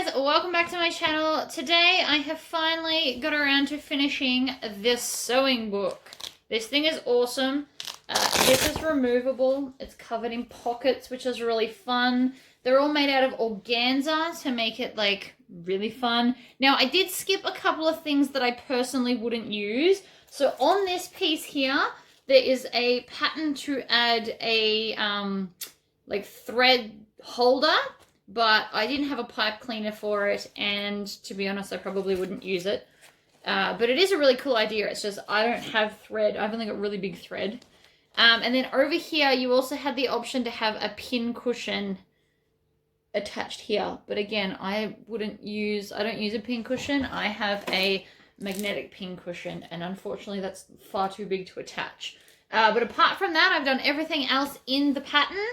guys, welcome back to my channel. Today I have finally got around to finishing this sewing book. This thing is awesome. This is removable. It's covered in pockets, which is really fun. They're all made out of organza to make it like really fun. Now I did skip a couple of things that I personally wouldn't use. So on this piece here, there is a pattern to add a like thread holder, but I didn't have a pipe cleaner for it, and to be honest, I probably wouldn't use it. But it is a really cool idea. It's just I don't have thread. I've only got really big thread. And then over here, you also had the option to have a pin cushion attached here. But again, I don't use a pin cushion. I have a magnetic pin cushion, and unfortunately that's far too big to attach. But apart from that, I've done everything else in the pattern.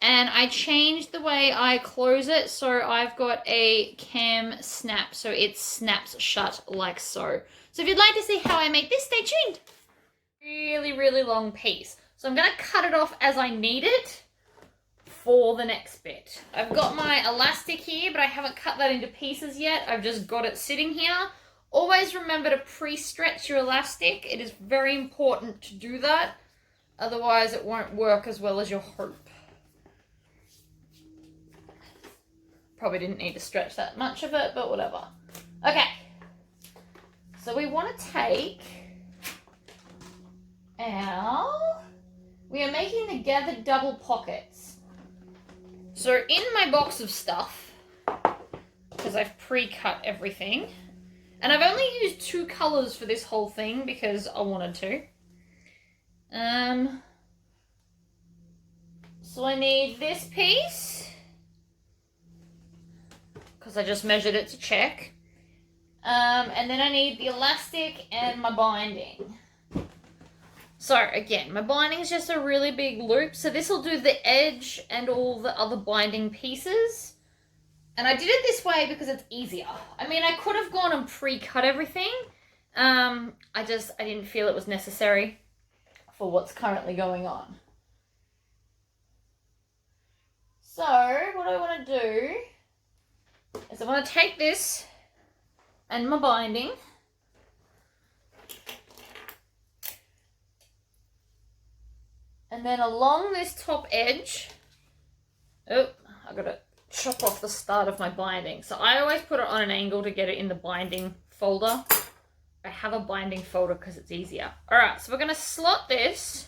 And I changed the way I close it, so I've got a cam snap, so it snaps shut like so. So if you'd like to see how I make this, stay tuned. Really, really long piece. So I'm going to cut it off as I need it for the next bit. I've got my elastic here, but I haven't cut that into pieces yet. I've just got it sitting here. Always remember to pre-stretch your elastic. It is very important to do that. Otherwise, it won't work as well as you hope. Probably didn't need to stretch that much of it, but whatever. Okay, so we want to take we are making the gathered double pockets. So in my box of stuff, because I've pre-cut everything, and I've only used 2 colors for this whole thing because I wanted to. So I need this piece, because I just measured it to check. And then I need the elastic and my binding. So again, my binding is just a really big loop. So this will do the edge and all the other binding pieces. And I did it this way because it's easier. I mean, I could have gone and pre-cut everything. I didn't feel it was necessary for what's currently going on. So what I want to do is I want to take this and my binding, and then along this top edge, I got to chop off the start of my binding. So I always put it on an angle to get it in the binding folder. I have a binding folder because it's easier. All right, so we're going to slot this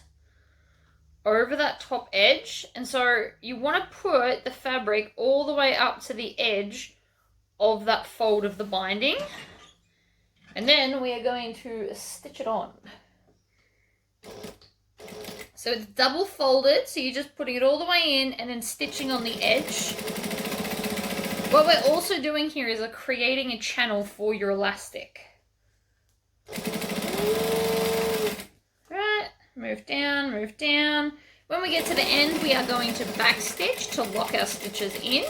over that top edge, and so you want to put the fabric all the way up to the edge of that fold of the binding, and then we are going to stitch it on. So it's double folded, so you're just putting it all the way in and then stitching on the edge. What we're also doing here is creating a channel for your elastic. Right, move down, move down. When we get to the end, we are going to back stitch to lock our stitches in.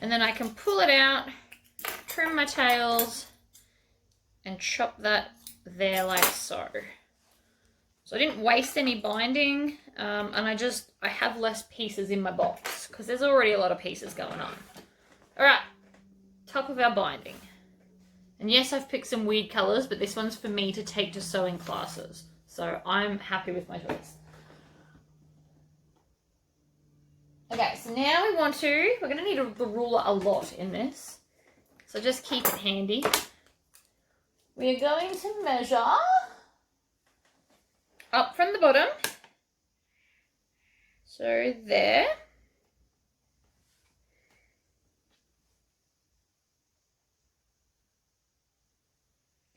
And then I can pull it out, trim my tails, and chop that there like so. So I didn't waste any binding, and I have less pieces in my box because there's already a lot of pieces going on. All right, top of our binding. And yes, I've picked some weird colors, but this one's for me to take to sewing classes. So I'm happy with my choice. Okay, so now we're going to need the ruler a lot in this. So just keep it handy. We are going to measure up from the bottom. So there.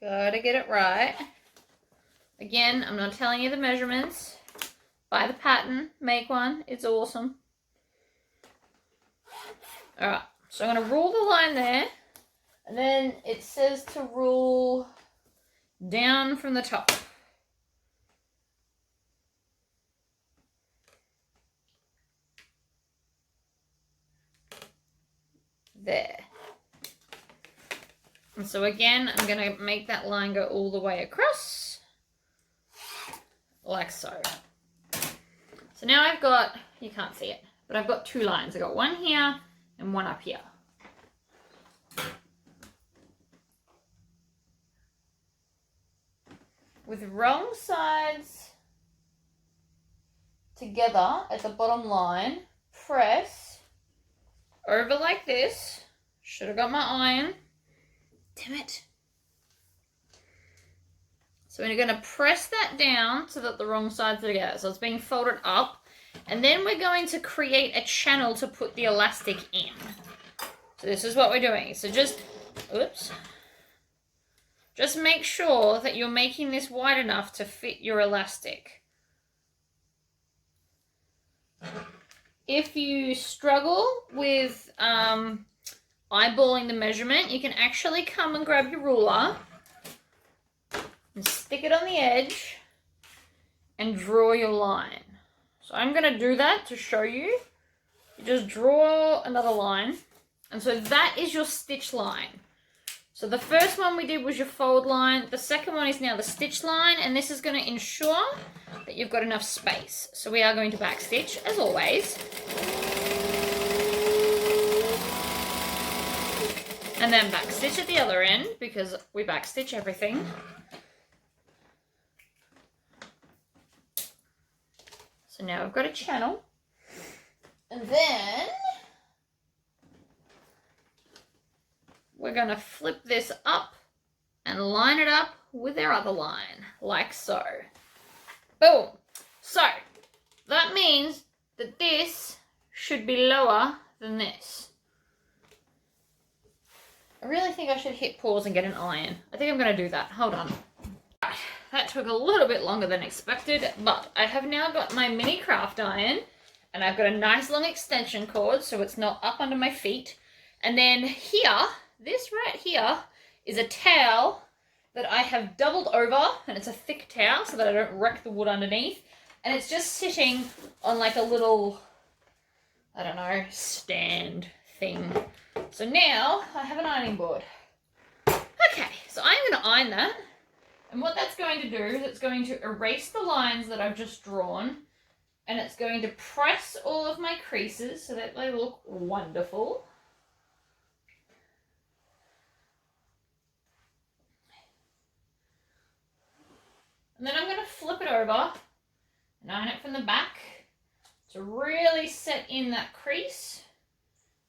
Gotta get it right. Again, I'm not telling you the measurements. Buy the pattern, make one, it's awesome. Alright, so I'm going to rule the line there, and then it says to rule down from the top. There. And so again, I'm going to make that line go all the way across, like so. So now I've got, you can't see it, but I've got 2 lines. I've got one here and one up here. with wrong sides together at the bottom line, press over like this. Should have got my iron. Damn it. So we're going to press that down so that the wrong sides are together. So it's being folded up. And then we're going to create a channel to put the elastic in. So this is what we're doing. So just make sure that you're making this wide enough to fit your elastic. If you struggle with eyeballing the measurement, you can actually come and grab your ruler and stick it on the edge and draw your line. So I'm going to do that to show you. You just draw another line. And so that is your stitch line. So the first one we did was your fold line. The second one is now the stitch line. And this is going to ensure that you've got enough space. So we are going to backstitch as always. And then backstitch at the other end because we backstitch everything. So now I've got a channel. And then we're going to flip this up and line it up with our other line, like so. Boom. So that means that this should be lower than this. I really think I should hit pause and get an iron. I think I'm going to do that. Hold on. That took a little bit longer than expected, but I have now got my mini craft iron, and I've got a nice long extension cord so it's not up under my feet. And then here, this right here, is a towel that I have doubled over, and it's a thick towel so that I don't wreck the wood underneath. And it's just sitting on like a little, I don't know, stand thing. So now I have an ironing board. Okay, so I'm going to iron that. And what that's going to do is it's going to erase the lines that I've just drawn. And it's going to press all of my creases so that they look wonderful. And then I'm going to flip it over and iron it from the back to really set in that crease.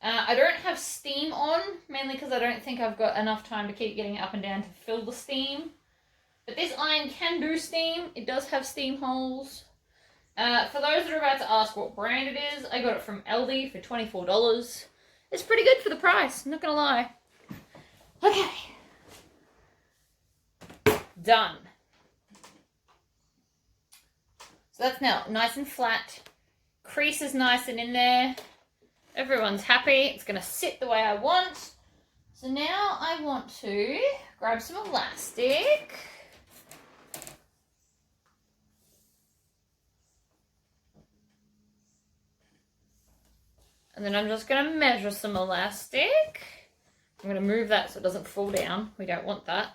I don't have steam on, mainly because I don't think I've got enough time to keep getting it up and down to fill the steam. But this iron can do steam. It does have steam holes. For those that are about to ask what brand it is, I got it from Aldi for $24. It's pretty good for the price, I'm not going to lie. Okay. Done. So that's now nice and flat. Crease is nice and in there. Everyone's happy. It's going to sit the way I want. So now I want to grab some elastic. And then I'm just going to measure some elastic. I'm going to move that so it doesn't fall down. We don't want that.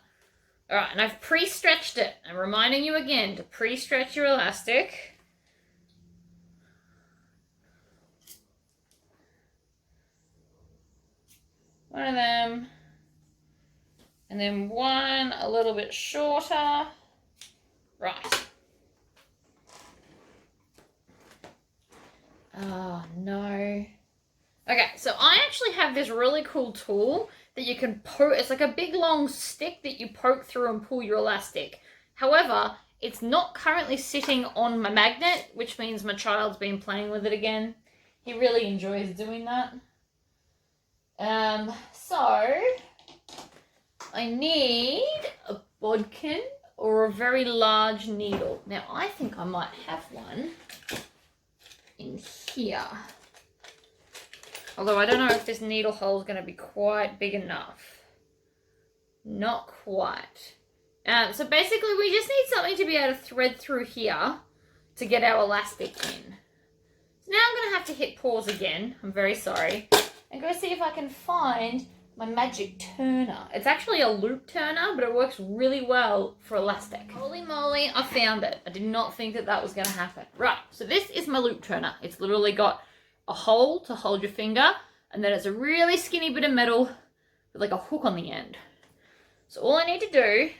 All right, and I've pre-stretched it. I'm reminding you again to pre-stretch your elastic. One of them. And then one a little bit shorter. Right. Oh, no. Okay, so I actually have this really cool tool that you can poke. It's like a big long stick that you poke through and pull your elastic. However, it's not currently sitting on my magnet, which means my child's been playing with it again. He really enjoys doing that. So I need a bodkin or a very large needle. Now I think I might have one in here. Although I don't know if this needle hole is going to be quite big enough. Not quite. So basically we just need something to be able to thread through here to get our elastic in. So now I'm going to have to hit pause again. I'm very sorry. And go see if I can find my magic turner. It's actually a loop turner, but it works really well for elastic. Holy moly, I found it. I did not think that that was going to happen. Right, so this is my loop turner. It's literally got a hole to hold your finger, and then it's a really skinny bit of metal with like a hook on the end. So all I need to do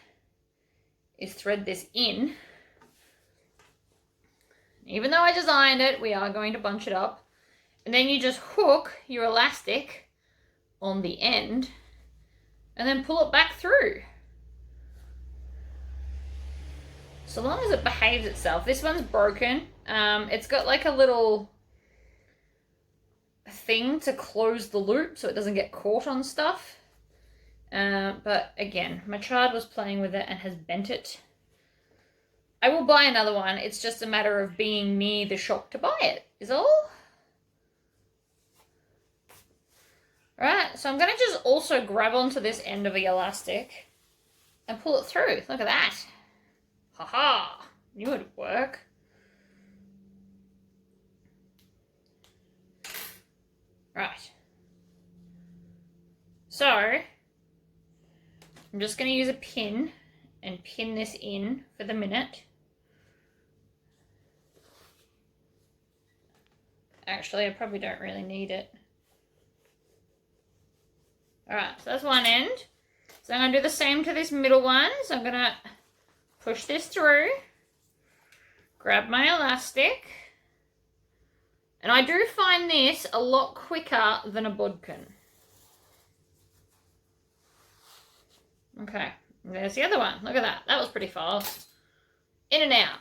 is thread this in. Even though I designed it, we are going to bunch it up. And then you just hook your elastic on the end and then pull it back through. So long as it behaves itself. This one's broken. It's got like a little thing to close the loop so it doesn't get caught on stuff. But again, my child was playing with it and has bent it. I will buy another one. It's just a matter of being near the shop to buy it, is all. Alright, so I'm going to just also grab onto this end of the elastic and pull it through. Look at that. Haha, knew it'd work. Right. So, I'm just going to use a pin and pin this in for the minute. Actually, I probably don't really need it. Alright, so that's one end. So I'm going to do the same to this middle one. So I'm going to push this through, grab my elastic, and I do find this a lot quicker than a bodkin. Okay, there's the other one. Look at that. That was pretty fast. In and out.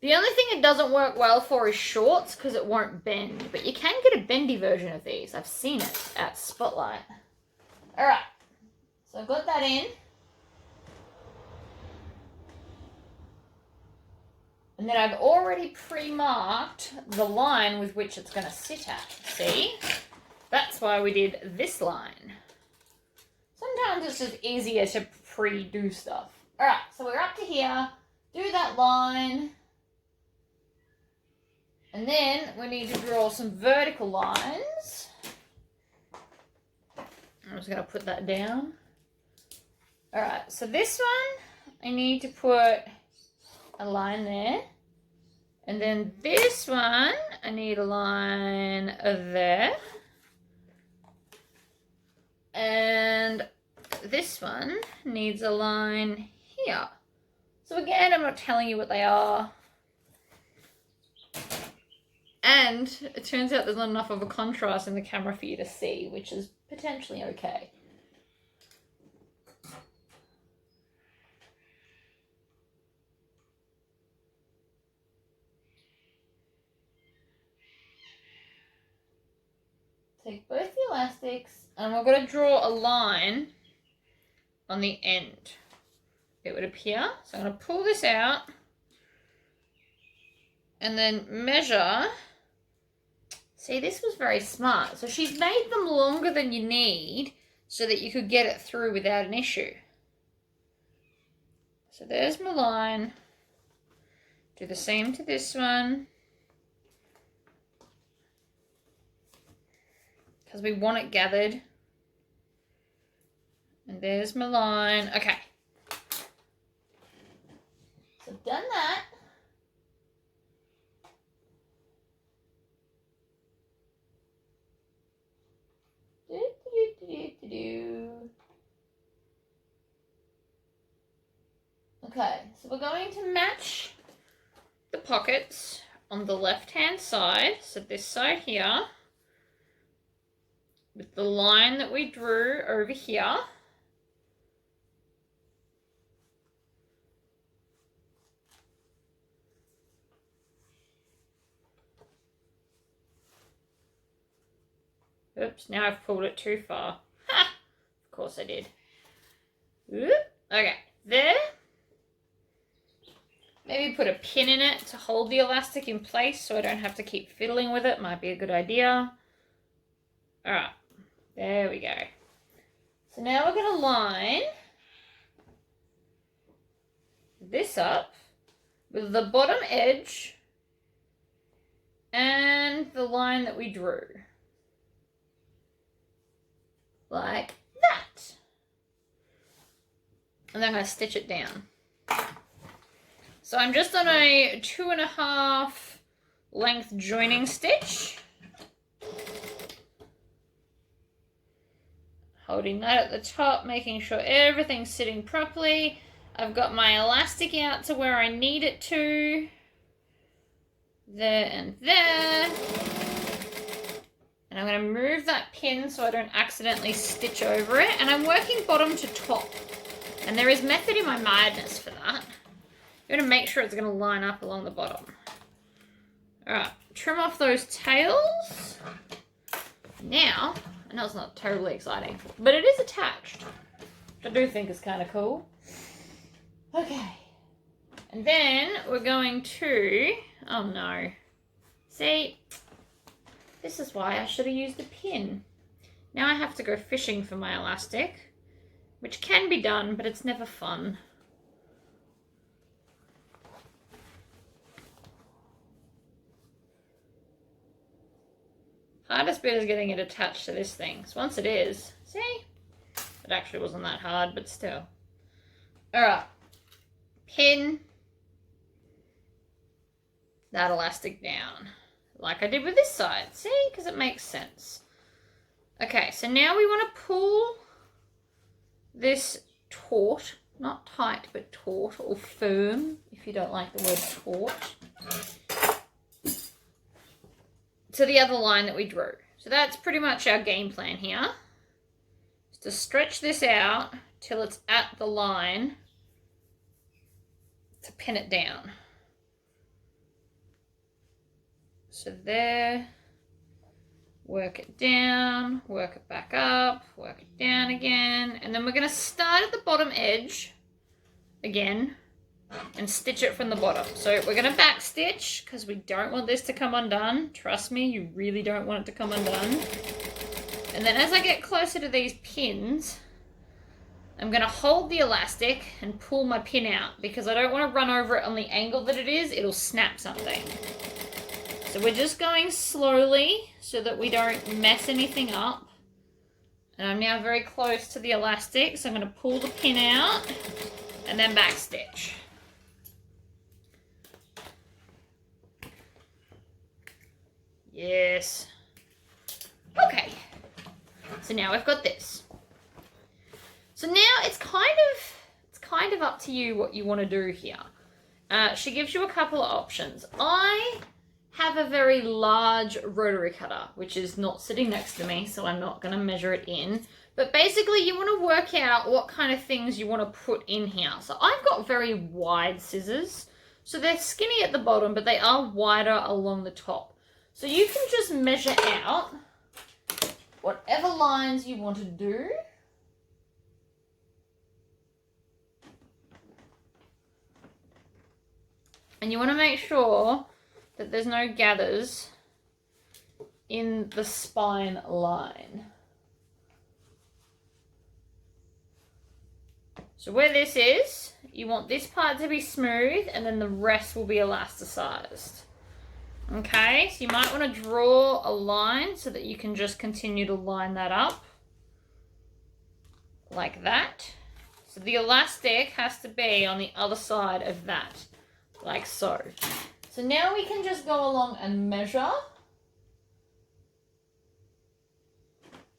The only thing it doesn't work well for is shorts because it won't bend, but you can get a bendy version of these. I've seen it at Spotlight. Alright, so I've got that in. And then I've already pre-marked the line with which it's going to sit at. See? That's why we did this line. Sometimes it's just easier to pre-do stuff. Alright, so we're up to here. Do that line. And then we need to draw some vertical lines. I'm just going to put that down. Alright, so this one, I need to put a line there. And then this one, I need a line there. And this one needs a line here. So again, I'm not telling you what they are. And it turns out there's not enough of a contrast in the camera for you to see, which is potentially okay. Take both the elastics and we're going to draw a line on the end. It would appear. So I'm going to pull this out and then measure. See, this was very smart. So she's made them longer than you need so that you could get it through without an issue. So there's my line. Do the same to this one. Because we want it gathered. And there's my line. Okay. So I've done that. Okay, so we're going to match the pockets on the left-hand side, so this side here, with the line that we drew over here. Oops, now I've pulled it too far. Ha! Of course I did. Oop. Okay, there. Maybe put a pin in it to hold the elastic in place so I don't have to keep fiddling with it. Might be a good idea. Alright, there we go. So now we're going to line this up with the bottom edge and the line that we drew. Like that. And then I'm going to stitch it down. So I'm just on a 2.5 length joining stitch. Holding that at the top, making sure everything's sitting properly. I've got my elastic out to where I need it to. There and there. And I'm going to move that pin so I don't accidentally stitch over it. And I'm working bottom to top. And there is method in my madness for that. You're going to make sure it's going to line up along the bottom. Alright, trim off those tails. Now, I know it's not totally exciting, but it is attached, which I do think is kind of cool. Okay. And then we're going to, oh no. See, this is why I should have used a pin. Now I have to go fishing for my elastic, which can be done, but it's never fun. Hardest bit is getting it attached to this thing. So once it is, see? It actually wasn't that hard, but still. Alright. Pin that elastic down. Like I did with this side. See? Because it makes sense. Okay, so now we want to pull this taut. Not tight, but taut or firm, if you don't like the word taut. To the other line that we drew. So that's pretty much our game plan here. Is to stretch this out till it's at the line to pin it down. So there, work it down, work it back up, work it down again, and then we're going to start at the bottom edge again and stitch it from the bottom. So we're going to back stitch because we don't want this to come undone. Trust me, you really don't want it to come undone. And then as I get closer to these pins, I'm going to hold the elastic and pull my pin out because I don't want to run over it on the angle that it is. It'll snap something. So we're just going slowly so that we don't mess anything up. And I'm now very close to the elastic, so I'm going to pull the pin out and then back stitch. Yes. Okay. So now we've got this. So now it's kind of up to you what you want to do here. She gives you a couple of options. I have a very large rotary cutter, which is not sitting next to me, so I'm not going to measure it in. But basically, you want to work out what kind of things you want to put in here. So I've got very wide scissors. So they're skinny at the bottom, but they are wider along the top. So you can just measure out whatever lines you want to do. And you want to make sure that there's no gathers in the spine line. So where this is, you want this part to be smooth and then the rest will be elasticized. Okay, so you might want to draw a line so that you can just continue to line that up. Like that. So the elastic has to be on the other side of that. Like so. So now we can just go along and measure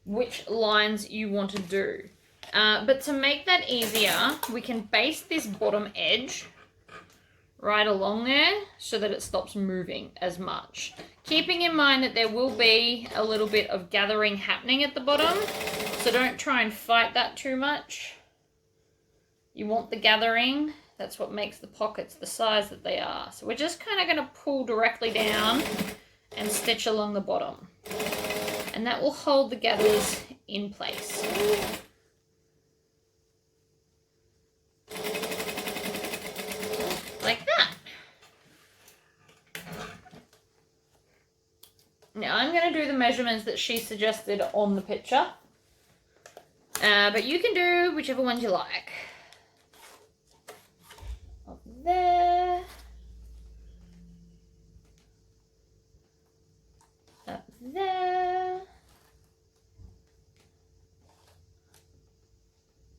which lines you want to do. But to make that easier, we can base this bottom edge right along there so that it stops moving as much. Keeping in mind that there will be a little bit of gathering happening at the bottom, so don't try and fight that too much. You want the gathering. That's what makes the pockets the size that they are. So we're just kind of going to pull directly down and stitch along the bottom. And that will hold the gathers in place. Like that. Now I'm going to do the measurements that she suggested on the picture. But you can do whichever ones you like. Up there. Up there.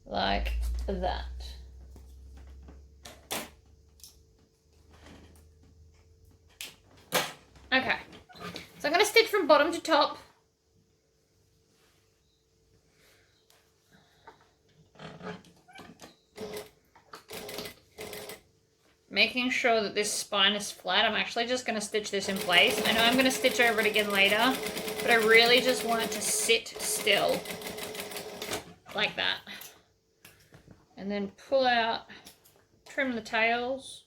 Like that. Okay. So I'm going to stitch from bottom to top. making sure that this spine is flat. I'm actually just going to stitch this in place. I know I'm going to stitch over it again later, but I really just want it to sit still like that. And then pull out, trim the tails.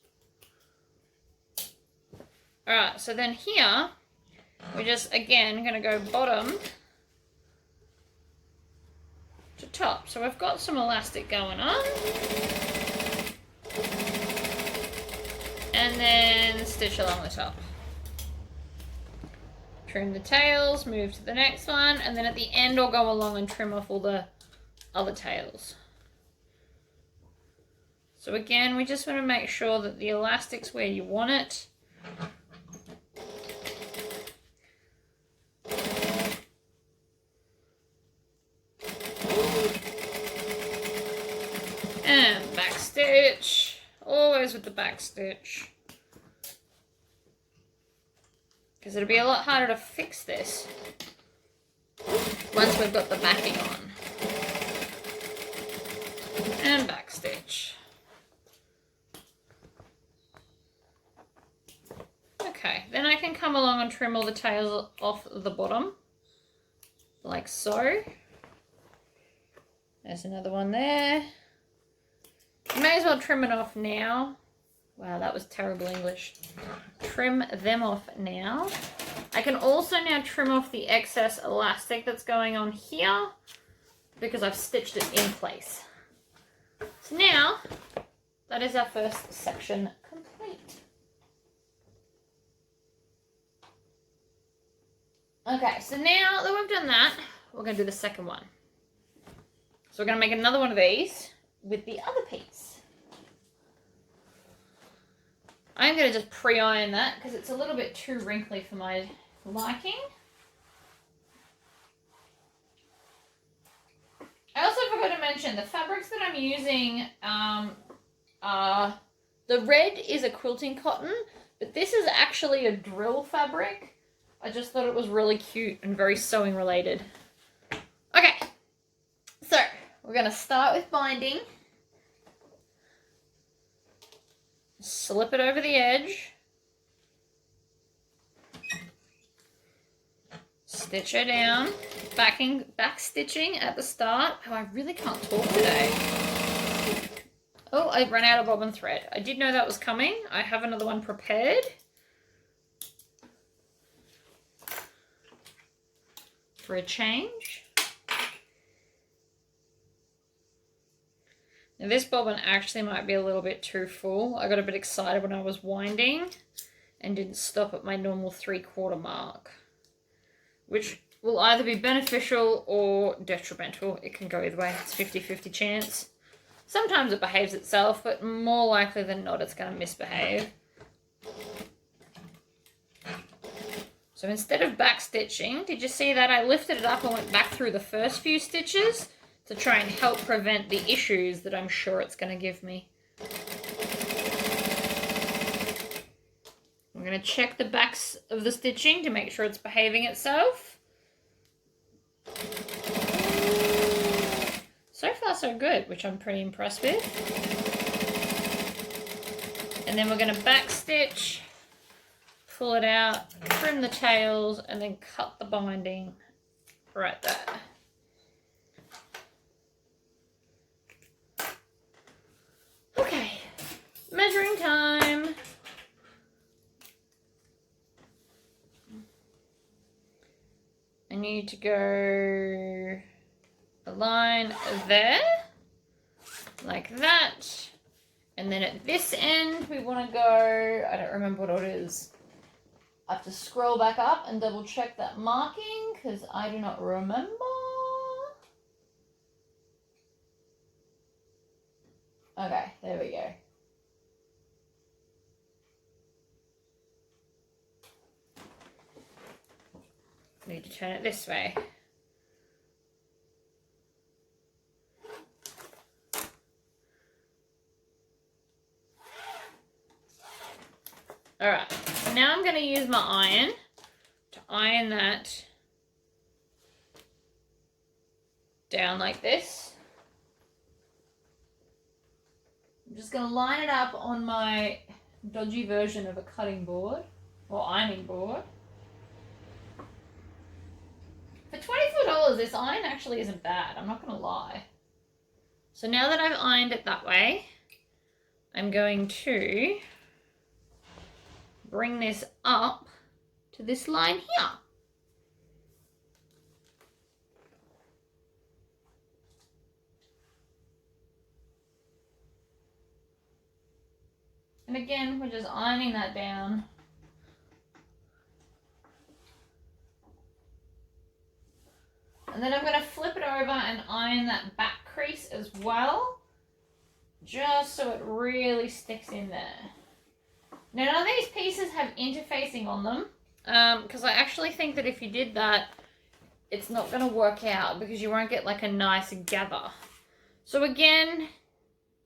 Alright, so then here, we're just, again, going to go bottom to top. So we've got some elastic going on. And then stitch along the top. Trim the tails, move to the next one, and then at the end I'll go along and trim off all the other tails. So again, we just want to make sure that the elastic's where you want it. And back stitch. Always with the back stitch. Because it'll be a lot harder to fix this once we've got the backing on. And back stitch. Okay, then I can come along and trim all the tails off the bottom, like so. There's another one there. You may as well trim it off now. Wow, that was terrible English. Trim them off now. I can also now trim off the excess elastic that's going on here because I've stitched it in place. So now, that is our first section complete. Okay, so now that we've done that, we're going to do the second one. So we're going to make another one of these with the other piece. I'm going to just pre-iron that because it's a little bit too wrinkly for my liking. I also forgot to mention the fabrics that I'm using the red is a quilting cotton, but this is actually a drill fabric. I just thought it was really cute and very sewing related. Okay, so we're going to start with binding. Slip it over the edge. Stitch her down. Back stitching at the start. Oh, I really can't talk today. Oh, I ran out of bobbin thread. I did know that was coming. I have another one prepared. For a change. Now this bobbin actually might be a little bit too full. I got a bit excited when I was winding and didn't stop at my normal 3/4 mark, which will either be beneficial or detrimental. It can go either way. It's 50-50 chance. Sometimes it behaves itself, but more likely than not it's going to misbehave. So instead of back stitching, did you see that I lifted it up and went back through the first few stitches to try and help prevent the issues that I'm sure it's going to give me. I'm going to check the backs of the stitching to make sure it's behaving itself. So far so good, which I'm pretty impressed with. And then we're going to back stitch, pull it out, trim the tails, and then cut the binding right there. Okay, measuring time. I need to go a line there, like that. And then at this end, we want to go, I don't remember what it is. I have to scroll back up and double check that marking because I do not remember. Okay, there we go. Need to turn it this way. Alright, so now I'm going to use my iron to iron that down like this. I'm just going to line it up on my dodgy version of a cutting board or ironing board. For $24, this iron actually isn't bad, I'm not going to lie. So now that I've ironed it that way, I'm going to bring this up to this line here. And again, we're just ironing that down. And then I'm going to flip it over and iron that back crease as well, just so it really sticks in there. Now, none of these pieces have interfacing on them, because I actually think that if you did that, it's not going to work out because you won't get like a nice gather. So again,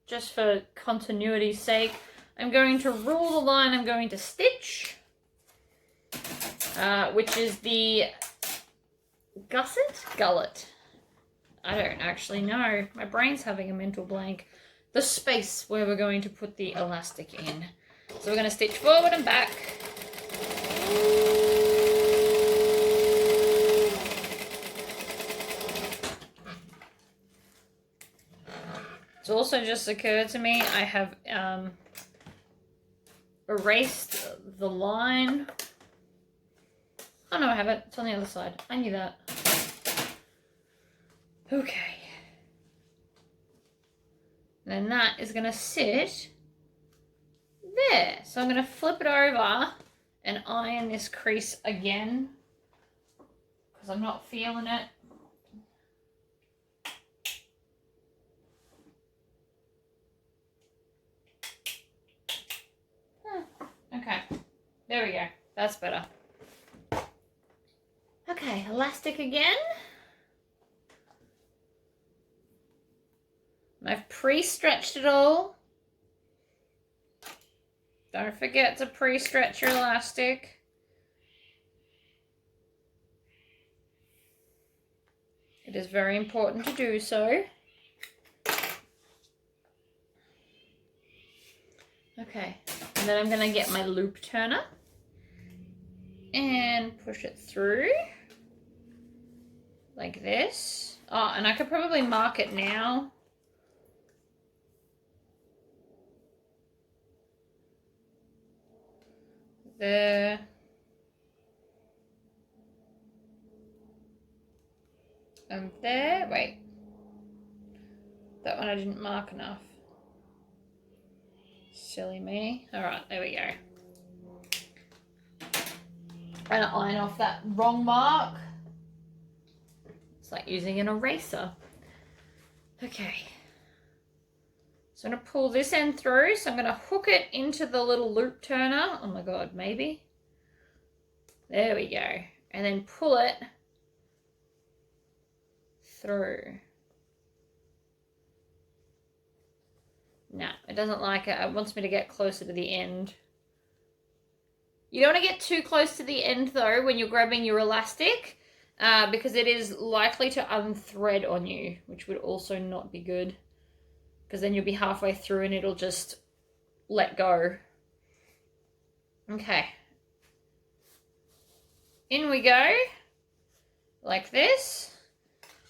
just for continuity's sake, I'm going to rule the line I'm going to stitch, which is the gullet. I don't actually know. My brain's having a mental blank. The space where we're going to put the elastic in. So we're going to stitch forward and back. It's also just occurred to me I have erased the line. Oh no, I haven't. It's on the other side. I knew that. Okay. Then that is going to sit there. So I'm going to flip it over and iron this crease again because I'm not feeling it. Okay, there we go. That's better. Okay, elastic again. I've pre-stretched it all. Don't forget to pre-stretch your elastic. It is very important to do so. Okay, and then I'm going to get my loop turner and push it through like this. Oh, and I could probably mark it now. There. And there. Wait. That one I didn't mark enough. Silly me. Alright, there we go. I'm going to iron off that wrong mark. It's like using an eraser. Okay. So I'm going to pull this end through. So I'm going to hook it into the little loop turner. Oh my god, maybe. There we go. And then pull it through. No, it doesn't like it. It wants me to get closer to the end. You don't want to get too close to the end though when you're grabbing your elastic because it is likely to unthread on you, which would also not be good because then you'll be halfway through and it'll just let go. Okay. In we go, like this.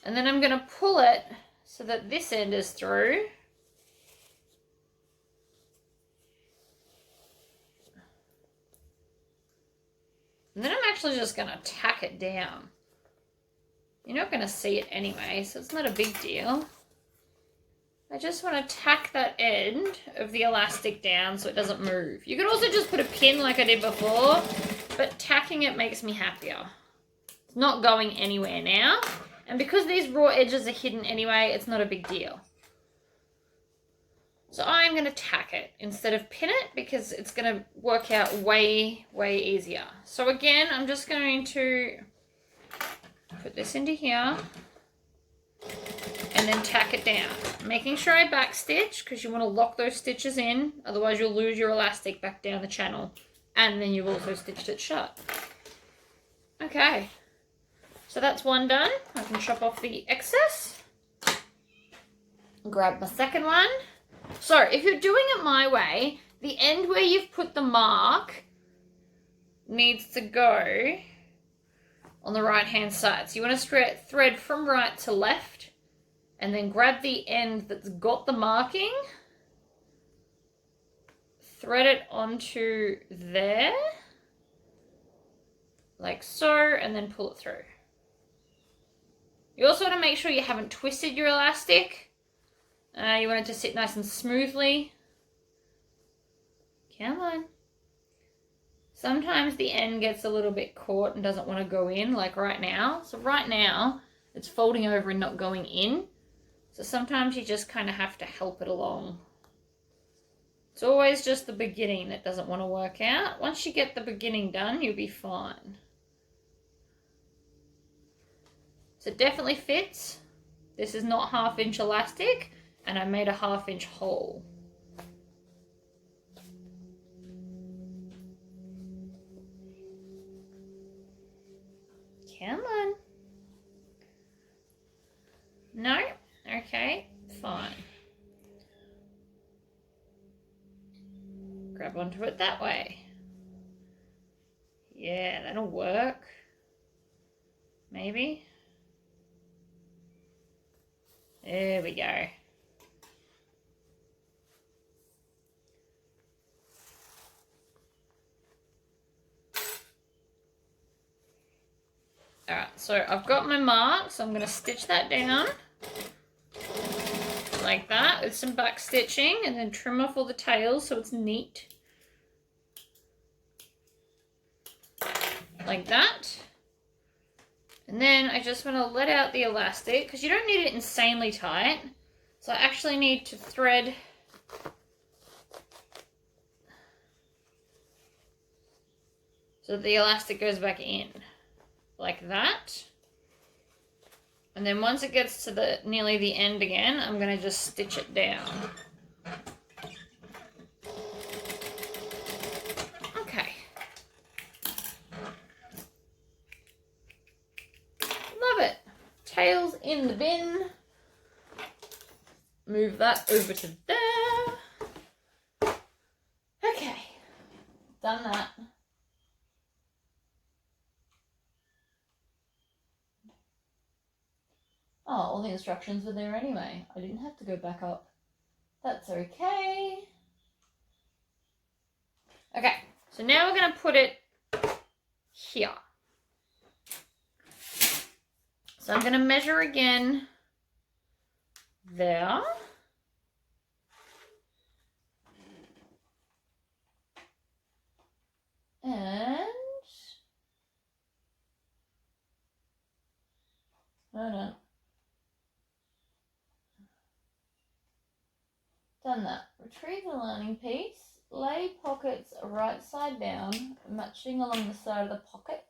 And then I'm going to pull it so that this end is through. And then I'm actually just going to tack it down. You're not going to see it anyway, so it's not a big deal. I just want to tack that end of the elastic down so it doesn't move. You could also just put a pin like I did before, but tacking it makes me happier. It's not going anywhere now. And because these raw edges are hidden anyway, it's not a big deal. So I'm going to tack it instead of pin it because it's going to work out way, way easier. So again, I'm just going to put this into here and then tack it down. Making sure I back stitch because you want to lock those stitches in, otherwise you'll lose your elastic back down the channel and then you've also stitched it shut. Okay, so that's one done. I can chop off the excess. Grab my second one. So if you're doing it my way, the end where you've put the mark needs to go on the right hand side. So you want to thread from right to left and then grab the end that's got the marking, thread it onto there, like so, and then pull it through. You also want to make sure you haven't twisted your elastic. You want it to sit nice and smoothly. Come on. Sometimes the end gets a little bit caught and doesn't want to go in, like right now. So right now, it's folding over and not going in. So sometimes you just kind of have to help it along. It's always just the beginning that doesn't want to work out. Once you get the beginning done, you'll be fine. So it definitely fits. This is not 1/2 inch elastic, and I made a 1/2 inch hole. Come on. No? Okay, fine. Grab onto it that way. Yeah, that'll work. Maybe. There we go. Alright, so I've got my mark, so I'm going to stitch that down like that with some back stitching and then trim off all the tails so it's neat. Like that. And then I just want to let out the elastic because you don't need it insanely tight. So I actually need to thread so that the elastic goes back in. Like that. And then once it gets to nearly the end again, I'm going to just stitch it down. Okay. Love it. Tails in the bin. Move that over to there. Okay. Done that. Oh, all the instructions were there anyway. I didn't have to go back up. That's okay. Okay, so now we're going to put it here. So I'm going to measure again there. And no. Done that. Retrieve the lining piece. Lay pockets right side down, matching along the side of the pocket.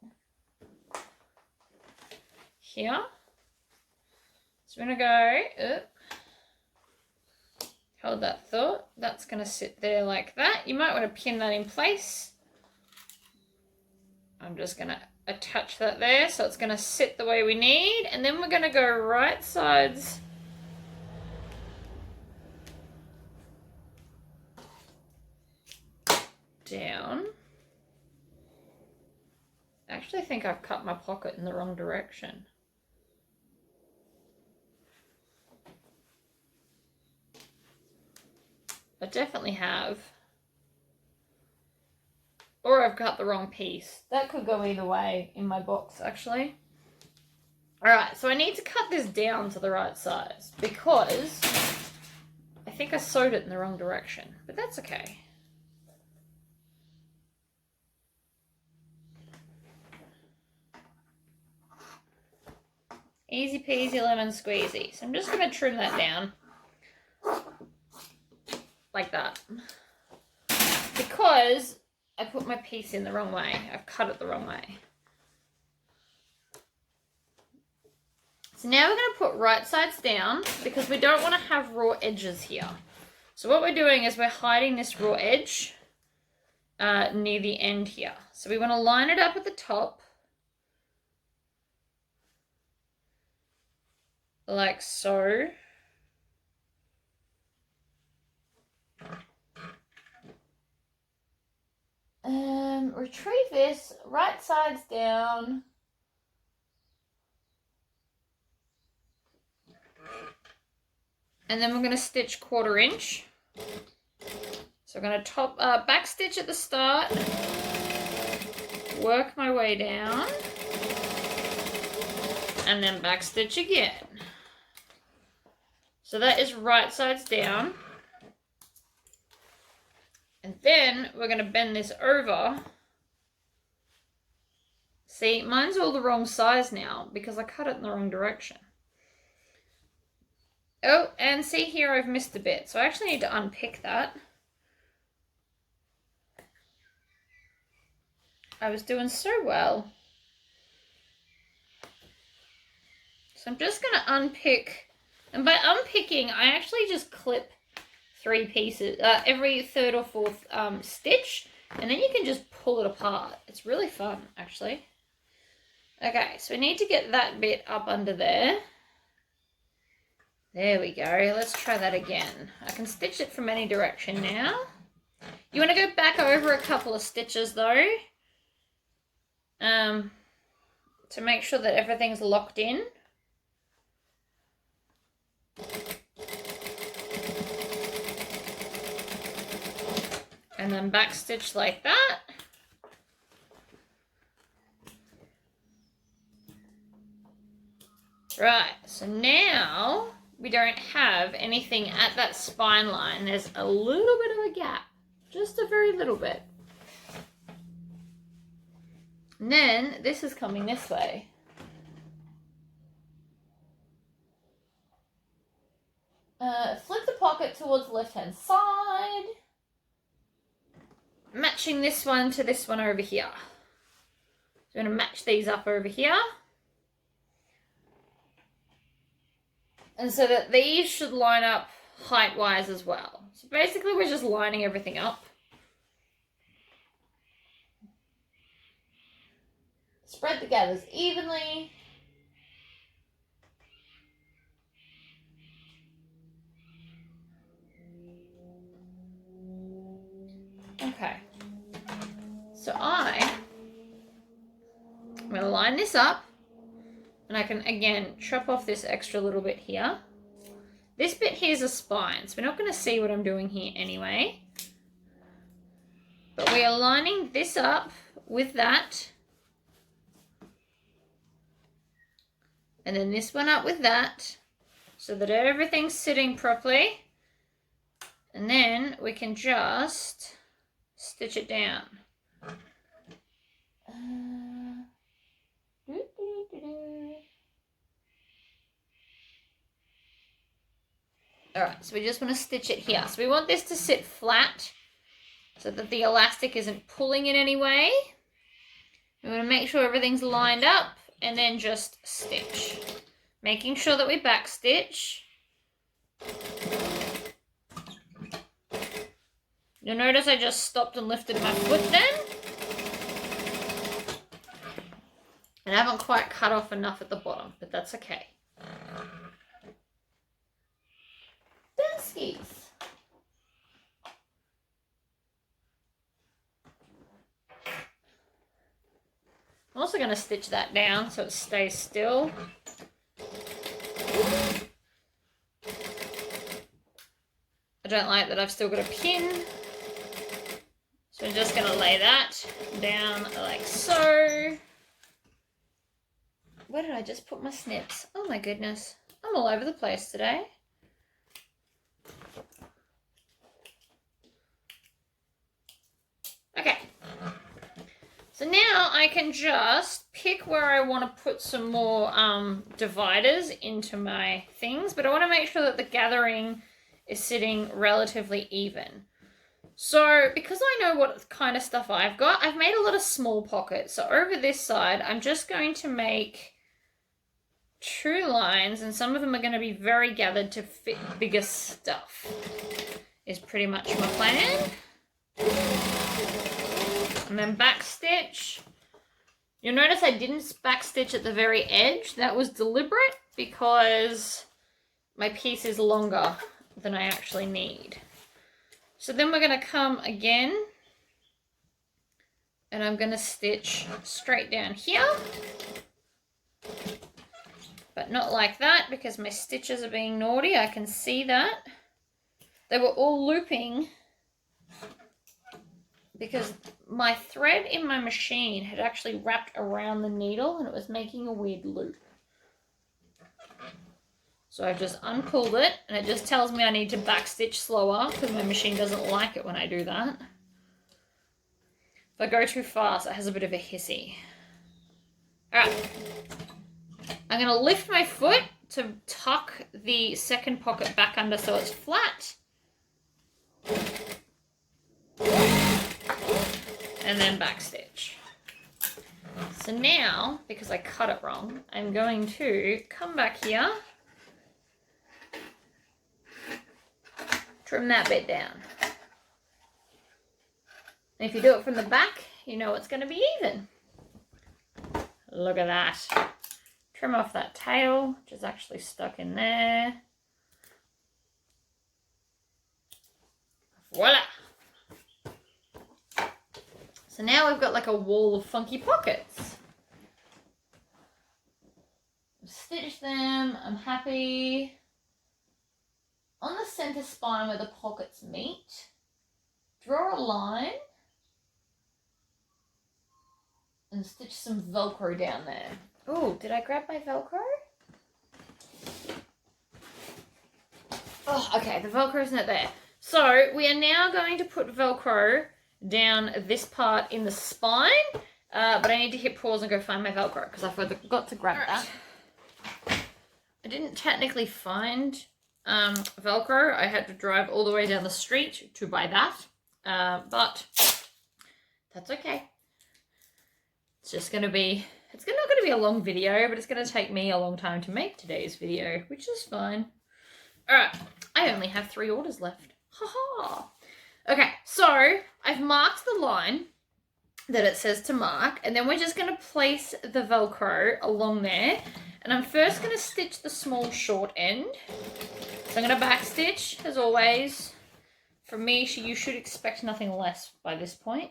Here. So I'm going to go, hold that thought. That's going to sit there like that. You might want to pin that in place. I'm just going to attach that there so it's going to sit the way we need. And then we're going to go right sides down. I actually think I've cut my pocket in the wrong direction. I definitely have. Or I've cut the wrong piece. That could go either way in my box, actually. Alright, so I need to cut this down to the right size because I think I sewed it in the wrong direction, but that's okay. Easy peasy lemon squeezy. So I'm just going to trim that down like that because I put my piece in the wrong way. I've cut it the wrong way. So now we're going to put right sides down because we don't want to have raw edges here. So what we're doing is we're hiding this raw edge near the end here. So we want to line it up at the top like so. retrieve this, right sides down. And then we're going to stitch 1/4 inch. So I'm going to back stitch at the start, work my way down, and then back stitch again. So that is right sides down. And then we're going to bend this over. See, mine's all the wrong size now because I cut it in the wrong direction. Oh, and see here I've missed a bit. So I actually need to unpick that. I was doing so well. So I'm just going to unpick. And by unpicking, I actually just clip 3 pieces, every 3rd or 4th stitch. And then you can just pull it apart. It's really fun, actually. Okay, so we need to get that bit up under there. There we go. Let's try that again. I can stitch it from any direction now. You want to go back over a couple of stitches though, to make sure that everything's locked in. And then back stitch like that. Right, so now we don't have anything at that spine line. There's a little bit of a gap, just a very little bit. And then this is coming this way. Flip the pocket towards the left-hand side. Matching this one to this one over here. So I'm going to match these up over here. And so that these should line up height-wise as well. So basically we're just lining everything up. Spread the gathers evenly. Okay. So I'm going to line this up. And I can, again, chop off this extra little bit here. This bit here is a spine, so we're not going to see what I'm doing here anyway. But we are lining this up with that. And then this one up with that, so that everything's sitting properly. And then we can just stitch it down. Alright, so we just want to stitch it here. So we want this to sit flat so that the elastic isn't pulling in any way. We want to make sure everything's lined up and then just stitch. Making sure that we back stitch. You'll notice I just stopped and lifted my foot then. And I haven't quite cut off enough at the bottom, but that's okay. Baskies. I'm also going to stitch that down so it stays still. I don't like that I've still got a pin. So I'm just going to lay that down like so. Where did I just put my snips? Oh my goodness. I'm all over the place today. Okay. So now I can just pick where I want to put some more dividers into my things, but I want to make sure that the gathering is sitting relatively even. So because I know what kind of stuff I've got, I've made a lot of small pockets. So over this side, I'm just going to make 2 lines, and some of them are going to be very gathered to fit bigger stuff, is pretty much my plan. And then back stitch. You'll notice I didn't back stitch at the very edge. That was deliberate because my piece is longer than I actually need. So then we're going to come again And I'm going to stitch straight down here. But not like that because my stitches are being naughty. I can see that. They were all looping because my thread in my machine had actually wrapped around the needle and it was making a weird loop. So I've just unpulled it and it just tells me I need to backstitch slower because my machine doesn't like it when I do that. If I go too fast, it has a bit of a hissy. Alright. I'm going to lift my foot to tuck the second pocket back under so it's flat. And then backstitch. So now, because I cut it wrong, I'm going to come back here, trim that bit down. And if you do it from the back, you know it's going to be even. Look at that. Trim off that tail, which is actually stuck in there. Voila! So now we've got like a wall of funky pockets. Stitch them, I'm happy. On the center spine where the pockets meet, draw a line and stitch some Velcro down there. Oh, did I grab my Velcro? Oh, okay, the Velcro's not there. So we are now going to put Velcro down this part in the spine, but I need to hit pause and go find my Velcro because I forgot to grab that. I didn't technically find Velcro. I had to drive all the way down the street to buy that, but that's okay. It's just going to be, it's not going to be a long video, but it's going to take me a long time to make today's video, which is fine. All right, I only have 3 orders left. Haha. Okay, so I've marked the line that it says to mark, and then we're just going to place the Velcro along there. And I'm first going to stitch the small short end. So I'm going to backstitch, as always. From me, you should expect nothing less by this point.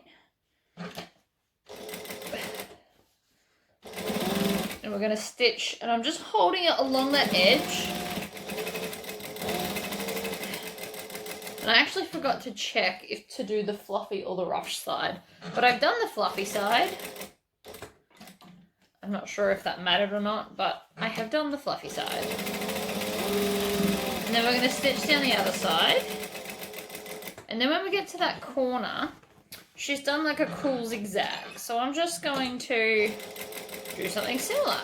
And we're going to stitch, and I'm just holding it along that edge. And I actually forgot to check if to do the fluffy or the rough side. But I've done the fluffy side. I'm not sure if that mattered or not, but I have done the fluffy side. And then we're going to stitch down the other side. And then when we get to that corner, she's done like a cool zigzag. So I'm just going to do something similar.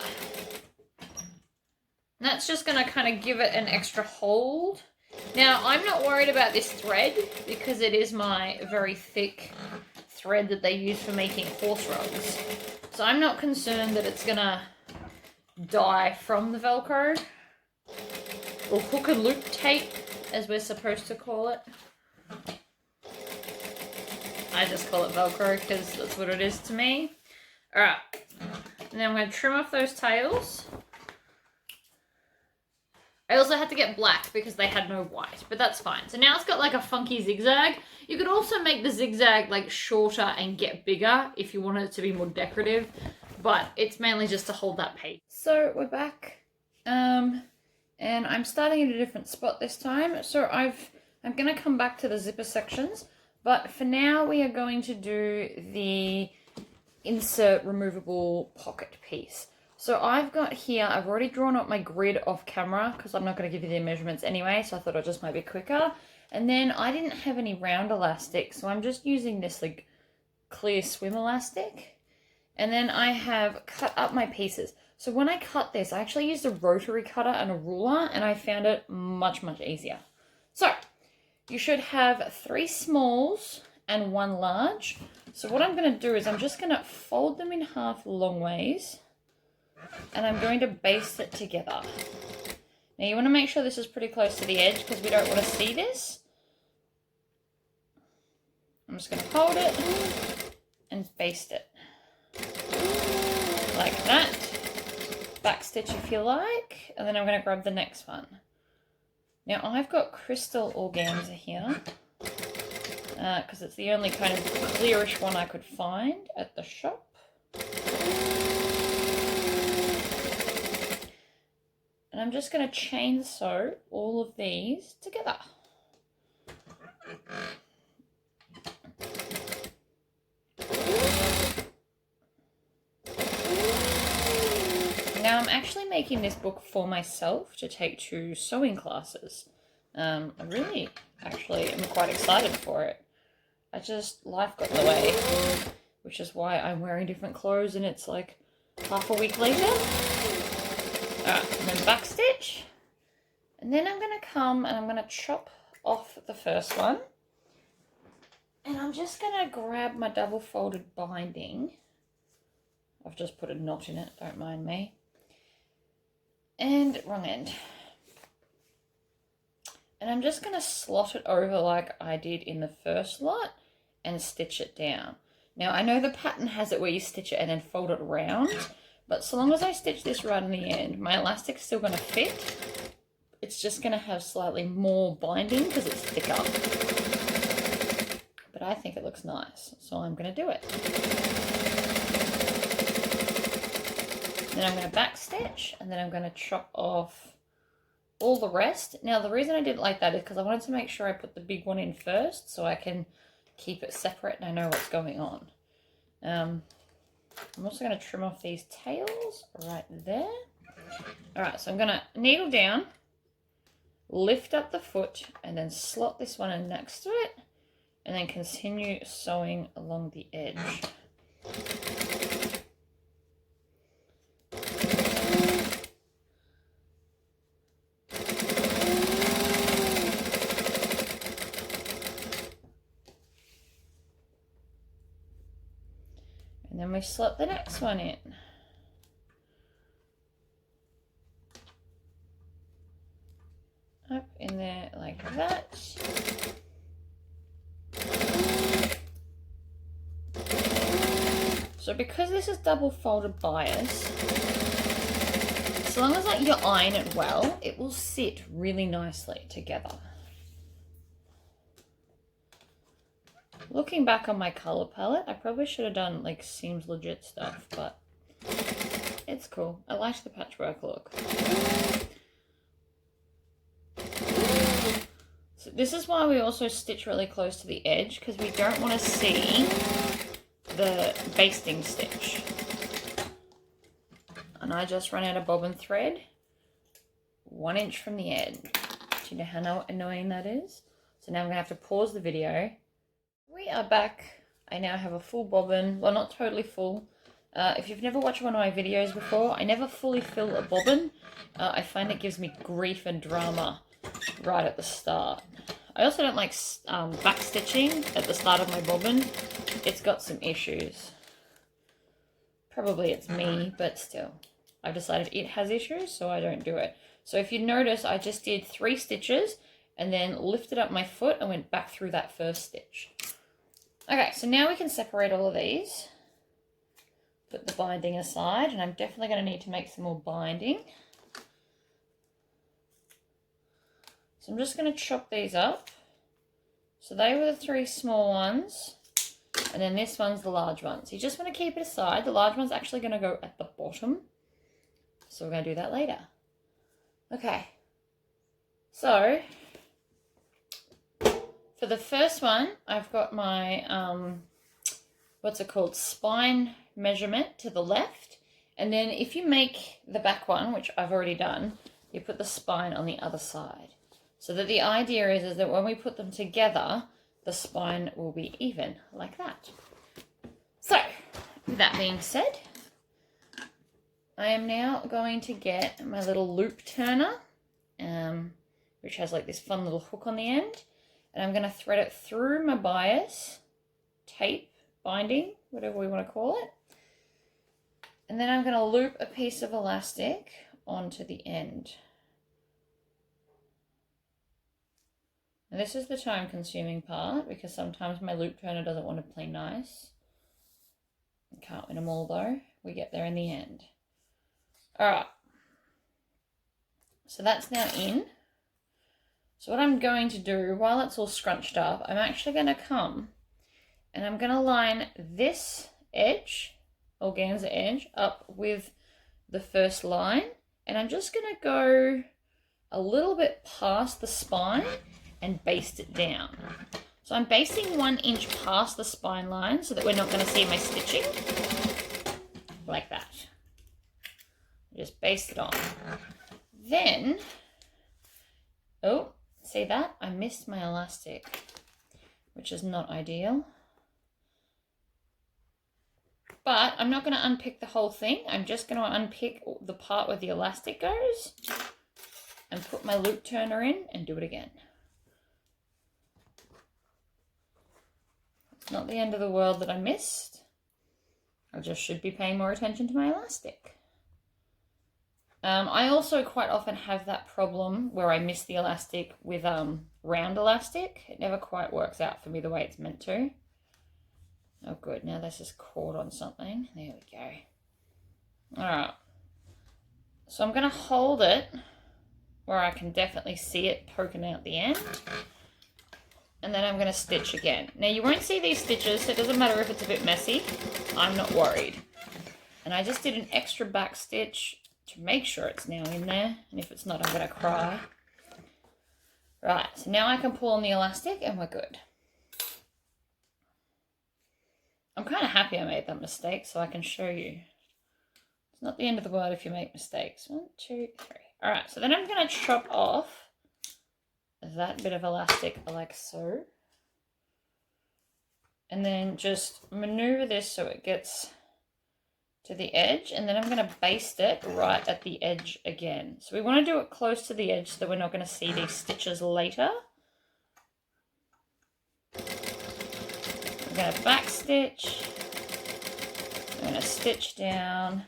And that's just going to kind of give it an extra hold. Now, I'm not worried about this thread because it is my very thick thread that they use for making horse rugs. So I'm not concerned that it's going to die from the Velcro. Or hook and loop tape, as we're supposed to call it. I just call it Velcro because that's what it is to me. Alright. And then I'm going to trim off those tails. I also had to get black because they had no white, but that's fine. So now it's got like a funky zigzag. You could also make the zigzag like shorter and get bigger if you wanted it to be more decorative, but it's mainly just to hold that pace. So we're back, and I'm starting at a different spot this time. So I'm going to come back to the zipper sections, but for now we are going to do the insert removable pocket piece. So I've got here, I've already drawn up my grid off camera because I'm not going to give you the measurements anyway, so I thought it just might be quicker. And then I didn't have any round elastic, so I'm just using this like clear swim elastic. And then I have cut up my pieces. So when I cut this, I actually used a rotary cutter and a ruler, and I found it much, much easier. So you should have 3 smalls and 1 large. So what I'm going to do is I'm just going to fold them in half long ways. And I'm going to baste it together. Now you want to make sure this is pretty close to the edge because we don't want to see this. I'm just going to hold it and baste it. Like that. Backstitch if you like. And then I'm going to grab the next one. Now I've got crystal organza here. because it's the only kind of clearish one I could find at the shop. And I'm just going to chain sew all of these together. Now I'm actually making this book for myself to take to sewing classes. I really actually am quite excited for it. Life got in the way, which is why I'm wearing different clothes and it's like half a week later. Alright, and then back stitch. And then I'm going to come and I'm going to chop off the first one. And I'm just going to grab my double folded binding. I've just put a knot in it, don't mind me. And wrong end. And I'm just going to slot it over like I did in the first lot and stitch it down. Now I know the pattern has it where you stitch it and then fold it around, but so long as I stitch this right on the end, my elastic's still going to fit. It's just going to have slightly more binding because it's thicker. But I think it looks nice, so I'm going to do it. Then I'm going to back stitch and then I'm going to chop off all the rest. Now the reason I did it like that is because I wanted to make sure I put the big one in first so I can keep it separate and I know what's going on. I'm also going to trim off these tails right there. Alright, so I'm going to needle down, lift up the foot and then slot this one in next to it and then continue sewing along the edge. And then we slot the next one in. Up in there like that. So because this is double folded bias, so long as like you iron it well, it will sit really nicely together. Looking back on my color palette, I probably should have done like seems legit stuff, but it's cool. I like the patchwork look. So this is why we also stitch really close to the edge, because we don't want to see the basting stitch. And I just ran out of bobbin thread 1 inch from the end. Do you know how annoying that is? So now I'm going to have to pause the video. We are back. I now have a full bobbin. Well, not totally full. If you've never watched one of my videos before, I never fully fill a bobbin. I find it gives me grief and drama right at the start. I also don't like back stitching at the start of my bobbin. It's got some issues. Probably it's me, but still. I've decided it has issues, so I don't do it. So if you notice, I just did 3 stitches and then lifted up my foot and went back through that first stitch. Okay, so now we can separate all of these. Put the binding aside, and I'm definitely going to need to make some more binding. So I'm just going to chop these up. So they were the 3 small ones, and then this one's the large one. So you just want to keep it aside. The large one's actually going to go at the bottom. So we're going to do that later. Okay. So for the first one, I've got my, what's it called, spine measurement to the left. And then if you make the back one, which I've already done, you put the spine on the other side. So that the idea is that when we put them together, the spine will be even, like that. So, with that being said, I am now going to get my little loop turner, which has like this fun little hook on the end. And I'm going to thread it through my bias, tape, binding, whatever we want to call it. And then I'm going to loop a piece of elastic onto the end. Now this is the time consuming part because sometimes my loop turner doesn't want to play nice. I can't win them all though. We get there in the end. Alright. So that's now in. So what I'm going to do, while it's all scrunched up, I'm actually going to come and I'm going to line this edge, organza edge, up with the first line. And I'm just going to go a little bit past the spine and baste it down. So I'm basting 1 inch past the spine line so that we're not going to see my stitching. Like that. Just baste it on. Then, oh, see that? I missed my elastic, which is not ideal. But I'm not going to unpick the whole thing. I'm just going to unpick the part where the elastic goes and put my loop turner in and do it again. It's not the end of the world that I missed. I just should be paying more attention to my elastic. I also quite often have that problem where I miss the elastic with round elastic. It never quite works out for me the way it's meant to. Oh good, now this is caught on something. There we go. Alright. So I'm going to hold it where I can definitely see it poking out the end. And then I'm going to stitch again. Now you won't see these stitches, so it doesn't matter if it's a bit messy. I'm not worried. And I just did an extra back stitch to make sure it's now in there. And if it's not, I'm going to cry. Right, so now I can pull on the elastic and we're good. I'm kind of happy I made that mistake so I can show you. It's not the end of the world if you make mistakes. 1, 2, 3. All right, so then I'm going to chop off that bit of elastic like so. And then just maneuver this so it gets to the edge. And then I'm going to baste it right at the edge again. So we want to do it close to the edge so that we're not going to see these stitches later. I'm going to back stitch. I'm going to stitch down.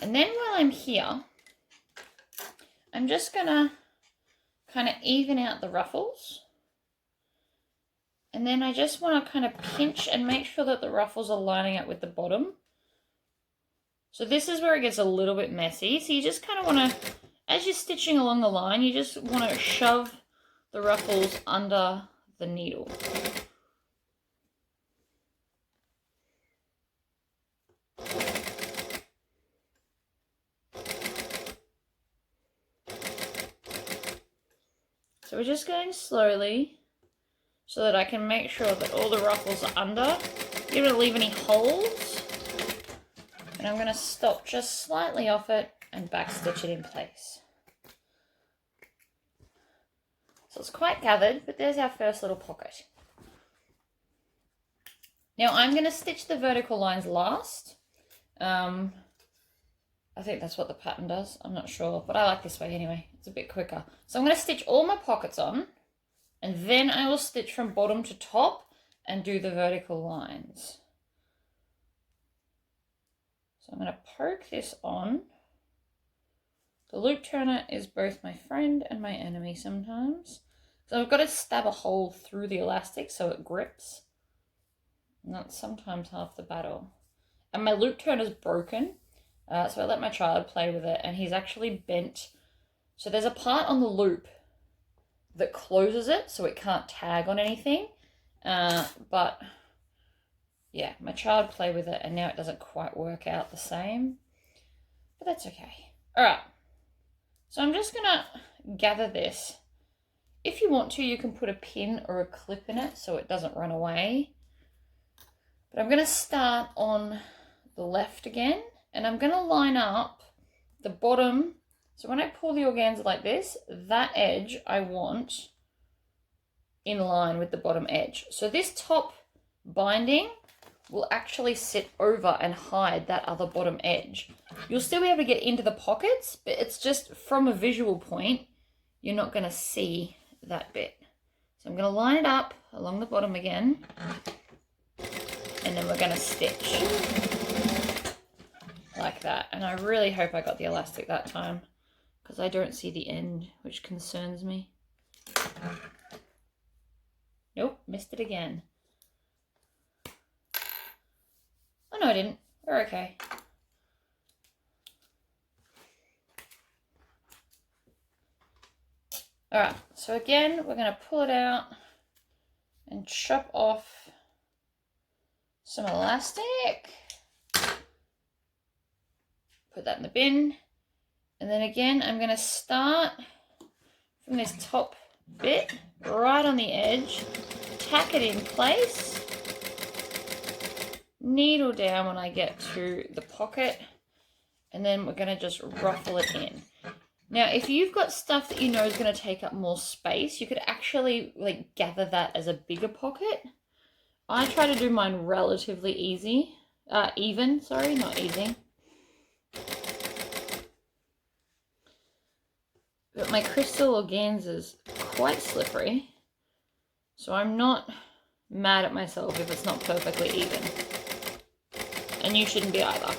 And then while I'm here, I'm just going to kind of even out the ruffles. And then I just want to kind of pinch and make sure that the ruffles are lining up with the bottom. So this is where it gets a little bit messy. So you just kind of want to, as you're stitching along the line, you just want to shove the ruffles under the needle. So we're just going slowly so that I can make sure that all the ruffles are under. You don't leave any holes. And I'm going to stop just slightly off it and back stitch it in place. So it's quite gathered, but there's our first little pocket. Now I'm going to stitch the vertical lines last. I think that's what the pattern does. I'm not sure, but I like this way anyway. It's a bit quicker. So I'm going to stitch all my pockets on, and then I will stitch from bottom to top and do the vertical lines. So I'm going to poke this on. The loop turner is both my friend and my enemy sometimes. So I've got to stab a hole through the elastic so it grips. And that's sometimes half the battle. And my loop turner's broken. So I let my child play with it, and he's actually bent. So there's a part on the loop that closes it so it can't tag on anything. But yeah, my child played with it, and now it doesn't quite work out the same. But that's okay. All right. So I'm just going to gather this. If you want to, you can put a pin or a clip in it so it doesn't run away. But I'm going to start on the left again. And I'm going to line up the bottom. So when I pull the organza like this, that edge I want in line with the bottom edge. So this top binding will actually sit over and hide that other bottom edge. You'll still be able to get into the pockets, but it's just from a visual point, you're not going to see that bit. So I'm going to line it up along the bottom again, and then we're going to stitch like that. And I really hope I got the elastic that time, because I don't see the end, which concerns me. Nope, missed it again. Oh no, I didn't. We're okay. Alright, so again, we're going to pull it out and chop off some elastic. Put that in the bin. And then again, I'm going to start from this top bit, right on the edge, tack it in place, needle down when I get to the pocket, and then we're going to just ruffle it in. Now, if you've got stuff that you know is going to take up more space, you could actually like gather that as a bigger pocket. I try to do mine relatively even, sorry, not easy. But my crystal organza's quite slippery, so I'm not mad at myself if it's not perfectly even. And you shouldn't be either.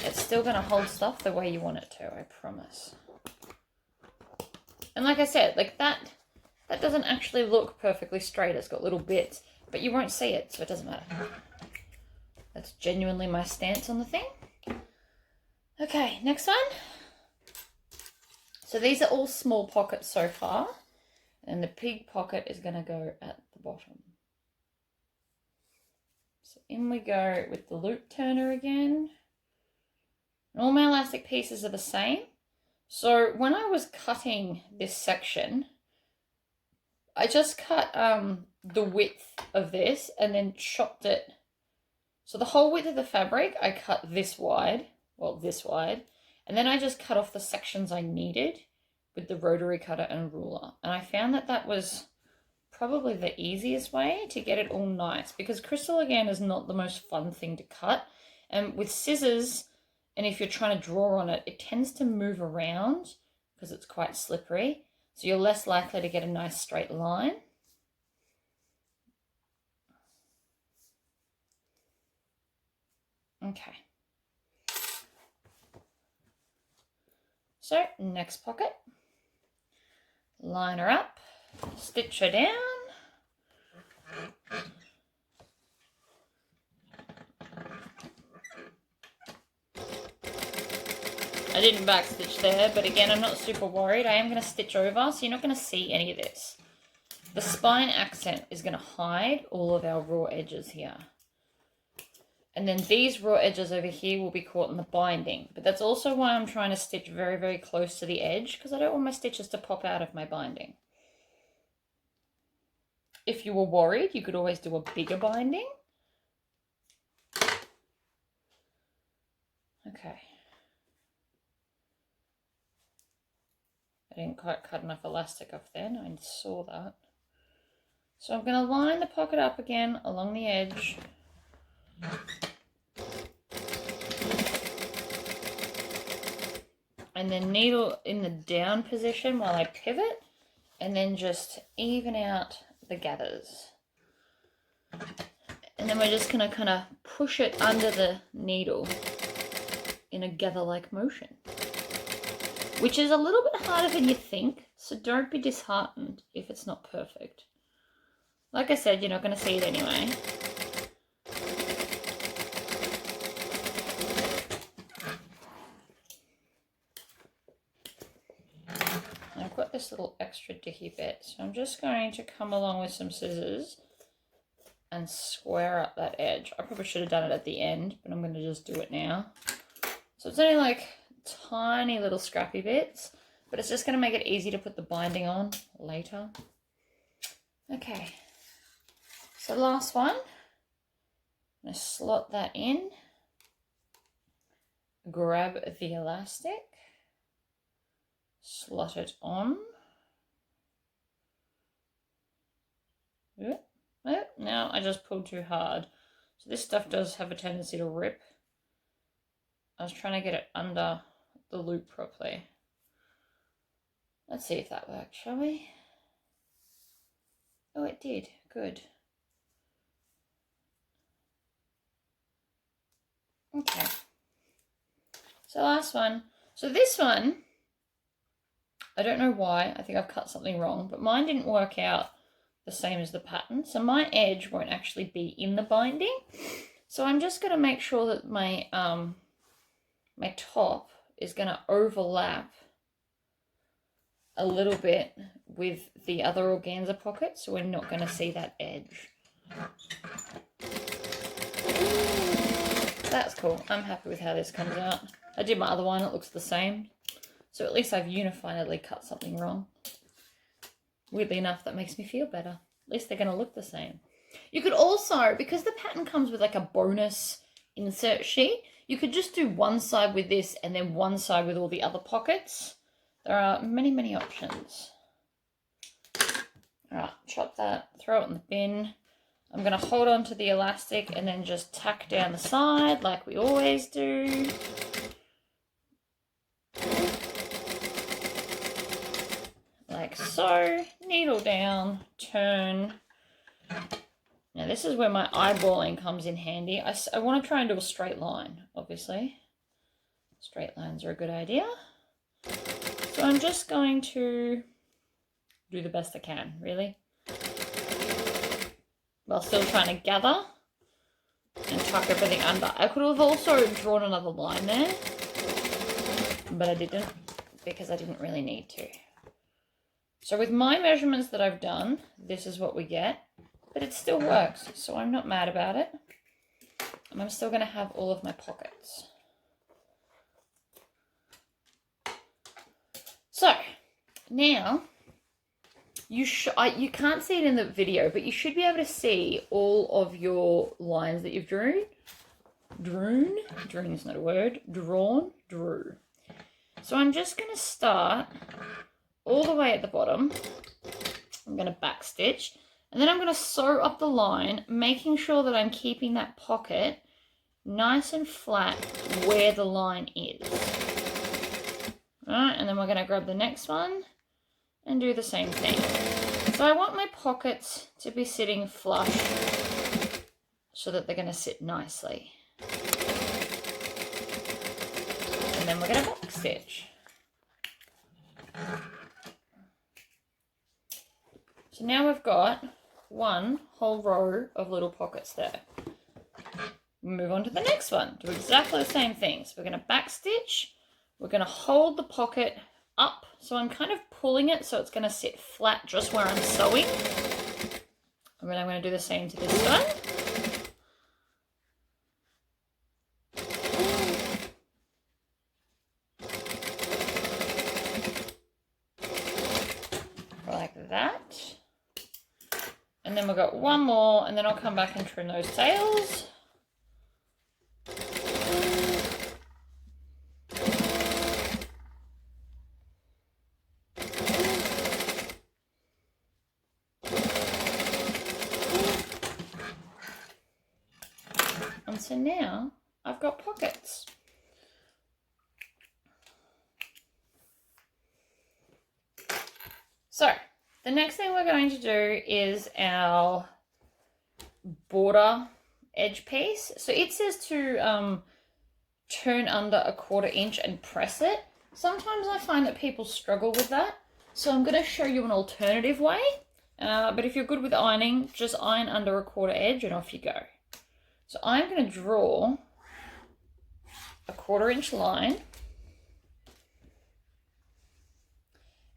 It's still going to hold stuff the way you want it to, I promise. And like I said, like that doesn't actually look perfectly straight. It's got little bits, but you won't see it, so it doesn't matter. That's genuinely my stance on the thing. Okay, next one. So these are all small pockets so far, and the big pocket is going to go at the bottom. So in we go with the loop turner again. And all my elastic pieces are the same. So when I was cutting this section, I just cut the width of this and then chopped it. So the whole width of the fabric, I cut this wide, and then I just cut off the sections I needed with the rotary cutter and ruler. And I found that that was probably the easiest way to get it all nice, because crystal, again, is not the most fun thing to cut. And with scissors, and if you're trying to draw on it, it tends to move around because it's quite slippery. So you're less likely to get a nice straight line. Okay. So next pocket, line her up, stitch her down. I didn't backstitch there, but again, I'm not super worried. I am going to stitch over, so you're not going to see any of this. The spine accent is going to hide all of our raw edges here. And then these raw edges over here will be caught in the binding. But that's also why I'm trying to stitch very, very close to the edge, because I don't want my stitches to pop out of my binding. If you were worried, you could always do a bigger binding. Okay. I didn't quite cut enough elastic off then, I saw that. So I'm going to line the pocket up again along the edge. And then needle in the down position while I pivot, and then just even out the gathers. And then we're just going to kind of push it under the needle in a gather-like motion, which is a little bit harder than you think, so don't be disheartened if it's not perfect. Like I said, you're not going to see it anyway. I've got this little extra dicky bit, so I'm just going to come along with some scissors and square up that edge. I probably should have done it at the end, but I'm going to just do it now. So it's only like tiny little scrappy bits, but it's just going to make it easy to put the binding on later. Okay, so last one, I'm going to slot that in, grab the elastic, slot it on. Oh, now I just pulled too hard. So this stuff does have a tendency to rip. I was trying to get it under the loop properly. Let's see if that works, shall we? Oh, it did. Good. Okay. So last one. So this one, I don't know why. I think I've cut something wrong, but mine didn't work out the same as the pattern. So my edge won't actually be in the binding. So I'm just going to make sure that my my top is going to overlap a little bit with the other organza pocket, so we're not going to see that edge. That's cool. I'm happy with how this comes out. I did my other one, it looks the same. So at least I've unifiedly cut something wrong. Weirdly enough, that makes me feel better. At least they're going to look the same. You could also, because the pattern comes with like a bonus insert sheet, you could just do one side with this and then one side with all the other pockets. There are many, many options. All right, chop that, throw it in the bin. I'm going to hold on to the elastic and then just tack down the side like we always do. Like so. Needle down, turn. Now this is where my eyeballing comes in handy. I want to try and do a straight line, obviously. Straight lines are a good idea. So I'm just going to do the best I can, really. While still trying to gather and tuck everything under. I could have also drawn another line there, but I didn't because I didn't really need to. So with my measurements that I've done, this is what we get, but it still works, so I'm not mad about it. And I'm still going to have all of my pockets. So now you can't see it in the video, but you should be able to see all of your lines that you've drew. Drew is not a word. Drew. So I'm just going to start all the way at the bottom. I'm going to backstitch, and then I'm going to sew up the line, making sure that I'm keeping that pocket nice and flat where the line is. All right, and then we're going to grab the next one and do the same thing. So I want my pockets to be sitting flush so that they're going to sit nicely. And then we're going to backstitch. So now we've got one whole row of little pockets there. Move on to the next one. Do exactly the same thing. So we're going to backstitch. We're going to hold the pocket up. So I'm kind of pulling it so it's going to sit flat just where I'm sewing. And then I'm going to do the same to this one. Like that. And then we've got one more, and then I'll come back and trim those tails. And so now I've got pockets. So the next thing we're going to do is our border edge piece. So it says to turn under 1/4 inch and press it. Sometimes I find that people struggle with that. So I'm going to show you an alternative way. But if you're good with ironing, just iron under 1/4 edge and off you go. So I'm going to draw a 1/4 inch line.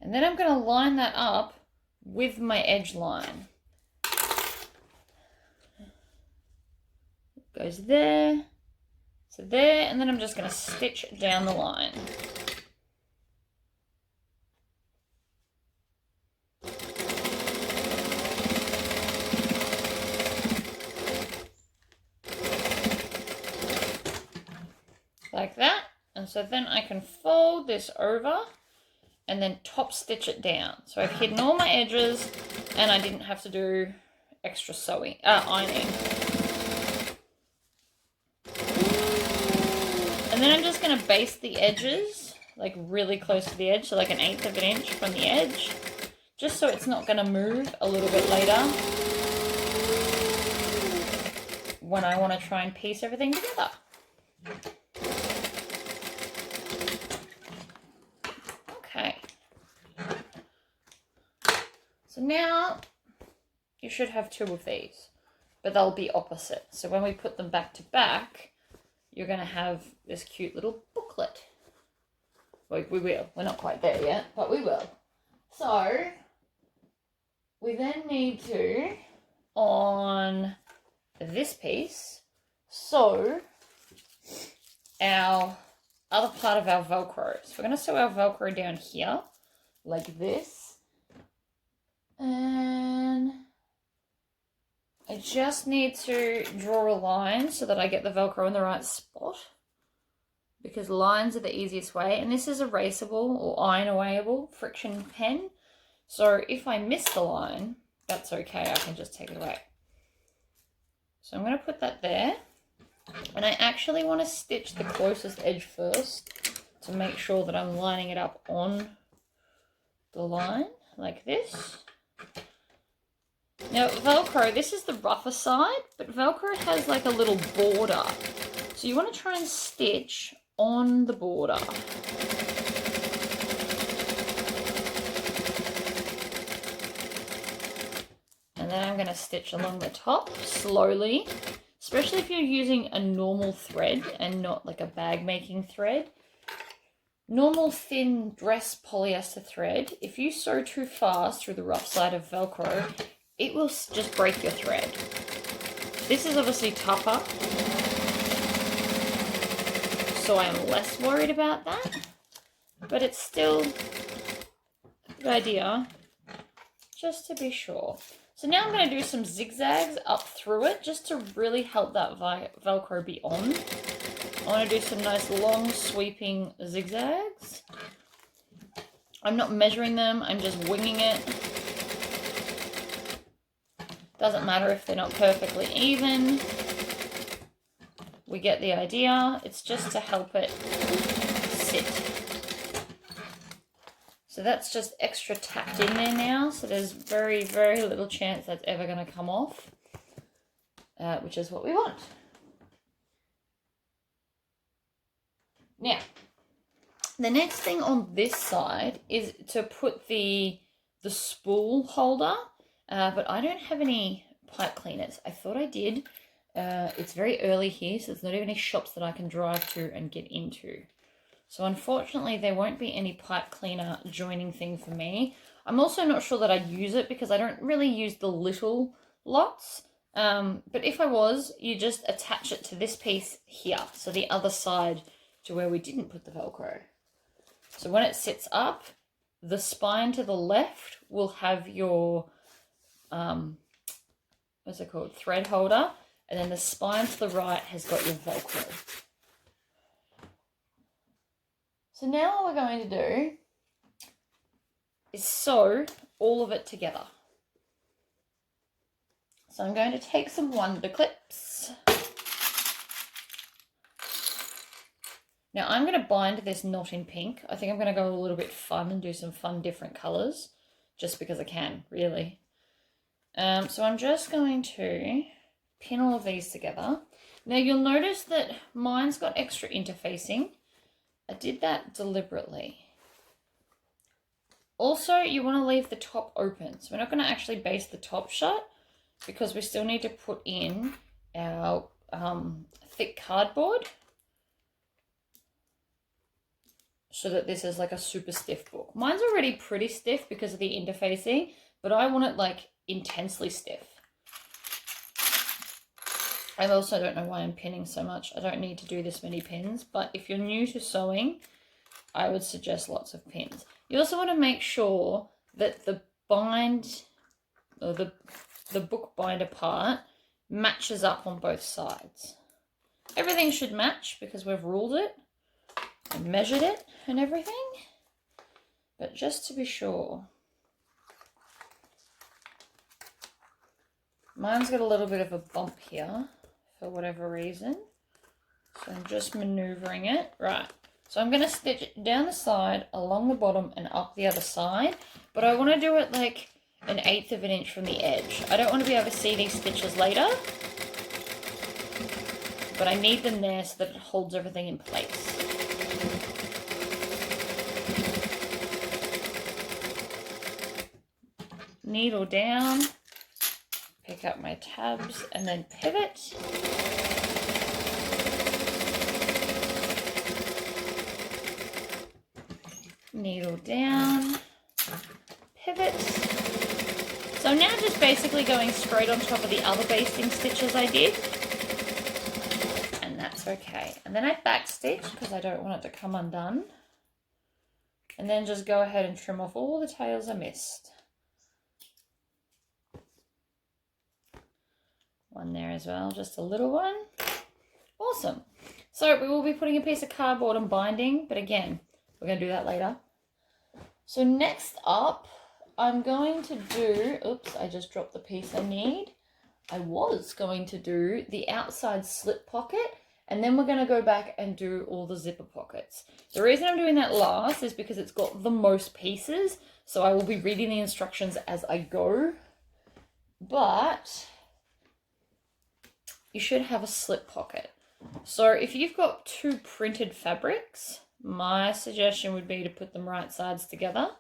And then I'm going to line that up with my edge line. It goes there, so there, and then I'm just going to stitch down the line. Like that. And so then I can fold this over and then top stitch it down. So I've hidden all my edges and I didn't have to do extra ironing. And then I'm just going to baste the edges, like really close to the edge, so like 1/8 of an inch from the edge, just so it's not going to move a little bit later when I want to try and piece everything together. Okay. So now you should have 2 of these, but they'll be opposite. So when we put them back to back, you're going to have this cute little booklet. Well, we will. We're not quite there yet, but we will. So we then need to, on this piece, sew our other part of our Velcro. So we're going to sew our Velcro down here, like this. And I just need to draw a line so that I get the Velcro in the right spot, because lines are the easiest way. And this is erasable or iron awayable friction pen. So if I miss the line, that's okay. I can just take it away. So I'm going to put that there. And I actually want to stitch the closest edge first to make sure that I'm lining it up on the line like this. Now Velcro, this is the rougher side, but Velcro has like a little border. So you want to try and stitch on the border. And then I'm going to stitch along the top slowly, especially if you're using a normal thread and not like a bag making thread. Normal thin dress polyester thread, if you sew too fast through the rough side of Velcro, it will just break your thread. This is obviously tougher, so I am less worried about that, but it's still a good idea just to be sure. So now I'm going to do some zigzags up through it just to really help that Velcro be on. I want to do some nice long sweeping zigzags. I'm not measuring them, I'm just winging it. Doesn't matter if they're not perfectly even. We get the idea. It's just to help it sit. So that's just extra tacked in there now. So there's very, very little chance that's ever going to come off, which is what we want. Now, the next thing on this side is to put the spool holder, but I don't have any pipe cleaners. I thought I did. It's very early here, so there's not even any shops that I can drive to and get into. So unfortunately, there won't be any pipe cleaner joining thing for me. I'm also not sure that I'd use it because I don't really use the little lots. But if I was, you just attach it to this piece here. So the other side to where we didn't put the Velcro. So when it sits up, the spine to the left will have your, what's it called, thread holder. And then the spine to the right has got your Velcro. So now what we're going to do is sew all of it together. So I'm going to take some Wonder Clips. Now I'm going to bind this knot in pink. I think I'm going to go a little bit fun and do some fun different colours, just because I can, really. So I'm just going to pin all of these together. Now you'll notice that mine's got extra interfacing. I did that deliberately. Also, you want to leave the top open. So we're not going to actually baste the top shut because we still need to put in our thick cardboard so that this is like a super stiff book. Mine's already pretty stiff because of the interfacing, but I want it like intensely stiff. I also don't know why I'm pinning so much. I don't need to do this many pins, but if you're new to sewing, I would suggest lots of pins. You also want to make sure that the bind, or the book binder part, matches up on both sides. Everything should match because we've ruled it and measured it and everything, but just to be sure. Mine's got a little bit of a bump here for whatever reason, so I'm just maneuvering it. Right, so I'm going to stitch it down the side, along the bottom and up the other side, but I want to do it like 1/8 of an inch from the edge. I don't want to be able to see these stitches later, but I need them there so that it holds everything in place. Needle down, pick up my tabs and then pivot. Needle down, So I'm now just basically going straight on top of the other basting stitches I did. And that's okay. And then I backstitch because I don't want it to come undone. And then just go ahead and trim off all the tails I missed. One there as well, just a little one. Awesome. So we will be putting a piece of cardboard and binding, but again, we're going to do that later. So next up, I'm going to do, oops, I just dropped the piece I need. I was going to do the outside slip pocket, and then we're going to go back and do all the zipper pockets. The reason I'm doing that last is because it's got the most pieces, so I will be reading the instructions as I go. But you should have a slip pocket. So if you've got two printed fabrics, my suggestion would be to put them right sides together,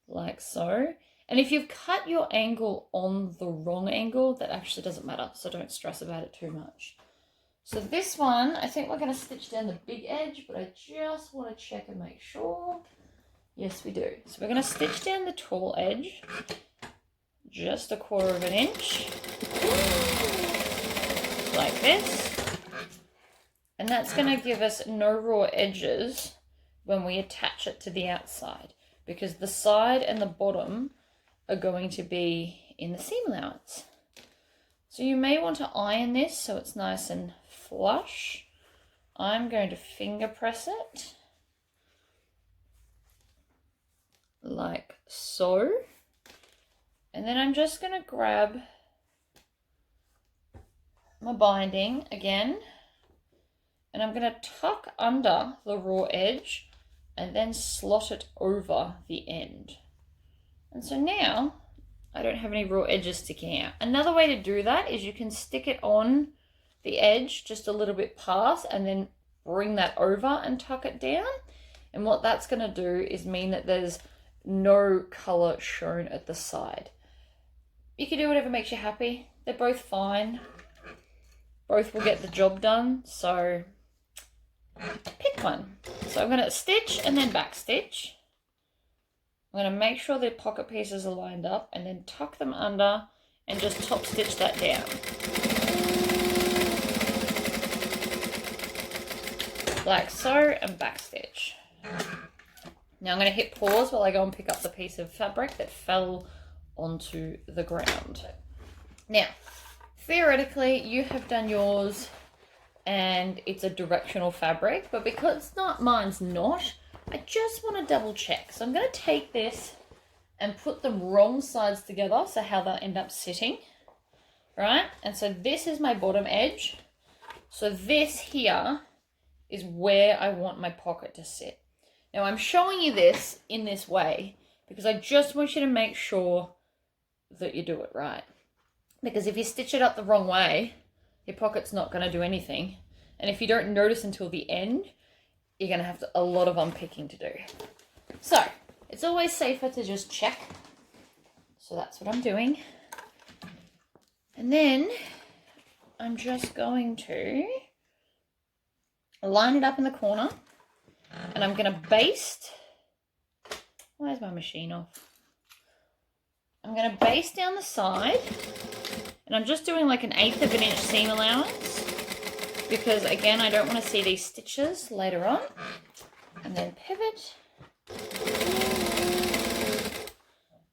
like so. And if you've cut your angle on the wrong angle, that actually doesn't matter, so don't stress about it too much. So this one, I think we're going to stitch down the big edge, but I just want to check and make sure. Yes, we do. So we're going to stitch down the tall edge, just 1/4 inch, like this. And that's going to give us no raw edges when we attach it to the outside, because the side and the bottom are going to be in the seam allowance. So you may want to iron this so it's nice and flush. I'm going to finger press it like so. And then I'm just going to grab my binding again, and I'm going to tuck under the raw edge and then slot it over the end. And so now I don't have any raw edges sticking out. Another way to do that is you can stick it on the edge just a little bit past and then bring that over and tuck it down. And what that's going to do is mean that there's no color shown at the side. You can do whatever makes you happy. They're both fine. Both will get the job done, so pick one. So I'm going to stitch and then back stitch. I'm going to make sure the pocket pieces are lined up and then tuck them under and just top stitch that down. Like so, and back stitch. Now I'm going to hit pause while I go and pick up the piece of fabric that fell onto the ground. Now, theoretically, you have done yours and it's a directional fabric, but because mine's not, I just want to double check. So I'm going to take this and put them wrong sides together, so how they'll end up sitting, right? And so this is my bottom edge. So this here is where I want my pocket to sit. Now I'm showing you this in this way because I just want you to make sure that you do it right. Because if you stitch it up the wrong way, your pocket's not going to do anything. And if you don't notice until the end, you're going to have a lot of unpicking to do. So it's always safer to just check. So that's what I'm doing. And then I'm just going to line it up in the corner. And I'm going to baste. Why is my machine off? I'm going to baste down the side. And I'm just doing like 1/8 inch seam allowance. Because again, I don't want to see these stitches later on. And then pivot.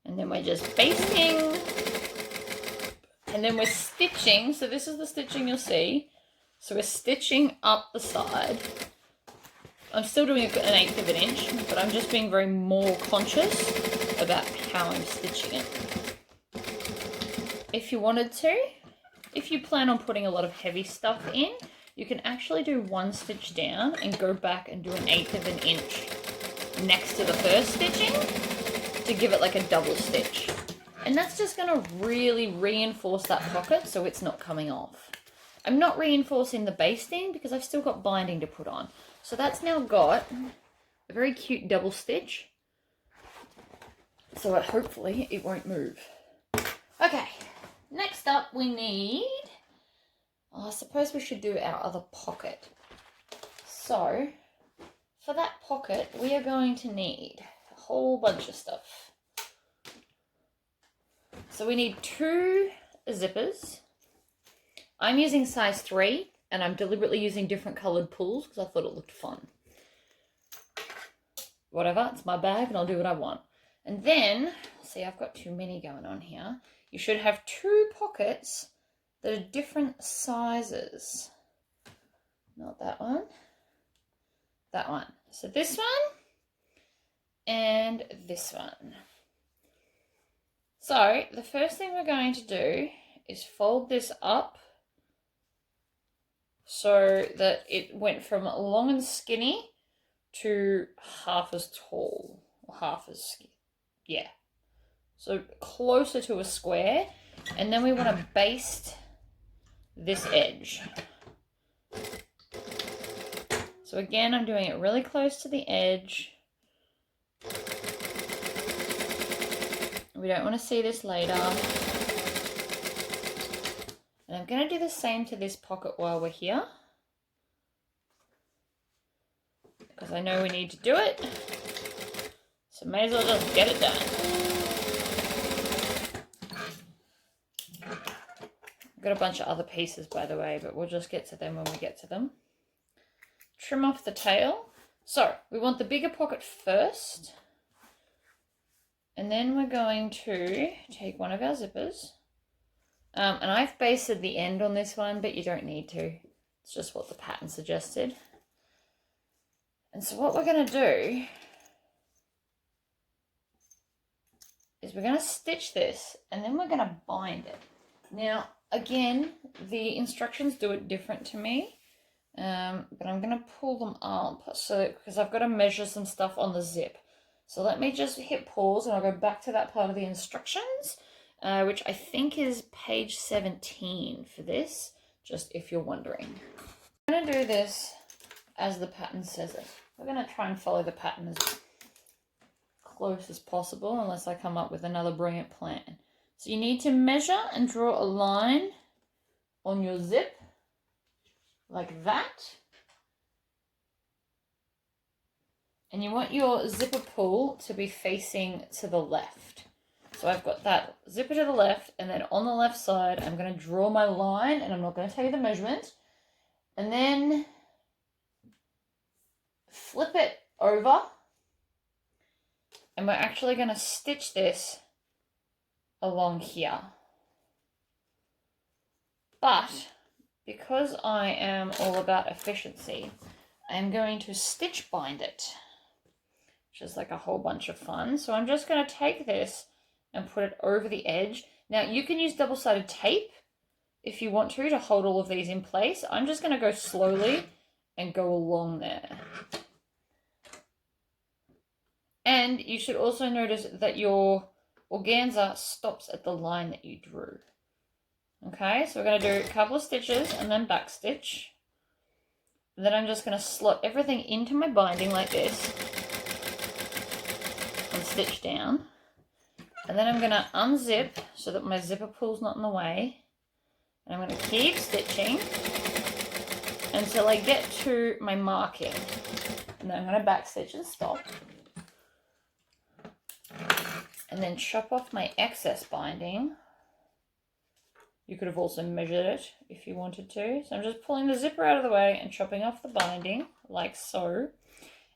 And then we're just basting. And then we're stitching. So this is the stitching you'll see. So we're stitching up the side. I'm still doing 1/8 inch, but I'm just being very more conscious about how I'm stitching it. If you wanted to, if you plan on putting a lot of heavy stuff in, you can actually do one stitch down and go back and do 1/8 inch next to the first stitching to give it like a double stitch. And that's just going to really reinforce that pocket so it's not coming off. I'm not reinforcing the basting because I've still got binding to put on. So that's now got a very cute double stitch. So hopefully it won't move. Okay, next up we need, I suppose we should do our other pocket. So for that pocket, we are going to need a whole bunch of stuff. So we need 2 zippers. I'm using size 3, and I'm deliberately using different coloured pulls because I thought it looked fun. Whatever, it's my bag and I'll do what I want. And then, see, I've got too many going on here. You should have 2 pockets that are different sizes. Not that one. That one. So this one and this one. So the first thing we're going to do is fold this up so that it went from long and skinny to half as tall, or half as skinny. Yeah. So closer to a square. And then we want to baste this edge. So again, I'm doing it really close to the edge. We don't want to see this later. And I'm going to do the same to this pocket while we're here, because I know we need to do it. So may as well just get it done. I've got a bunch of other pieces, by the way, but we'll just get to them when we get to them. Trim off the tail. So we want the bigger pocket first. And then we're going to take one of our zippers. And I've basted the end on this one, but you don't need to. It's just what the pattern suggested. And so what we're going to do is we're going to stitch this and then we're going to bind it. Now, again, the instructions do it different to me, but I'm going to pull them up because I've got to measure some stuff on the zip. So let me just hit pause and I'll go back to that part of the instructions, which I think is page 17 for this, just if you're wondering. I'm going to do this as the pattern says it. We're going to try and follow the pattern as close as possible, unless I come up with another brilliant plan. So you need to measure and draw a line on your zip, like that. And you want your zipper pull to be facing to the left. So I've got that zipper to the left, and then on the left side, I'm going to draw my line, and I'm not going to tell you the measurement. And then flip it over, and we're actually going to stitch this along here. But because I am all about efficiency, I'm going to stitch bind it, which is like a whole bunch of fun. So I'm just going to take this and put it over the edge. Now you can use double-sided tape if you want to hold all of these in place. I'm just going to go slowly and go along there. And you should also notice that your organza stops at the line that you drew. Okay, so we're going to do a couple of stitches and then back stitch. And then I'm just going to slot everything into my binding like this and stitch down. And then I'm going to unzip so that my zipper pull's not in the way. And I'm going to keep stitching until I get to my marking. And then I'm going to back stitch and stop. And then chop off my excess binding. You could have also measured it if you wanted to. So I'm just pulling the zipper out of the way and chopping off the binding, like so.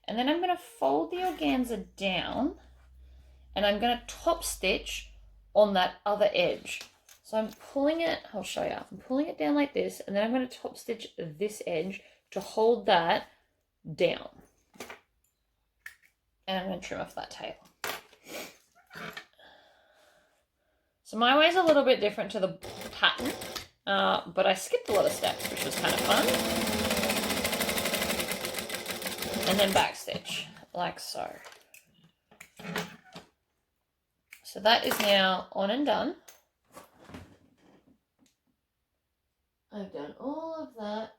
And then I'm going to fold the organza down, and I'm going to top stitch on that other edge. So I'm pulling it, I'll show you. I'm pulling it down like this, and then I'm going to top stitch this edge to hold that down. And I'm going to trim off that tail. So my way is a little bit different to the pattern, but I skipped a lot of steps, which was kind of fun. And then back stitch, like so. So that is now on and done. I've done all of that.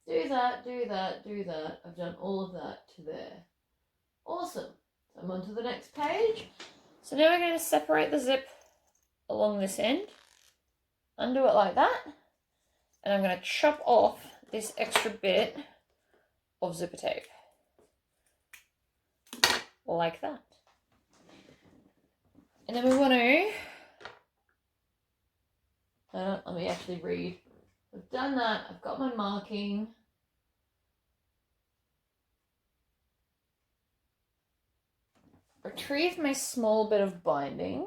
Do that, do that, do that. I've done all of that to there. Awesome. So I'm on to the next page. So now we're going to separate the zip along this end. Undo it like that. And I'm going to chop off this extra bit of zipper tape. Like that. And then we want to, let me actually read. I've done that, I've got my marking. Retrieve my small bit of binding.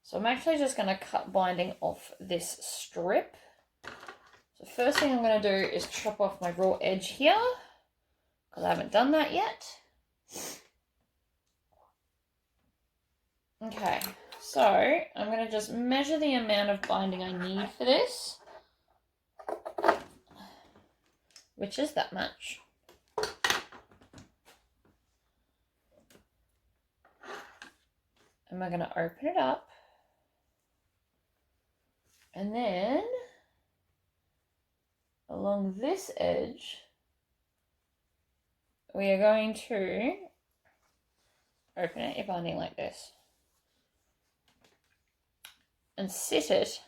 So I'm actually just going to cut binding off this strip. So first thing I'm going to do is chop off my raw edge here, because I haven't done that yet. Okay, so I'm going to just measure the amount of binding I need for this, which is that much. And we're going to open it up. And then along this edge, we are going to open out your binding like this and sit it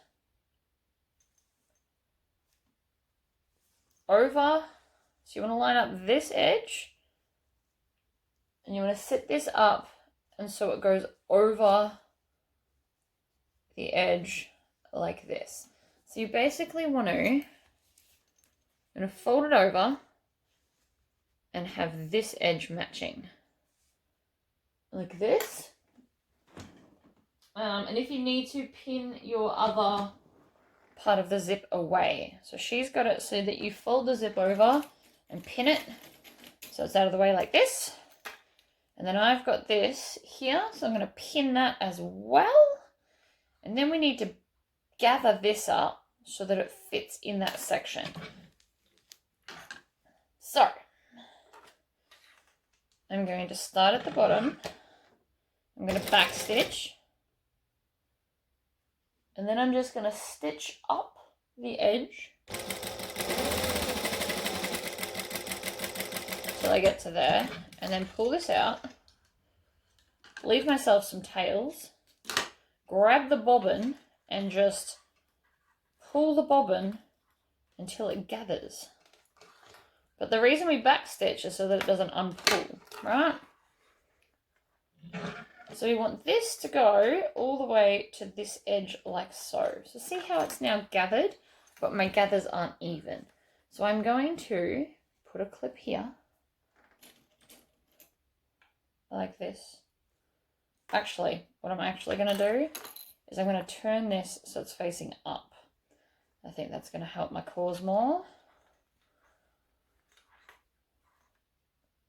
over. So you want to line up this edge and you want to sit this up, and so it goes over the edge like this. So you basically want to, fold it over and have this edge matching like this. And if you need to, pin your other part of the zip away. So she's got it so that you fold the zip over and pin it so it's out of the way like this. And then I've got this here, so I'm going to pin that as well. And then we need to gather this up so that it fits in that section. So I'm going to start at the bottom. I'm going to back stitch. And then I'm just going to stitch up the edge till I get to there, and then pull this out, leave myself some tails, grab the bobbin and just pull the bobbin until it gathers. But the reason we back stitch is so that it doesn't unpull, right? So we want this to go all the way to this edge like so. So see how it's now gathered, but my gathers aren't even. So I'm going to put a clip here, like this. Actually, what I'm actually going to do is I'm going to turn this so it's facing up. I think that's going to help my cause more.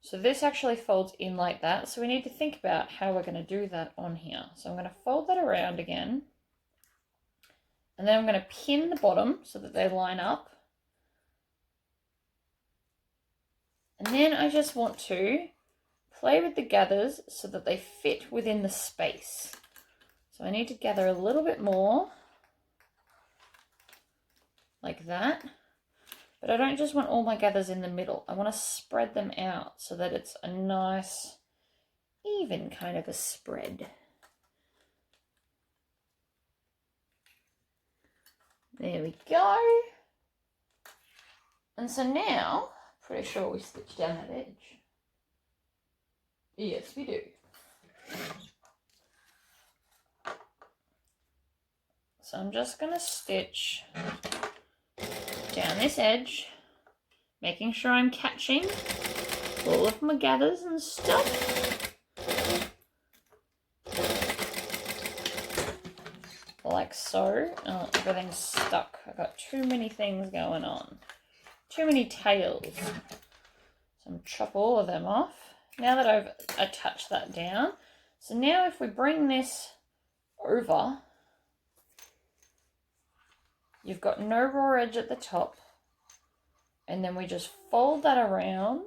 So this actually folds in like that. So we need to think about how we're going to do that on here. So I'm going to fold that around again. And then I'm going to pin the bottom so that they line up. And then I just want to play with the gathers so that they fit within the space. So I need to gather a little bit more, like that. But I don't just want all my gathers in the middle. I want to spread them out so that it's a nice, even kind of a spread. There we go. And so now, pretty sure we stitched down that edge. Yes, we do. So I'm just going to stitch down this edge, making sure I'm catching all of my gathers and stuff. Like so. Oh, everything's stuck. I've got too many things going on. Too many tails. So I'm chop all of them off. Now that I've attached that down. So now if we bring this over, you've got no raw edge at the top, and then we just fold that around.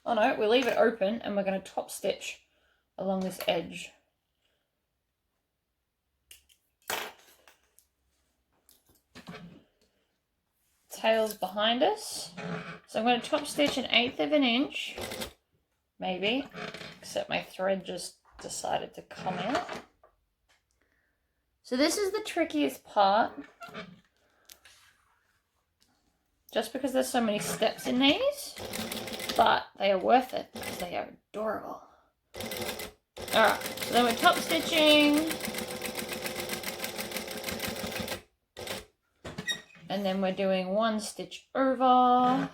Oh no, we leave it open and we're going to top stitch along this edge. Tails behind us. So I'm going to top stitch 1/8 of an inch, maybe, except my thread just decided to come out. So this is the trickiest part. just because there's so many steps in these, but they are worth it because they are adorable. Alright, so then we're top stitching. And then we're doing 1 stitch over.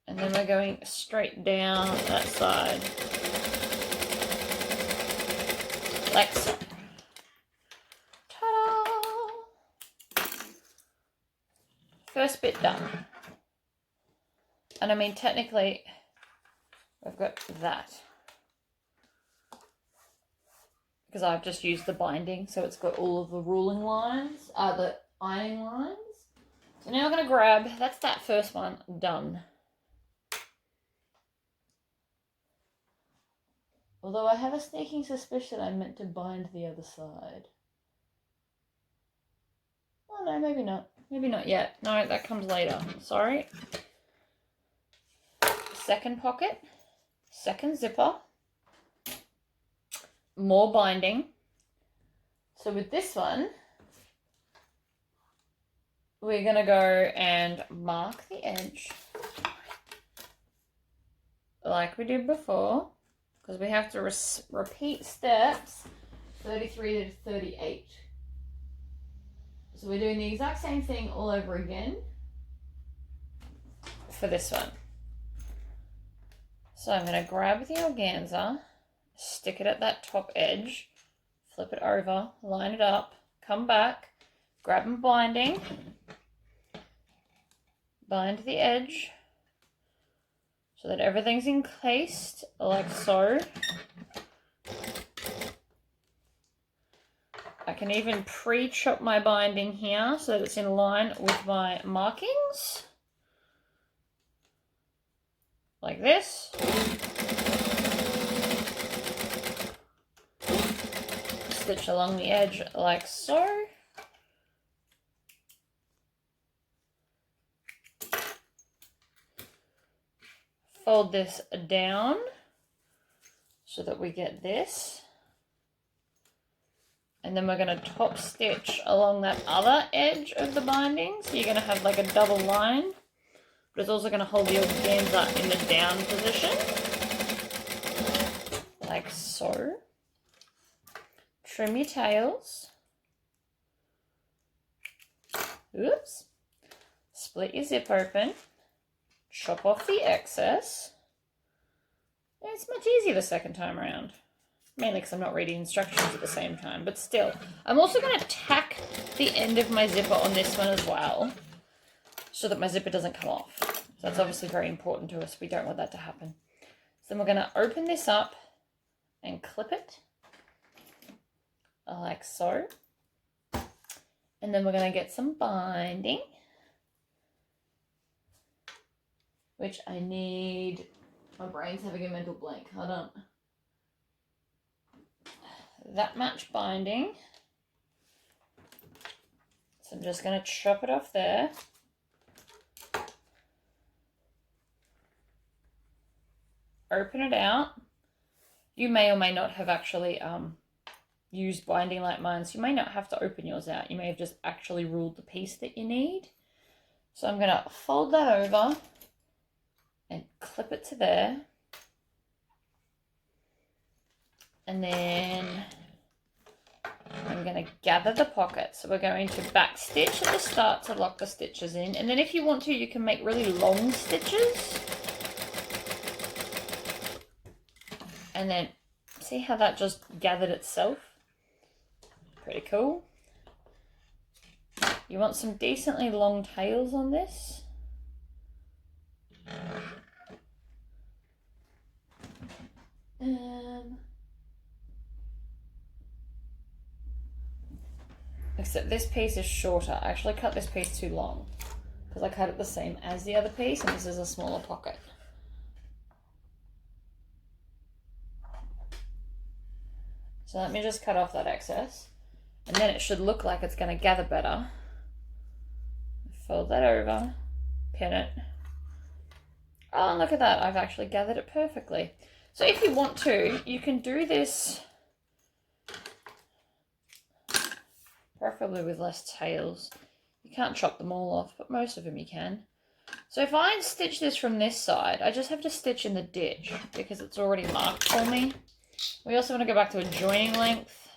And then we're going straight down that side. Like so. Ta-da! First bit done. And I mean, technically, I've got that. Because I've just used the binding, so it's got all of the ruling lines, the ironing lines. So now I'm going to grab, that's that first one done. Although I have a sneaking suspicion I meant to bind the other side. Oh no, maybe not. Maybe not yet. No, that comes later. Sorry. Second pocket. Second zipper. More binding. So with this one, we're going to go and mark the edge. Like we did before. Because we have to repeat steps 33 to 38. So we're doing the exact same thing all over again for this one. So I'm going to grab the organza, stick it at that top edge, flip it over, line it up, come back, grab my binding, bind the edge, so that everything's encased like so. I can even pre-chop my binding here so that it's in line with my markings. Like this. Stitch along the edge like so. Fold this down so that we get this. And then we're going to top stitch along that other edge of the binding. So you're going to have like a double line. But it's also going to hold the organza in the down position. Like so. Trim your tails. Oops. Split your zip open. Chop off the excess. It's much easier the second time around. Mainly because I'm not reading instructions at the same time, but still. I'm also going to tack the end of my zipper on this one as well, so that my zipper doesn't come off. So that's obviously very important to us. We don't want that to happen. So then we're going to open this up and clip it, like so. And then we're going to get some binding, which I need. My brain's having a mental blank. Hold on. That match binding. So I'm just going to chop it off there. Open it out. You may or may not have actually used binding like mine, so you may not have to open yours out. You may have just actually ruled the piece that you need. So I'm going to fold that over and clip it to there. And then I'm going to gather the pocket. So we're going to back stitch at the start to lock the stitches in. And then if you want to, you can make really long stitches. And then see how that just gathered itself? Pretty cool. You want some decently long tails on this. Except this piece is shorter. I actually cut this piece too long because I cut it the same as the other piece, and this is a smaller pocket. So let me just cut off that excess, and then it should look like it's going to gather better. Fold that over, pin it. Oh, look at that. I've actually gathered it perfectly. So if you want to, you can do this preferably with less tails. You can't chop them all off, but most of them you can. So if I stitch this from this side, I just have to stitch in the ditch because it's already marked for me. We also want to go back to a joining length,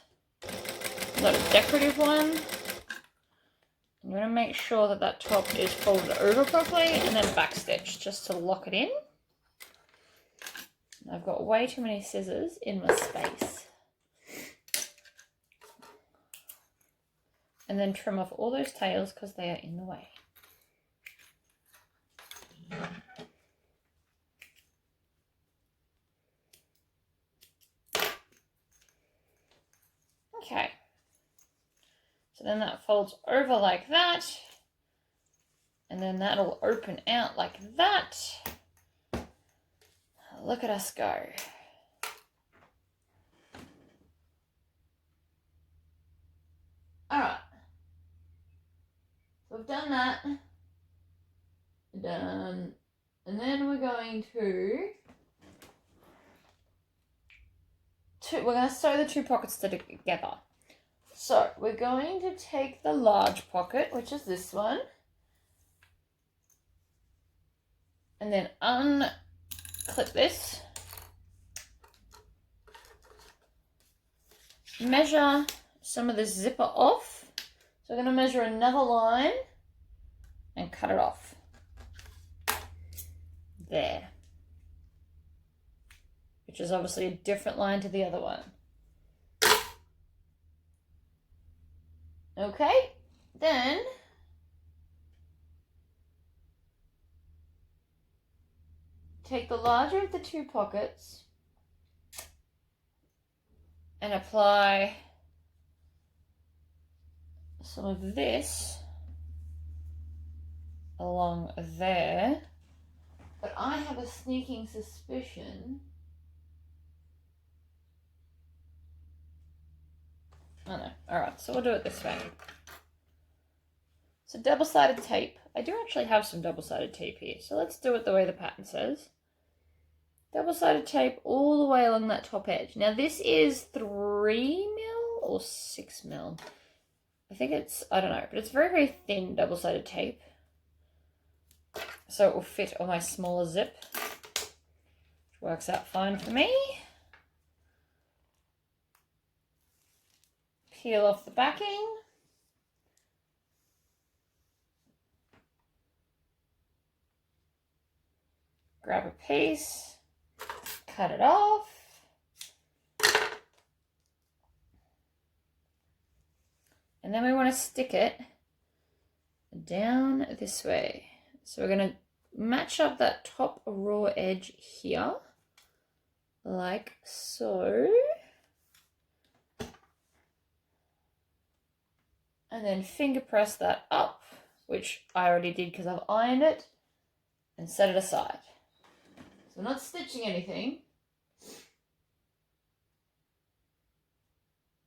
not a decorative one. You want to make sure that that top is folded over properly and then back stitch just to lock it in. I've got way too many scissors in my space. And then trim off all those tails because they are in the way. Okay. So then that folds over like that. And then that'll open out like that. Look at us go. Alright. So we've done that. Done. And then we're going to we're going to sew the two pockets together. So we're going to take the large pocket, which is this one, and then unclip this. Measure some of the zipper off. So we're going to measure another line and cut it off. There. Which is obviously a different line to the other one. Okay, then take the larger of the two pockets and apply some of this along there. But I have a sneaking suspicion. Oh no. Alright, so we'll do it this way. So double-sided tape. I do actually have some double-sided tape here, so let's do it the way the pattern says. Double-sided tape all the way along that top edge. Now this is 3 mil or 6 mil. I think it's, I don't know, but it's very, very thin double-sided tape. So it will fit on my smaller zip, which works out fine for me. Peel off the backing. Grab a piece, cut it off. And then we want to stick it down this way. So we're going to match up that top raw edge here, like so. And then finger press that up, which I already did because I've ironed it, and set it aside. So we're not stitching anything.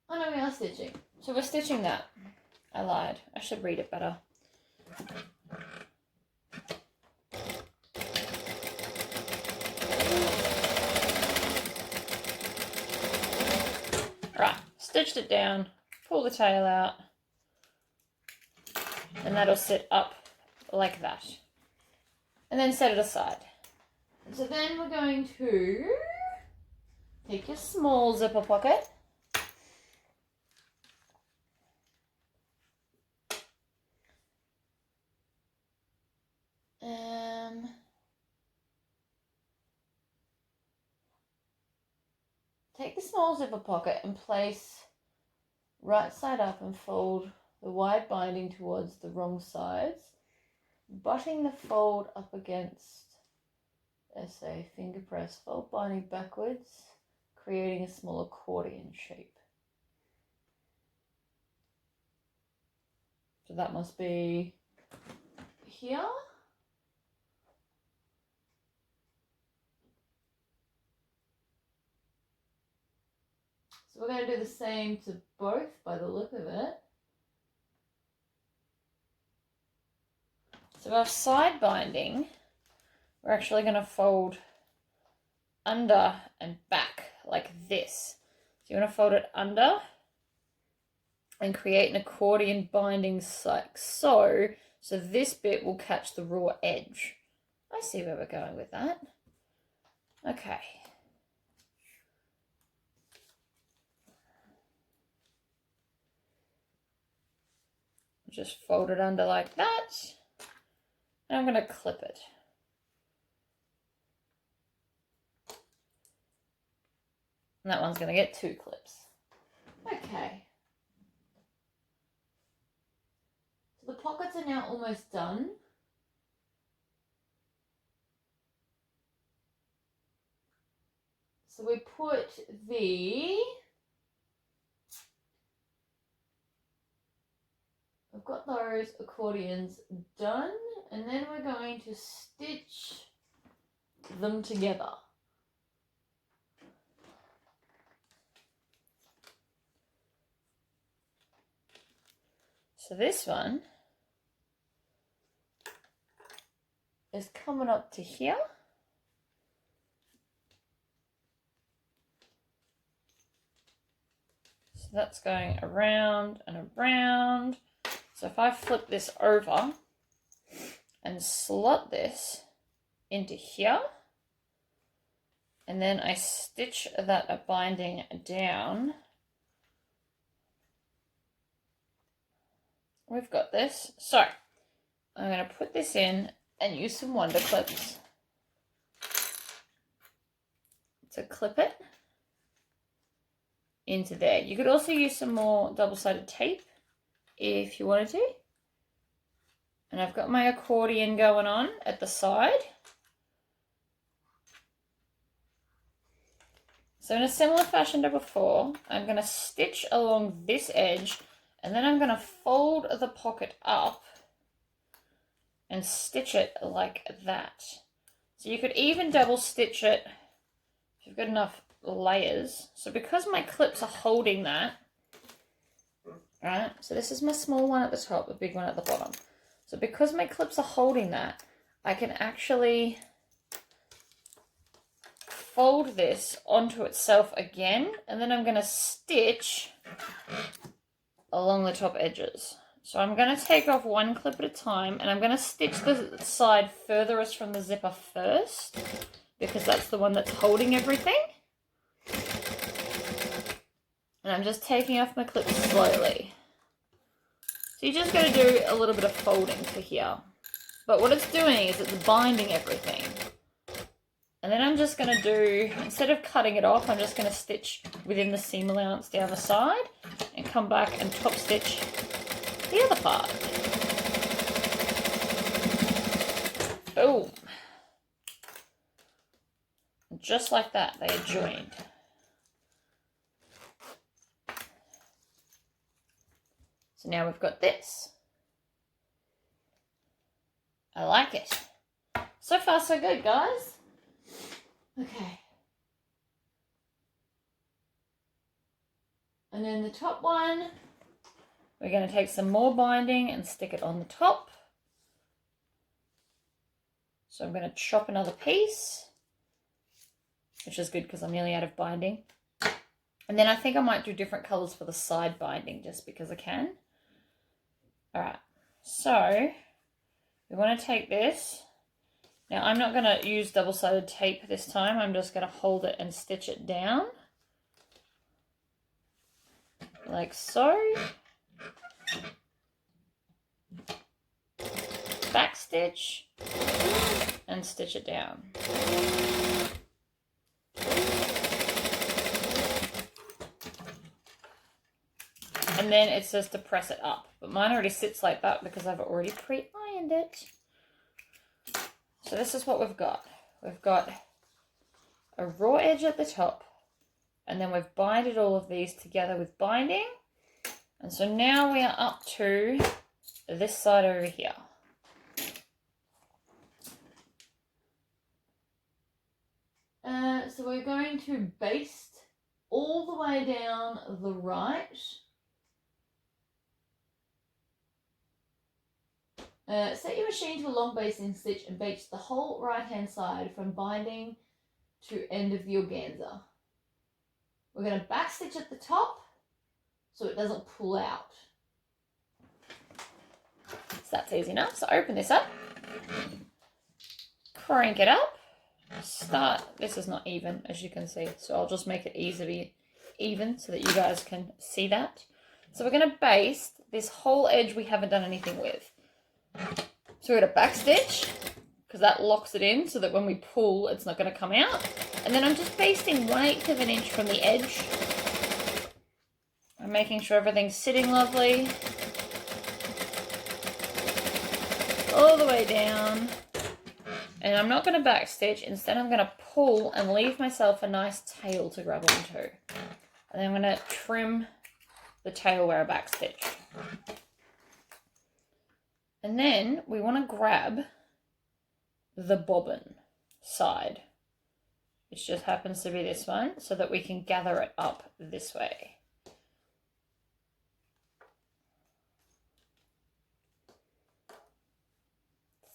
Oh no, we are stitching. So we're stitching that. I lied. I should read it better. Right, stitched it down, pull the tail out, and that'll sit up like that. And then set it aside. So then we're going to take your small zipper pocket and take the small zipper pocket and place right side up and fold the wide binding towards the wrong sides, butting the fold up against, let's say, finger press, fold binding backwards, creating a small accordion shape. So that must be here. So we're going to do the same to both by the look of it. So our side binding, we're actually going to fold under and back like this. So you want to fold it under and create an accordion binding like so. So this bit will catch the raw edge. I see where we're going with that. Okay. Just fold it under like that. And I'm going to clip it. And that one's going to get 2 clips. Okay. So the pockets are now almost done. So we put I've got those accordions done, and then we're going to stitch them together. So this one is coming up to here. So that's going around and around. So if I flip this over and slot this into here, and then I stitch that binding down, we've got this. So I'm going to put this in and use some wonder clips to clip it into there. You could also use some more double-sided tape if you wanted to. And I've got my accordion going on at the side. So in a similar fashion to before, I'm going to stitch along this edge, and then I'm going to fold the pocket up and stitch it like that. So you could even double stitch it if you've got enough layers. So because my clips are holding that, right, so this is my small one at the top, the big one at the bottom. So because my clips are holding that, I can actually fold this onto itself again, and then I'm going to stitch along the top edges. So I'm going to take off one clip at a time, and I'm going to stitch the side furthest from the zipper first, because that's the one that's holding everything. And I'm just taking off my clips slowly. So you just got to do a little bit of folding to here. But what it's doing is it's binding everything. And then I'm just going to do, instead of cutting it off, I'm just going to stitch within the seam allowance down the side and come back and top stitch the other part. Boom. Just like that, they are joined. So now we've got this. I like it. So far, so good, guys. Okay. And then the top one, we're going to take some more binding and stick it on the top. So I'm going to chop another piece, which is good because I'm nearly out of binding. And then I think I might do different colours for the side binding just because I can. Alright, so we want to take this. Now I'm not going to use double-sided tape this time. I'm just going to hold it and stitch it down. Like so. Back stitch and stitch it down. And then it says to press it up. But mine already sits like that because I've already pre-ironed it. So this is what we've got. We've got a raw edge at the top. And then we've binded all of these together with binding. And so now we are up to this side over here. So we're going to baste all the way down the right. Set your machine to a long basting stitch and baste the whole right hand side from binding to end of the organza. We're going to back stitch at the top, so it doesn't pull out. So that's easy enough. So open this up, crank it up, this is not even, as you can see, so I'll just make it easily even so that you guys can see that. So we're going to baste this whole edge we haven't done anything with. So we're going to back stitch, because that locks it in so that when we pull, it's not going to come out. And then I'm just basting 1/8 of an inch from the edge. I'm making sure everything's sitting lovely. All the way down. And I'm not going to back stitch. Instead, I'm going to pull and leave myself a nice tail to grab onto. And then I'm going to trim the tail where I back stitch. And then we want to grab the bobbin side, which just happens to be this one, so that we can gather it up this way.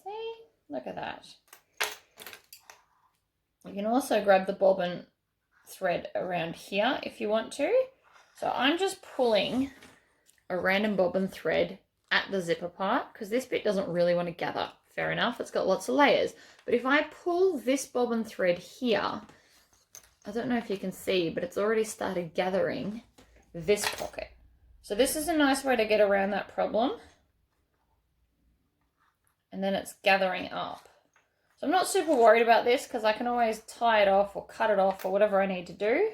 See? Look at that. You can also grab the bobbin thread around here if you want to. So I'm just pulling a random bobbin thread at the zipper part because this bit doesn't really want to gather. Fair enough, it's got lots of layers. But if I pull this bobbin thread here, I don't know if you can see, but it's already started gathering this pocket. So this is a nice way to get around that problem. And then it's gathering up. So I'm not super worried about this because I can always tie it off or cut it off or whatever I need to do.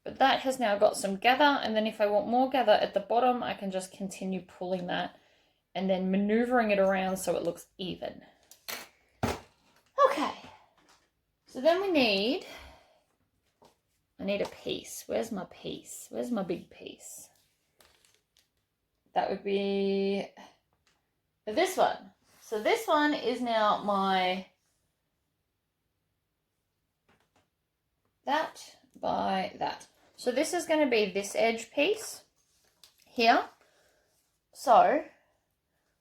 But that has now got some gather, and then if I want more gather at the bottom, I can just continue pulling that and then maneuvering it around so it looks even. Okay, so then I need a piece. Where's my piece? Where's my big piece? That would be this one. So this one is now my that by that. So this is going to be this edge piece here. So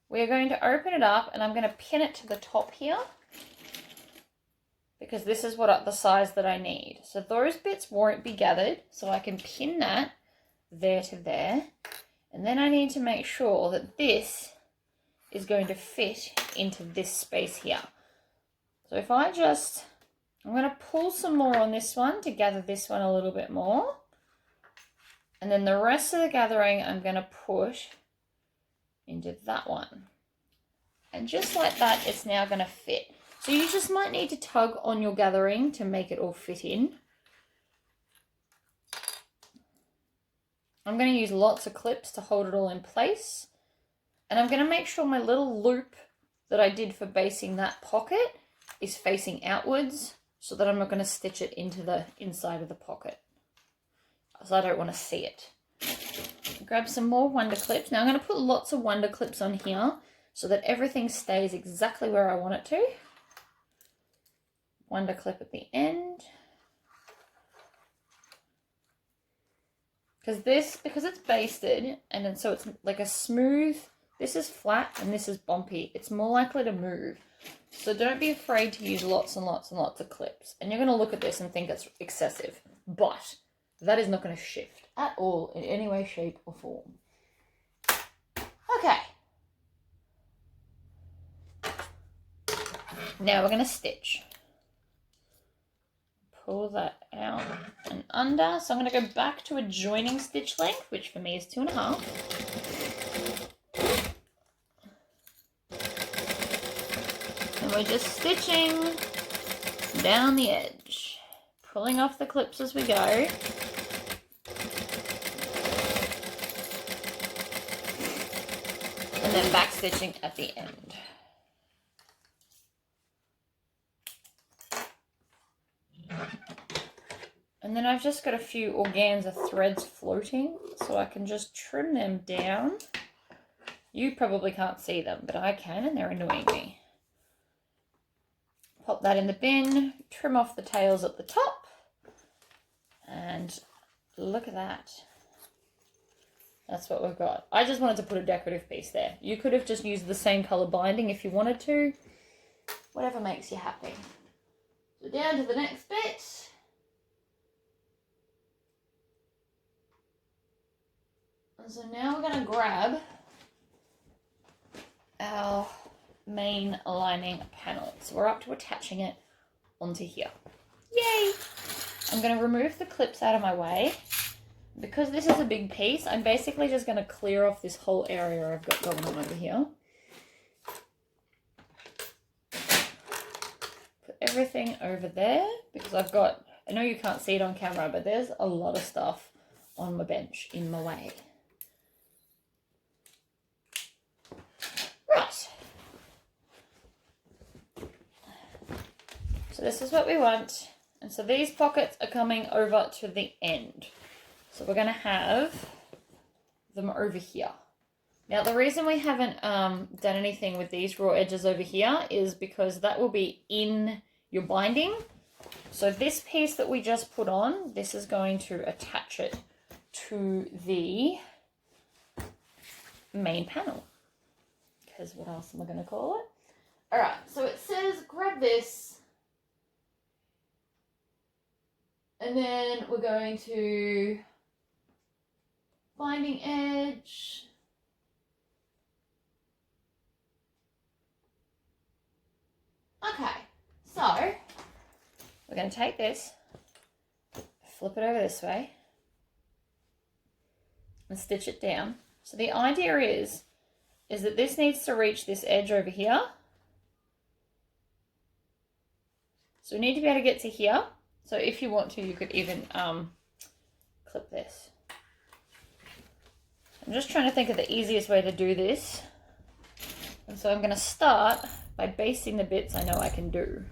we're going to open it up and I'm going to pin it to the top here because this is what the size that I need. So those bits won't be gathered, so I can pin that there to there. And then I need to make sure that this is going to fit into this space here. So if I'm going to pull some more on this one to gather this one a little bit more. And then the rest of the gathering I'm going to push into that one. And just like that, it's now going to fit. So you just might need to tug on your gathering to make it all fit in. I'm going to use lots of clips to hold it all in place. And I'm going to make sure my little loop that I did for basting that pocket is facing outwards so that I'm not going to stitch it into the inside of the pocket. So I don't want to see it. Grab some more Wonder Clips. Now I'm going to put lots of Wonder Clips on here so that everything stays exactly where I want it to. Wonder Clip at the end. Because it's basted and then so it's like a smooth, this is flat and this is bumpy. It's more likely to move. So don't be afraid to use lots and lots and lots of clips. And you're going to look at this and think it's excessive. But that is not going to shift at all in any way, shape or form. Okay. Now we're going to stitch. Pull that out and under. So I'm going to go back to a joining stitch length, which for me is 2.5. And we're just stitching down the edge, pulling off the clips as we go. And then back stitching at the end. And then I've just got a few organza threads floating, so I can just trim them down. You probably can't see them, but I can, and they're annoying me. Pop that in the bin, trim off the tails at the top, and look at that. That's what we've got. I just wanted to put a decorative piece there. You could have just used the same colour binding if you wanted to. Whatever makes you happy. So down to the next bit. So now we're going to grab our main lining panel. So we're up to attaching it onto here. Yay! I'm going to remove the clips out of my way. Because this is a big piece, I'm basically just going to clear off this whole area I've got going on over here. Put everything over there because I've got, I know you can't see it on camera, but there's a lot of stuff on my bench in my way. Right. So this is what we want. And so these pockets are coming over to the end. So we're going to have them over here. Now the reason we haven't done anything with these raw edges over here is because that will be in your binding. So this piece that we just put on, this is going to attach it to the main panel. Because what else am I going to call it? Alright, so it says grab this. And then we're going to binding edge. Okay, so we're going to take this, flip it over this way, and stitch it down. So the idea is that this needs to reach this edge over here. So we need to be able to get to here. So if you want to, you could even clip this. I'm just trying to think of the easiest way to do this. And so I'm going to start by basting the bits I know I can do,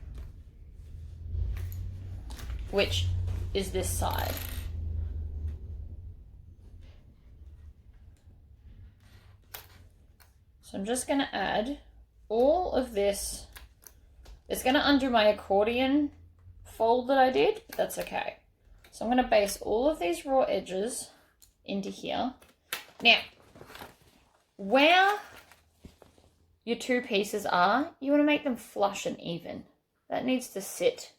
which is this side. So I'm just going to add all of this. It's going to undo my accordion fold that I did, but that's okay. So I'm going to base all of these raw edges into here. Now, where your two pieces are, you want to make them flush and even. That needs to sit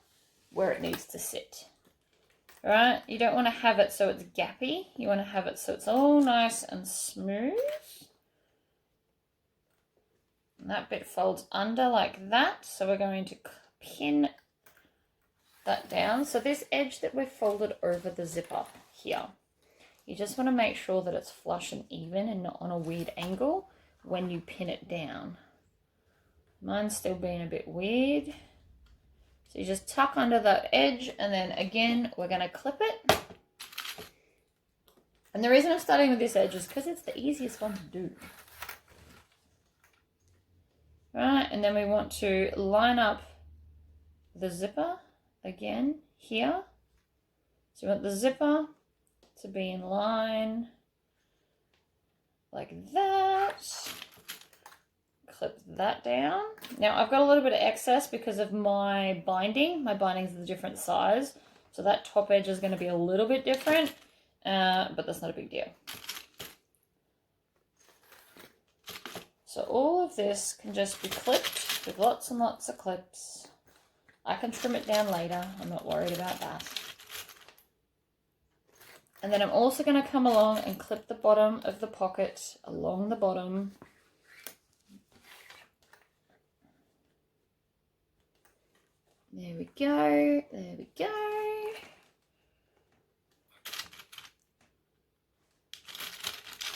where it needs to sit. All right? You don't want to have it so it's gappy. You want to have it so it's all nice and smooth. And that bit folds under like that. So we're going to pin that down. So this edge that we've folded over the zipper here, you just want to make sure that it's flush and even and not on a weird angle when you pin it down. Mine's still being a bit weird. So you just tuck under that edge, and then again, we're going to clip it. And the reason I'm starting with this edge is because it's the easiest one to do. Right, and then we want to line up the zipper again here. So you want the zipper to be in line like that. Clip that down. Now I've got a little bit of excess because of my binding. My binding's a different size, so that top edge is going to be a little bit different, but that's not a big deal. So all of this can just be clipped with lots and lots of clips. I can trim it down later. I'm not worried about that. And then I'm also going to come along and clip the bottom of the pocket along the bottom. There we go. There we go.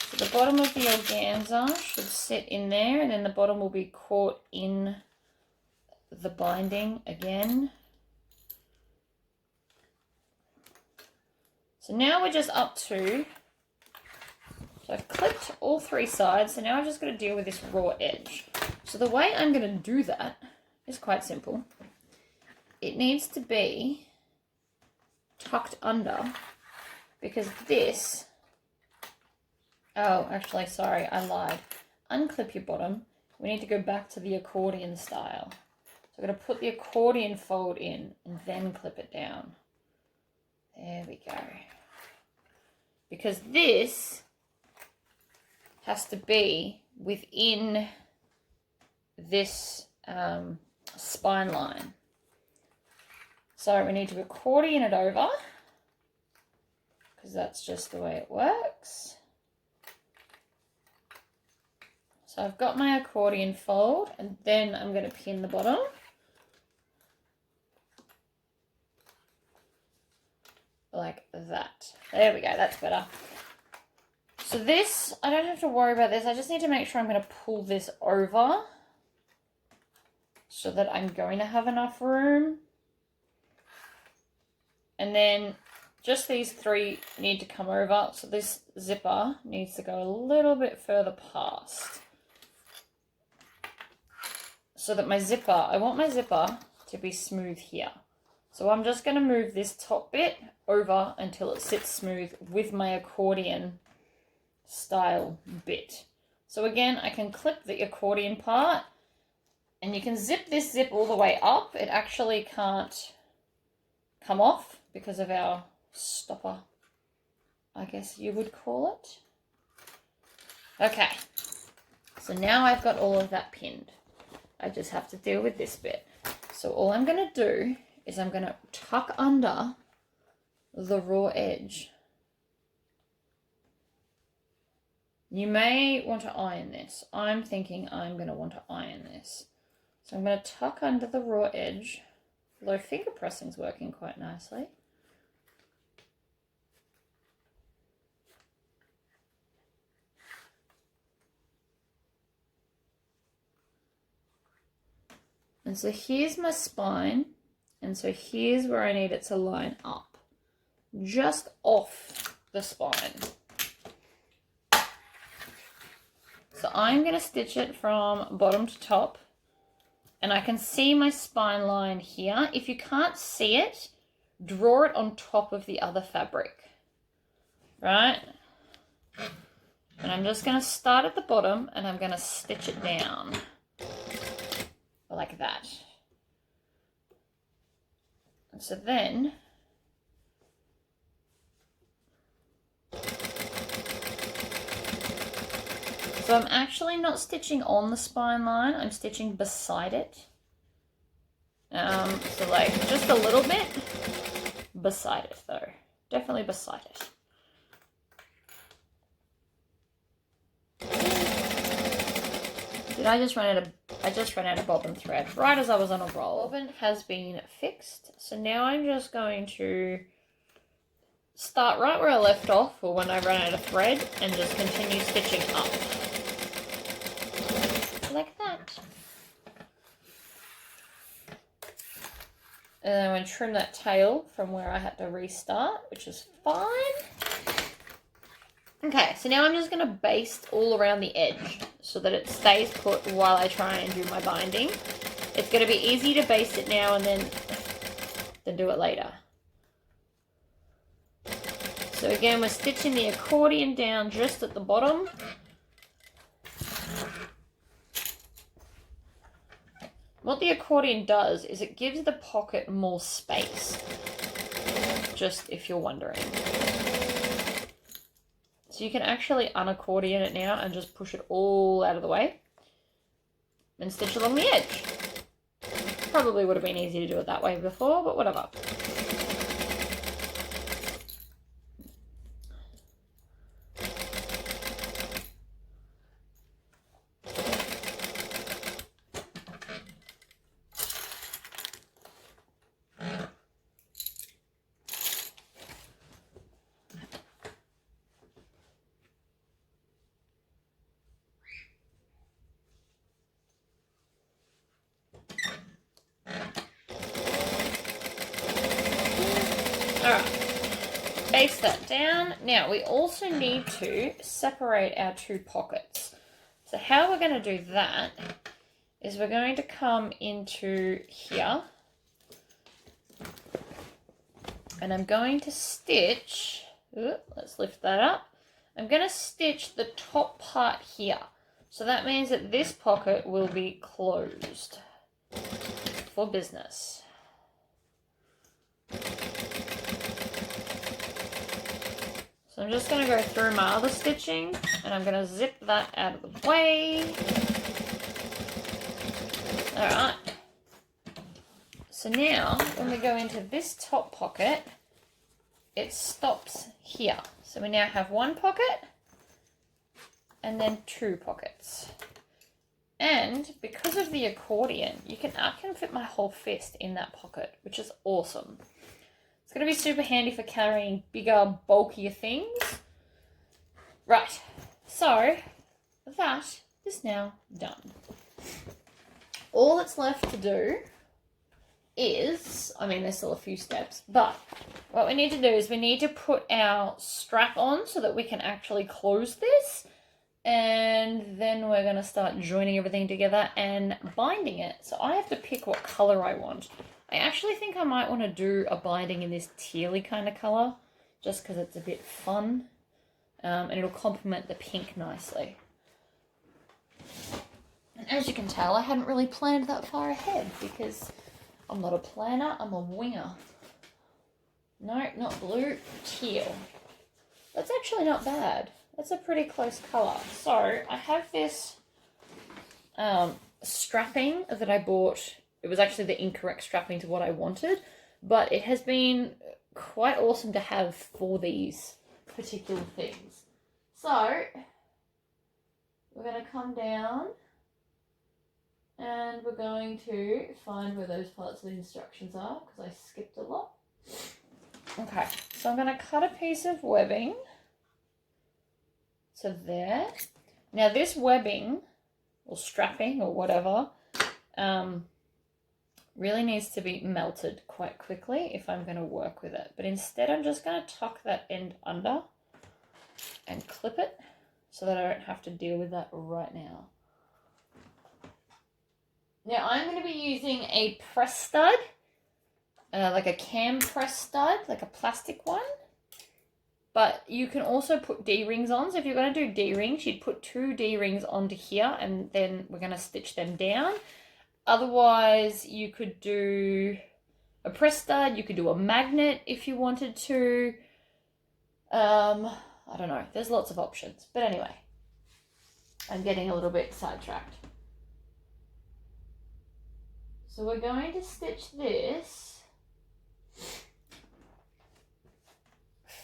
So the bottom of the organza should sit in there, and then the bottom will be caught in the binding again. So now we're just up to, so I've clipped all three sides, so now I've just got to deal with this raw edge. So the way I'm going to do that is quite simple. It needs to be tucked under, because this, oh, actually, sorry, I lied. Unclip your bottom. We need to go back to the accordion style. So I'm going to put the accordion fold in and then clip it down. There we go. Because this has to be within this spine line. So we need to accordion it over, because that's just the way it works. So I've got my accordion fold, and then I'm going to pin the bottom. Like that. There we go, that's better. So this, I don't have to worry about this. I just need to make sure I'm going to pull this over so that I'm going to have enough room. And then just these three need to come over. So this zipper needs to go a little bit further past. So that my zipper, I want my zipper to be smooth here. So I'm just going to move this top bit over until it sits smooth with my accordion style bit. So again, I can clip the accordion part, and you can zip this zip all the way up. It actually can't come off because of our stopper, I guess you would call it. Okay, so now I've got all of that pinned. I just have to deal with this bit. So all I'm going to do is I'm going to tuck under the raw edge. You may want to iron this. I'm thinking I'm going to want to iron this. So I'm going to tuck under the raw edge, although finger pressing's working quite nicely. And so here's my spine, and so here's where I need it to line up, just off the spine. So I'm going to stitch it from bottom to top, and I can see my spine line here. If you can't see it, draw it on top of the other fabric, right? And I'm just going to start at the bottom, and I'm going to stitch it down like that. And so then so I'm actually not stitching on the spine line, I'm stitching beside it. So like just a little bit beside it though. Definitely beside it. I just ran out of bobbin thread right as I was on a roll. Bobbin has been fixed, so now I'm just going to start right where I left off, or when I ran out of thread, and just continue stitching up. Like that. And then I'm going to trim that tail from where I had to restart, which is fine. Okay, so now I'm just going to baste all around the edge so that it stays put while I try and do my binding. It's going to be easy to baste it now and then do it later. So again, we're stitching the accordion down just at the bottom. What the accordion does is it gives the pocket more space, just if you're wondering. So you can actually unaccordion it now and just push it all out of the way and stitch along the edge. Probably would have been easy to do it that way before, but whatever. Alright, baste that down. Now we also need to separate our two pockets. So how we're going to do that is we're going to come into here, and I'm going to stitch, let's lift that up. I'm going to stitch the top part here. So that means that this pocket will be closed for business. So I'm just going to go through my other stitching, and I'm going to zip that out of the way. Alright. So now, when we go into this top pocket, it stops here. So we now have one pocket, and then two pockets. And because of the accordion, I can fit my whole fist in that pocket, which is awesome. It's going to be super handy for carrying bigger, bulkier things. Right, so that is now done. All that's left to do is, I mean, there's still a few steps, but what we need to do is we need to put our strap on so that we can actually close this. And then we're going to start joining everything together and binding it. So I have to pick what color I want. I actually think I might want to do a binding in this tealy kind of color, just because it's a bit fun. And it'll complement the pink nicely. And as you can tell, I hadn't really planned that far ahead because I'm not a planner, I'm a winger. No, not blue, teal. That's actually not bad. That's a pretty close colour. So I have this strapping that I bought. It was actually the incorrect strapping to what I wanted, but it has been quite awesome to have for these particular things. So we're going to come down and we're going to find where those parts of the instructions are because I skipped a lot. Okay, so I'm going to cut a piece of webbing. So there. Now this webbing, or strapping, or whatever, really needs to be melted quite quickly if I'm going to work with it. But instead I'm just going to tuck that end under and clip it so that I don't have to deal with that right now. Now I'm going to be using a press stud, like a cam press stud, like a plastic one. But you can also put D-rings on. So if you're going to do D-rings, you'd put 2 D-rings onto here and then we're going to stitch them down. Otherwise, you could do a press stud. You could do a magnet if you wanted to. I don't know. There's lots of options. But anyway, I'm getting a little bit sidetracked. So we're going to stitch this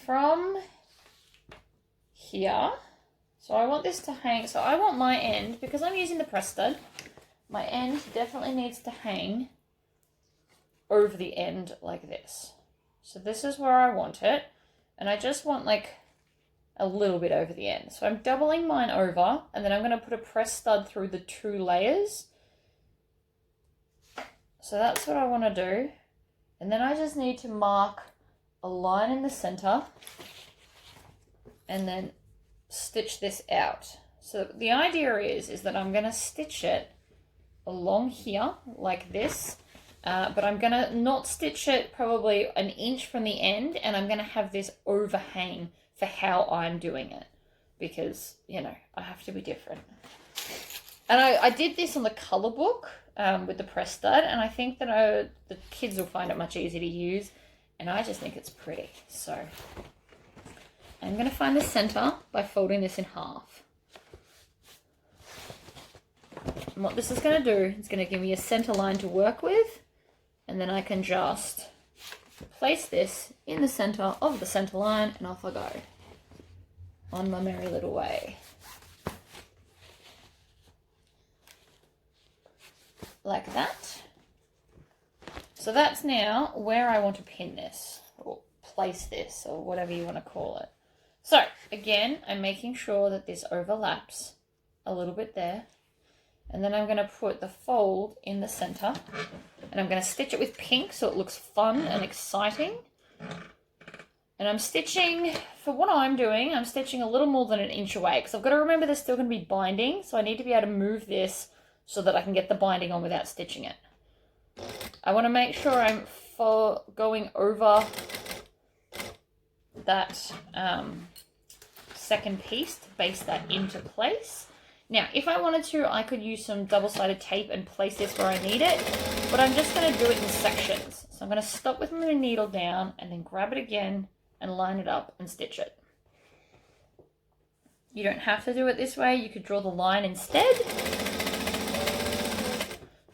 from here. So I want this to hang, so I want my end, because I'm using the press stud, my end definitely needs to hang over the end like this. So this is where I want it, and I just want like a little bit over the end. So I'm doubling mine over, and then I'm going to put a press stud through the 2 layers. So that's what I want to do. And then I just need to mark a line in the center and then stitch this out. So the idea is that I'm going to stitch it along here like this, but I'm going to not stitch it probably an inch from the end, and I'm going to have this overhang for how I'm doing it because, you know, I have to be different. And I did this on the color book with the press stud, and I think that the kids will find it much easier to use. And I just think it's pretty. So I'm going to find the center by folding this in half. And what this is going to do is going to give me a center line to work with. And then I can just place this in the center of the center line and off I go. On my merry little way. Like that. So that's now where I want to pin this, or place this, or whatever you want to call it. So, again, I'm making sure that this overlaps a little bit there. And then I'm going to put the fold in the center. And I'm going to stitch it with pink so it looks fun and exciting. And I'm stitching, for what I'm doing, I'm stitching a little more than an inch away. Because I've got to remember there's still going to be binding. So I need to be able to move this so that I can get the binding on without stitching it. I want to make sure I'm going over that second piece to base that into place. Now, if I wanted to, I could use some double-sided tape and place this where I need it, but I'm just going to do it in sections. So I'm going to stop with my needle down and then grab it again and line it up and stitch it. You don't have to do it this way. You could draw the line instead.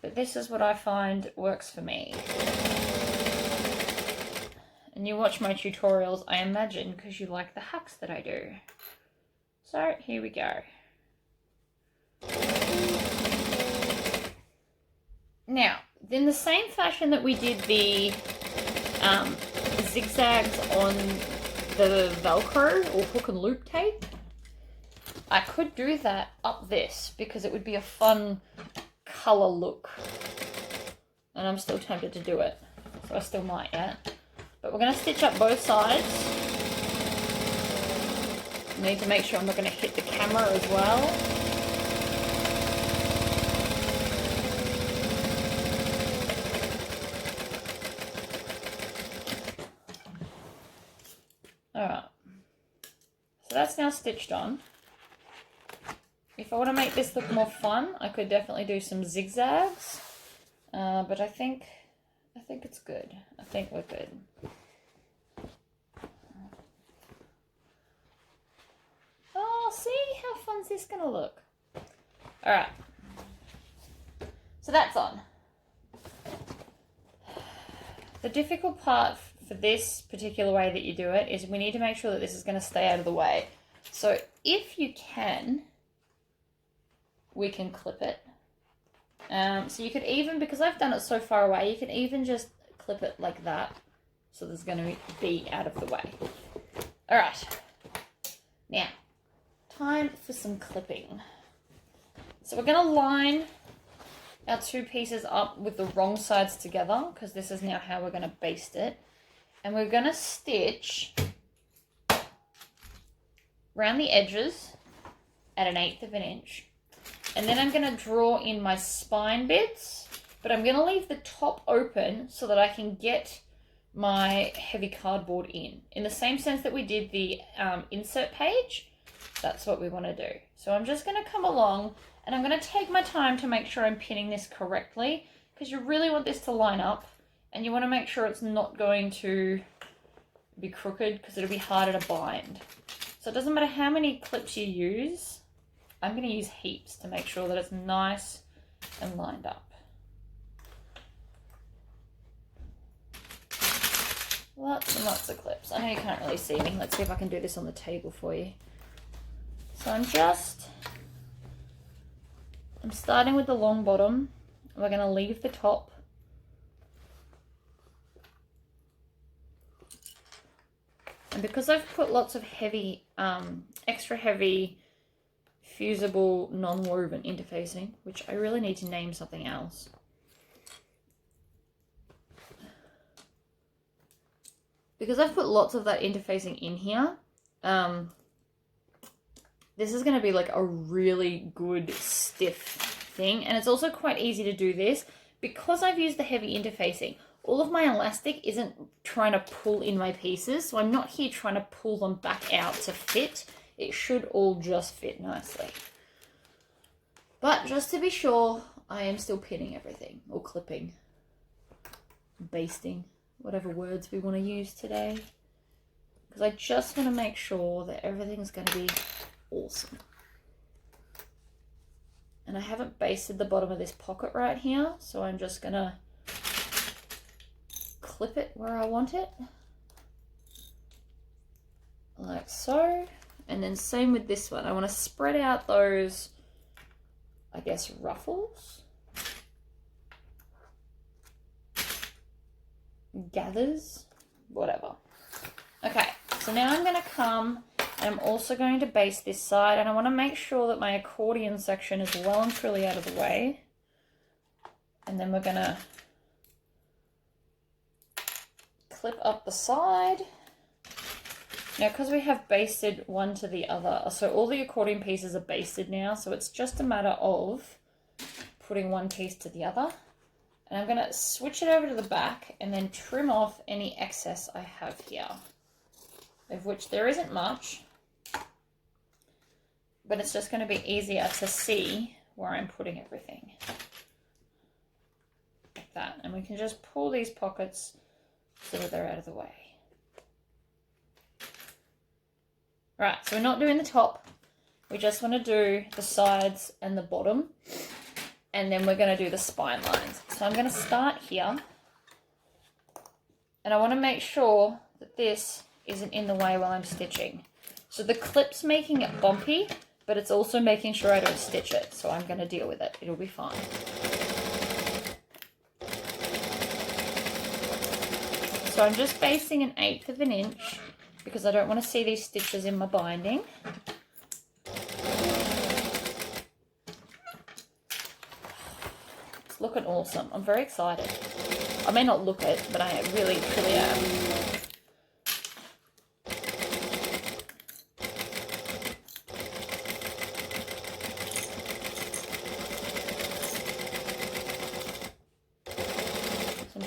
But this is what I find works for me. And you watch my tutorials, I imagine, because you like the hacks that I do. So, here we go. Now, in the same fashion that we did the zigzags on the Velcro or hook and loop tape, I could do that up this because it would be a fun colour look. And I'm still tempted to do it. So I still might, yeah. But we're going to stitch up both sides. I need to make sure I'm not going to hit the camera as well. Alright. So that's now stitched on. If I want to make this look more fun, I could definitely do some zigzags. But I think it's good. I think we're good. Oh, see how fun's this gonna look? Alright. So that's on. The difficult part for this particular way that you do it is we need to make sure that this is going to stay out of the way. So if you can, we can clip it. So you could even, because I've done it so far away, you can even just clip it like that. So there's going to be out of the way. All right. Now, time for some clipping. So we're going to line our two pieces up with the wrong sides together because this is now how we're going to baste it. And we're going to stitch around the edges at 1/8 of an inch. And then I'm going to draw in my spine bits, but I'm going to leave the top open so that I can get my heavy cardboard in the same sense that we did the insert page. That's what we want to do. So I'm just going to come along and I'm going to take my time to make sure I'm pinning this correctly because you really want this to line up and you want to make sure it's not going to be crooked because it'll be harder to bind. So it doesn't matter how many clips you use. I'm going to use heaps to make sure that it's nice and lined up. Lots and lots of clips. I know you can't really see me. Let's see if I can do this on the table for you. So I'm starting with the long bottom. We're going to leave the top. And because I've put lots of heavy, extra heavy, fusible, non-woven interfacing, which I really need to name something else. Because I've put lots of that interfacing in here, this is going to be like a really good stiff thing. And it's also quite easy to do this because I've used the heavy interfacing. All of my elastic isn't trying to pull in my pieces. So I'm not here trying to pull them back out to fit. It should all just fit nicely. But just to be sure, I am still pinning everything or clipping, basting, whatever words we want to use today. Because I just want to make sure that everything's going to be awesome. And I haven't basted the bottom of this pocket right here, so I'm just going to clip it where I want it. Like so. And then same with this one. I want to spread out those, I guess, ruffles. Gathers. Whatever. Okay, so now I'm going to come and I'm also going to baste this side, and I want to make sure that my accordion section is well and truly out of the way. And then we're going to clip up the side. Now, because we have basted one to the other, so all the accordion pieces are basted now, so it's just a matter of putting one piece to the other. And I'm going to switch it over to the back and then trim off any excess I have here, of which there isn't much, but it's just going to be easier to see where I'm putting everything. Like that. And we can just pull these pockets so that they're out of the way. Right, so we're not doing the top. We just want to do the sides and the bottom. And then we're going to do the spine lines. So I'm going to start here. And I want to make sure that this isn't in the way while I'm stitching. So the clip's making it bumpy, but it's also making sure I don't stitch it. So I'm going to deal with it. It'll be fine. So I'm just basting 1/8 of an inch because I don't want to see these stitches in my binding. It's looking awesome. I'm very excited. I may not look it, but I really, truly am.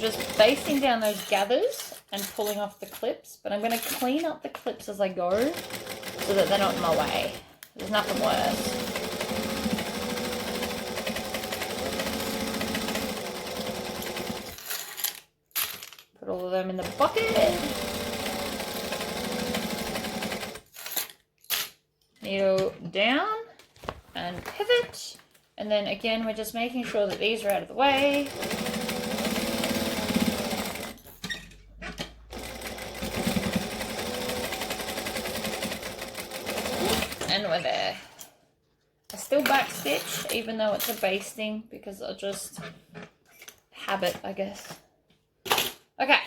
Just basting down those gathers and pulling off the clips, but I'm going to clean up the clips as I go so that they're not in my way. There's nothing worse. Put all of them in the bucket. Needle down and pivot, and then again we're just making sure that these are out of the way. And we're there. I still backstitch even though it's a basting because I just habit, I guess. Okay.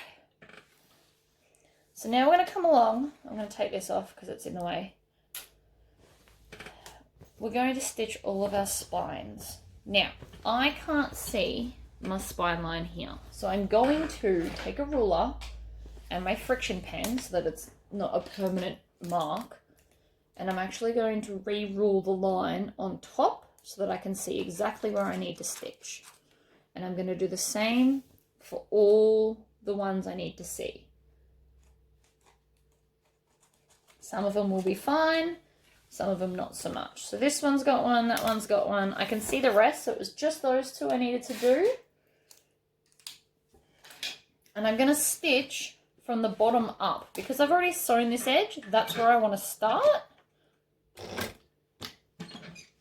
So now we're going to come along. I'm going to take this off because it's in the way. We're going to stitch all of our spines. Now, I can't see my spine line here. So I'm going to take a ruler and my friction pen so that it's not a permanent mark. And I'm actually going to re-rule the line on top so that I can see exactly where I need to stitch. And I'm going to do the same for all the ones I need to see. Some of them will be fine, some of them not so much. So this one's got one, that one's got one. I can see the rest, so it was just those two I needed to do. And I'm going to stitch from the bottom up. Because I've already sewn this edge, that's where I want to start.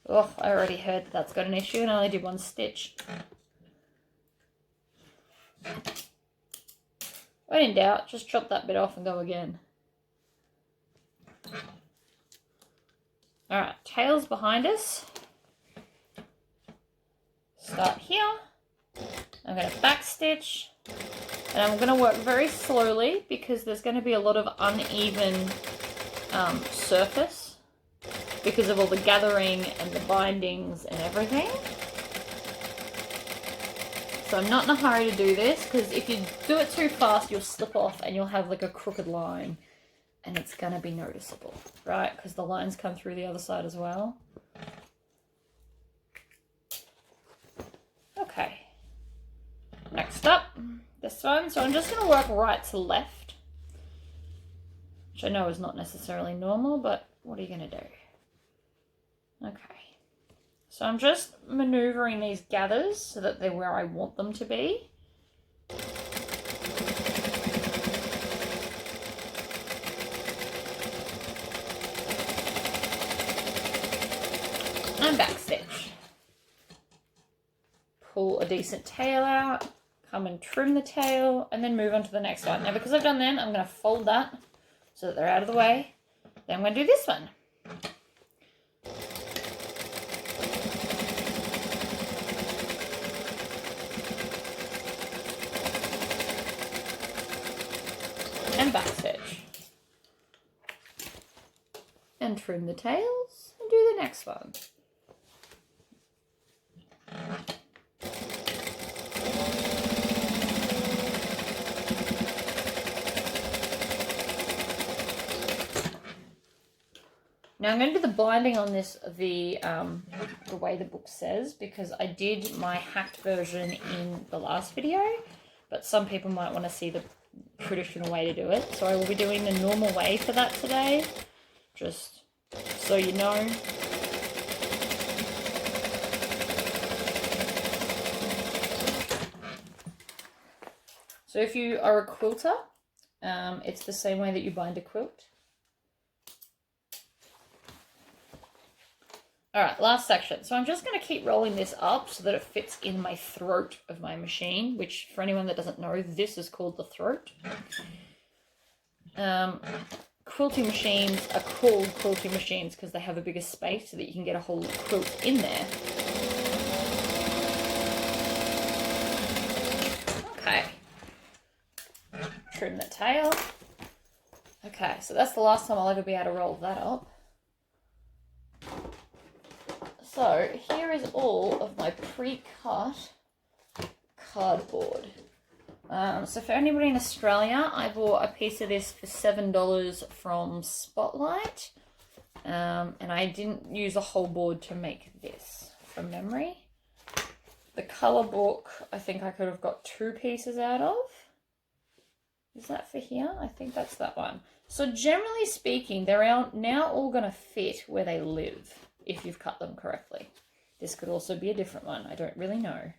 Oh, I already heard that's got an issue and I only did one stitch. When in doubt, just chop that bit off and go again. Alright, tail's behind us. Start here. I'm going to back stitch. And I'm going to work very slowly because there's going to be a lot of uneven surface. Because of all the gathering and the bindings and everything. So I'm not in a hurry to do this because if you do it too fast you'll slip off and you'll have like a crooked line and it's going to be noticeable, right? Because the lines come through the other side as well. Okay. Next up, this one. So I'm just going to work right to left, which I know is not necessarily normal, but what are you going to do? Okay, so I'm just maneuvering these gathers so that they're where I want them to be. And backstitch. Pull a decent tail out, come and trim the tail, and then move on to the next one. Now because I've done that, I'm going to fold that so that they're out of the way. Then I'm going to do this one. And backstitch. And trim the tails and do the next one. Now I'm going to do the binding on this the way the book says because I did my hacked version in the last video, but some people might want to see the traditional way to do it. So I will be doing the normal way for that today, just so you know. So if you are a quilter, it's the same way that you bind a quilt. Alright, last section. So I'm just going to keep rolling this up so that it fits in my throat of my machine, which for anyone that doesn't know, this is called the throat. Quilting machines are called quilting machines because they have a bigger space so that you can get a whole quilt in there. Okay. trim the tail. Okay, so that's the last time I'll ever be able to roll that up. So here is all of my pre-cut cardboard. So for anybody in Australia, I bought a piece of this for $7 from Spotlight. And I didn't use a whole board to make this from memory. The colour book, I think I could have got 2 pieces out of. Is that for here? I think that's that one. So generally speaking, they're now all going to fit where they live if you've cut them correctly. This could also be a different one. I don't really know.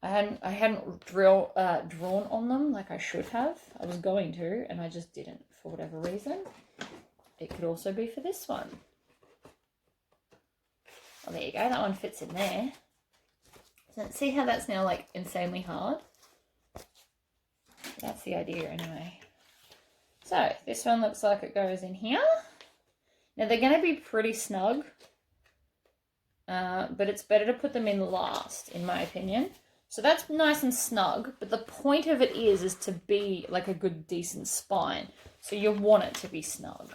I hadn't drawn on them like I should have. I was going to, and I just didn't for whatever reason. It could also be for this one. Oh, there you go. That one fits in there. So see how that's now like insanely hard? That's the idea anyway. So this one looks like it goes in here. Now they're going to be pretty snug, but it's better to put them in last, in my opinion. So that's nice and snug, but the point of it is to be like a good, decent spine. So you want it to be snug.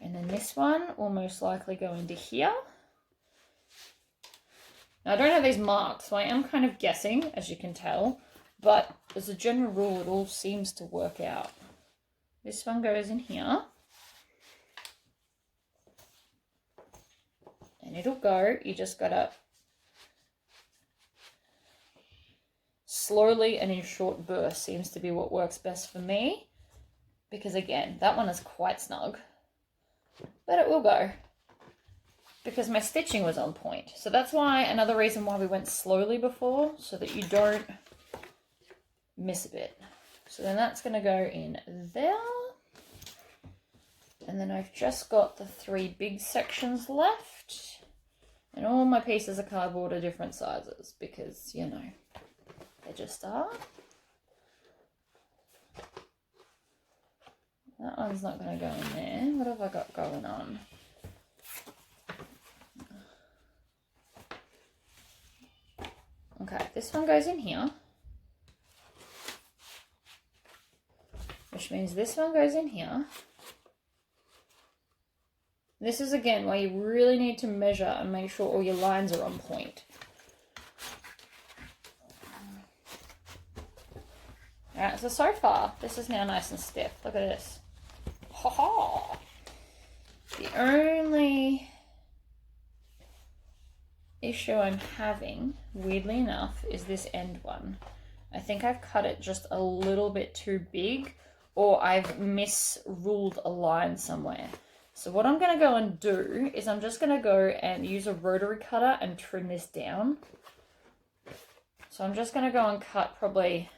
And then this one will most likely go into here. Now I don't have these marked, so I am kind of guessing, as you can tell, but as a general rule, it all seems to work out. This one goes in here. And it'll go, you just gotta slowly and in short bursts seems to be what works best for me. Because again, that one is quite snug. But it will go. Because my stitching was on point. So that's why, another reason why we went slowly before, so that you don't miss a bit. So then that's going to go in there. And then I've just got the 3 big sections left. And all my pieces of cardboard are different sizes because, you know, they just are. That one's not going to go in there. What have I got going on? Okay, this one goes in here. Which means this one goes in here. This is again where you really need to measure and make sure all your lines are on point. Alright, so far, this is now nice and stiff. Look at this. Ha ha! The only issue I'm having, weirdly enough, is this end one. I think I've cut it just a little bit too big, or I've misruled a line somewhere. So what I'm going to go and do is I'm just going to go and use a rotary cutter and trim this down. So I'm just going to go and cut probably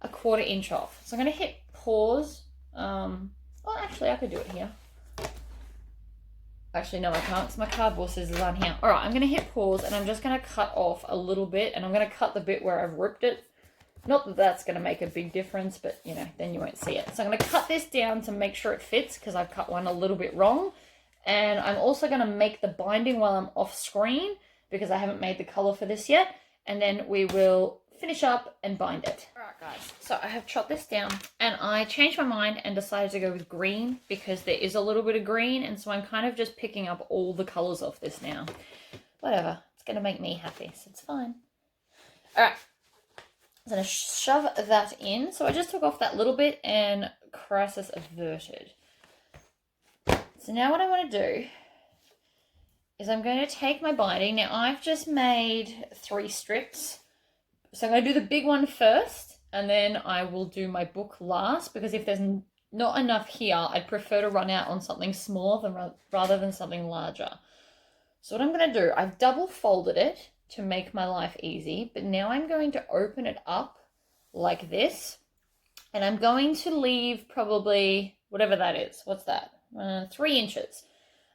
a 1/4 inch off. So I'm going to hit pause. Well, actually, I could do it here. Actually, no, I can't because my cardboard scissors aren't here. All right, I'm going to hit pause and I'm just going to cut off a little bit, and I'm going to cut the bit where I've ripped it. Not that that's going to make a big difference, but, you know, then you won't see it. So I'm going to cut this down to make sure it fits because I've cut one a little bit wrong. And I'm also going to make the binding while I'm off screen because I haven't made the colour for this yet. And then we will finish up and bind it. All right, guys. So I have chopped this down and I changed my mind and decided to go with green because there is a little bit of green. And so I'm kind of just picking up all the colours off this now. Whatever. It's going to make me happy, so it's fine. All right. I'm going to shove that in. So I just took off that little bit and crisis averted. So now what I want to do is I'm going to take my binding. Now I've just made 3 strips. So I'm going to do the big one first and then I will do my book last because if there's not enough here, I'd prefer to run out on something smaller rather than something larger. So what I'm going to do, I've double folded it to make my life easy, but now I'm going to open it up like this, and I'm going to leave probably, whatever that is, what's that, 3 inches.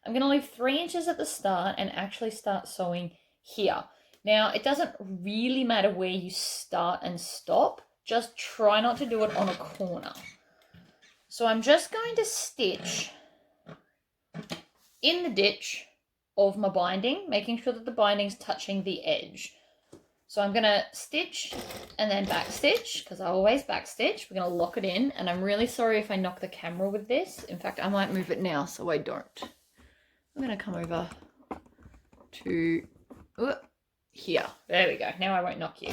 I'm going to leave 3 inches at the start and actually start sewing here. Now, it doesn't really matter where you start and stop, just try not to do it on a corner. So I'm just going to stitch in the ditch of my binding, making sure that the binding's touching the edge. So I'm going to stitch and then back stitch, because I always back stitch. We're going to lock it in, and I'm really sorry if I knock the camera with this. In fact, I might move it now so I don't. I'm going to come over to here. There we go. Now I won't knock you.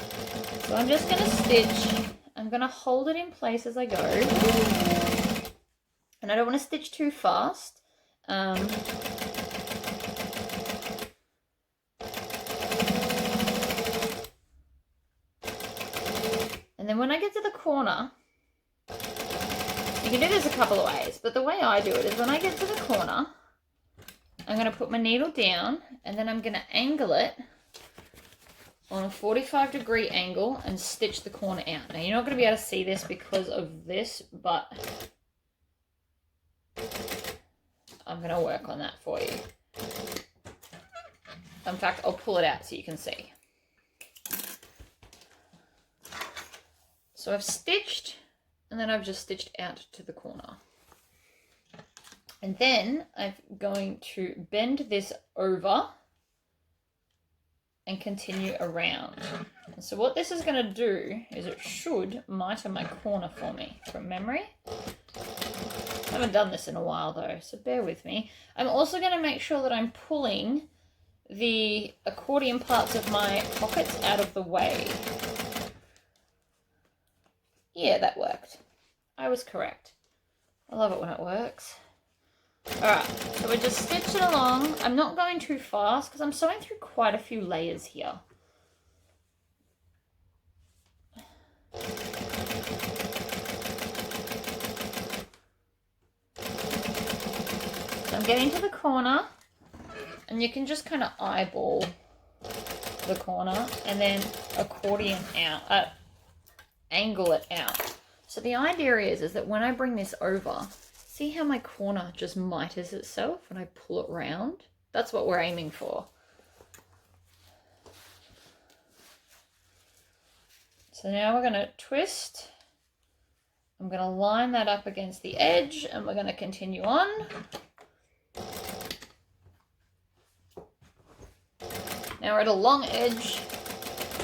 So I'm just going to stitch. I'm going to hold it in place as I go. And I don't want to stitch too fast. And then when I get to the corner, you can do this a couple of ways, but the way I do it is when I get to the corner, I'm going to put my needle down and then I'm going to angle it on a 45-degree angle and stitch the corner out. Now you're not going to be able to see this because of this, but I'm going to work on that for you. In fact, I'll pull it out so you can see. So I've stitched, and then I've just stitched out to the corner. And then I'm going to bend this over and continue around. And so what this is going to do is it should miter my corner for me from memory. I haven't done this in a while though, so bear with me. I'm also going to make sure that I'm pulling the accordion parts of my pockets out of the way. Yeah, that worked. I was correct. I love it when it works. Alright, so we're just stitching along. I'm not going too fast because I'm sewing through quite a few layers here. So I'm getting to the corner, and you can just kind of eyeball the corner and then accordion out. Angle it out. So the idea is that when I bring this over, see how my corner just miters itself when I pull it round? That's what we're aiming for. So now we're going to twist. I'm going to line that up against the edge and we're going to continue on. Now we're at a long edge.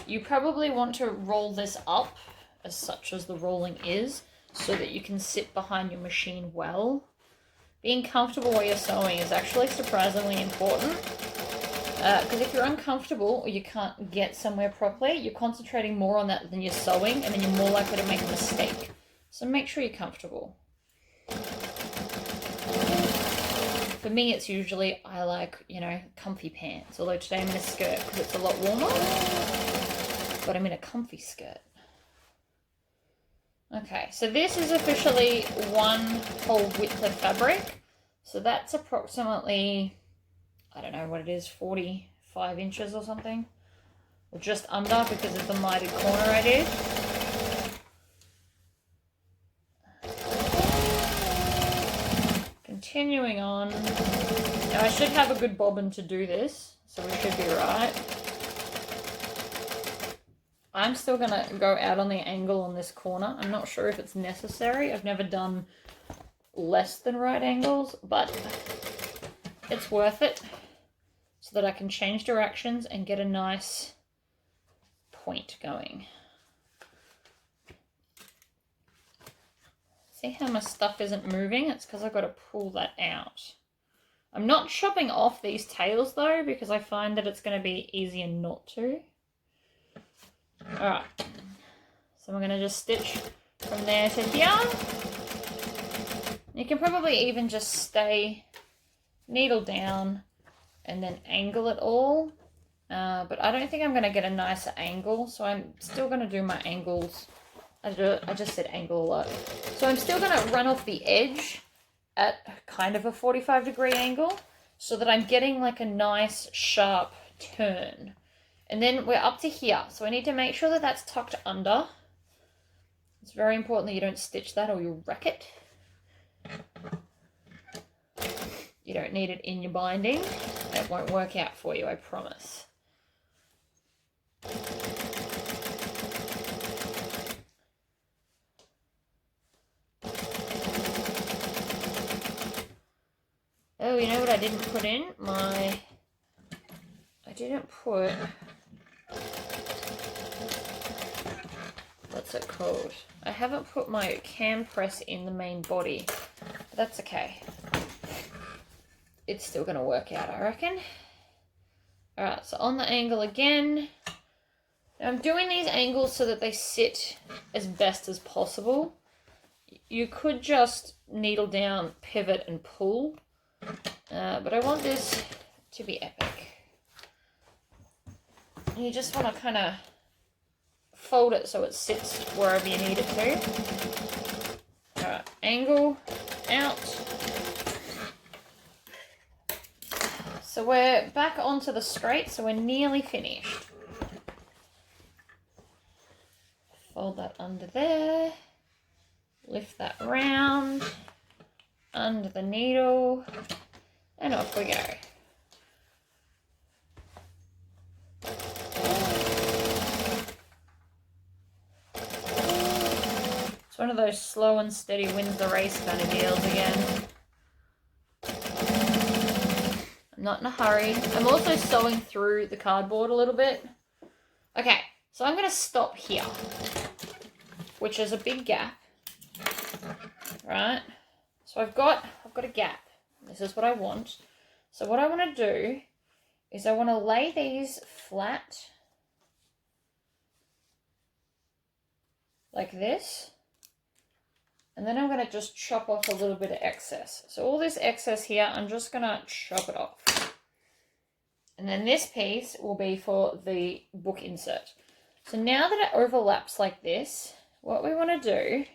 You probably want to roll this up as such as the rolling is, so that you can sit behind your machine well. Being comfortable while you're sewing is actually surprisingly important, because if you're uncomfortable or you can't get somewhere properly, you're concentrating more on that than you're sewing, and then you're more likely to make a mistake. So make sure you're comfortable. For me, it's usually, I like, you know, comfy pants, although today I'm in a skirt because it's a lot warmer, but I'm in a comfy skirt. Okay, so this is officially one whole width of fabric. So that's approximately, I don't know what it is, 45 inches or something. Or just under because of the mitered corner I did. Continuing on. Now I should have a good bobbin to do this, so we should be right. I'm still going to go out on the angle on this corner. I'm not sure if it's necessary. I've never done less than right angles, but it's worth it so that I can change directions and get a nice point going. See how my stuff isn't moving? It's because I've got to pull that out. I'm not chopping off these tails though, because I find that it's going to be easier not to. Alright, so we're going to just stitch from there to here. You can probably even just stay needle down and then angle it all. But I don't think I'm going to get a nicer angle, so I'm still going to do my angles. I just said angle a lot. So I'm still going to run off the edge at kind of a 45-degree angle so that I'm getting like a nice sharp turn. And then we're up to here, so I need to make sure that that's tucked under. It's very important that you don't stitch that or you'll wreck it. You don't need it in your binding. It won't work out for you, I promise. Oh, you know what I didn't put in? I didn't put what's it called? I haven't put my cam press in the main body, but that's okay. It's still going to work out, I reckon. Alright, so on the angle again. Now I'm doing these angles so that they sit as best as possible. You could just needle down, pivot, and pull, but I want this to be epic. And you just want to kind of fold it so it sits wherever you need it to. Alright, angle, out. So we're back onto the straight, so we're nearly finished. Fold that under there. Lift that round, under the needle, and off we go. It's one of those slow and steady wins the race kind of deals again. I'm not in a hurry. I'm also sewing through the cardboard a little bit. Okay, so I'm going to stop here, which is a big gap, right? So I've got a gap. This is what I want. So what I want to do is I want to lay these flat like this. And then I'm going to just chop off a little bit of excess. So all this excess here, I'm just going to chop it off. And then this piece will be for the book insert. So now that it overlaps like this, what we want to do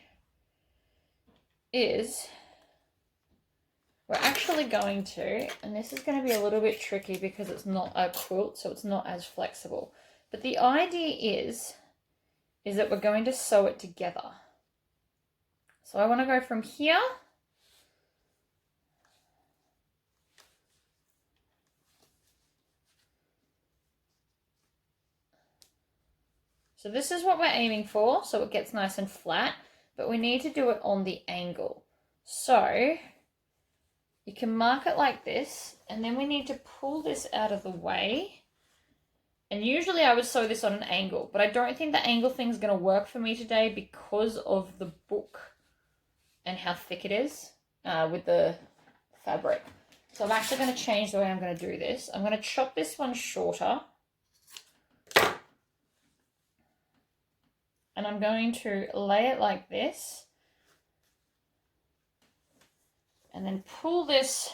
is we're actually going to, and this is going to be a little bit tricky because it's not a quilt, so it's not as flexible. But the idea is that we're going to sew it together. So I want to go from here so this is what we're aiming for, so it gets nice and flat, but we need to do it on the angle. So you can mark it like this, and then we need to pull this out of the way. And usually I would sew this on an angle, but I don't think the angle thing is going to work for me today because of the book and how thick it is with the fabric. So I'm actually going to change the way I'm going to do this. I'm going to chop this one shorter. And I'm going to lay it like this. And then pull this,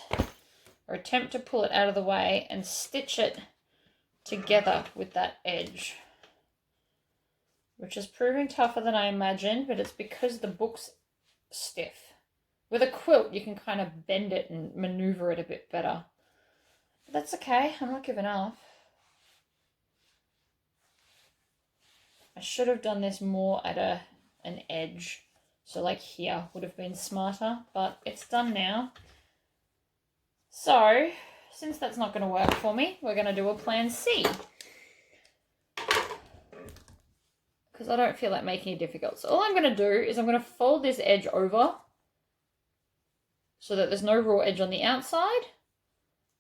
or attempt to pull it out of the way and stitch it together with that edge. Which is proving tougher than I imagined, but it's because the book's stiff. With a quilt, you can kind of bend it and maneuver it a bit better. But that's okay, I'm not giving up. I should have done this more at an edge. So like here would have been smarter, but it's done now. So, since that's not going to work for me, we're going to do a plan C. Because I don't feel like making it difficult. So all I'm going to do is I'm going to fold this edge over so that there's no raw edge on the outside.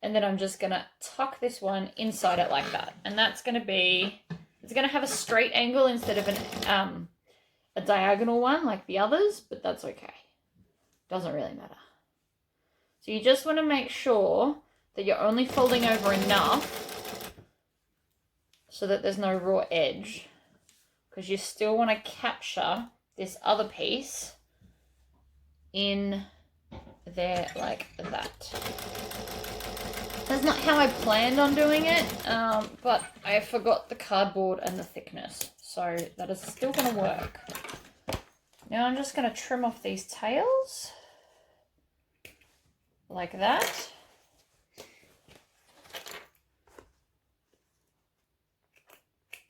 And then I'm just going to tuck this one inside it like that. And that's going to be, it's going to have a straight angle instead of a diagonal one like the others, but that's okay. Doesn't really matter. So you just want to make sure that you're only folding over enough so that there's no raw edge, because you still want to capture this other piece in there like that. That's not how I planned on doing it, but I forgot the cardboard and the thickness, so that is still going to work. Now I'm just going to trim off these tails like that.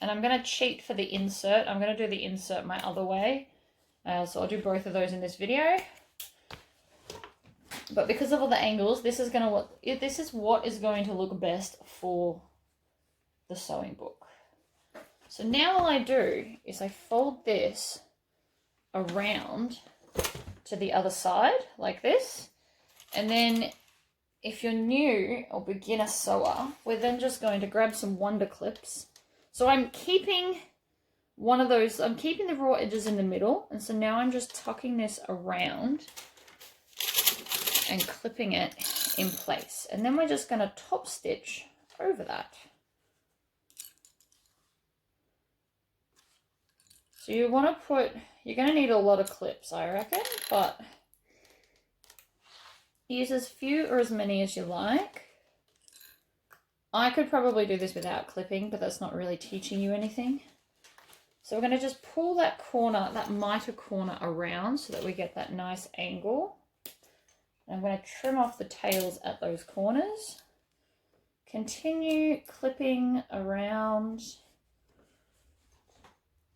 And I'm going to cheat for the insert. I'm going to do the insert my other way. So I'll do both of those in this video. But because of all the angles, this is what is going to look best for the sewing book. So now all I do is I fold this around to the other side like this. And then if you're new or beginner sewer, we're then just going to grab some Wonder Clips. So I'm keeping one of those, I'm keeping the raw edges in the middle, and so now I'm just tucking this around and clipping it in place. And then we're just going to top stitch over that. So you want to put, you're going to need a lot of clips, I reckon, but use as few or as many as you like. I could probably do this without clipping, but that's not really teaching you anything. So we're going to just pull that corner, that miter corner around so that we get that nice angle. And I'm going to trim off the tails at those corners. Continue clipping around.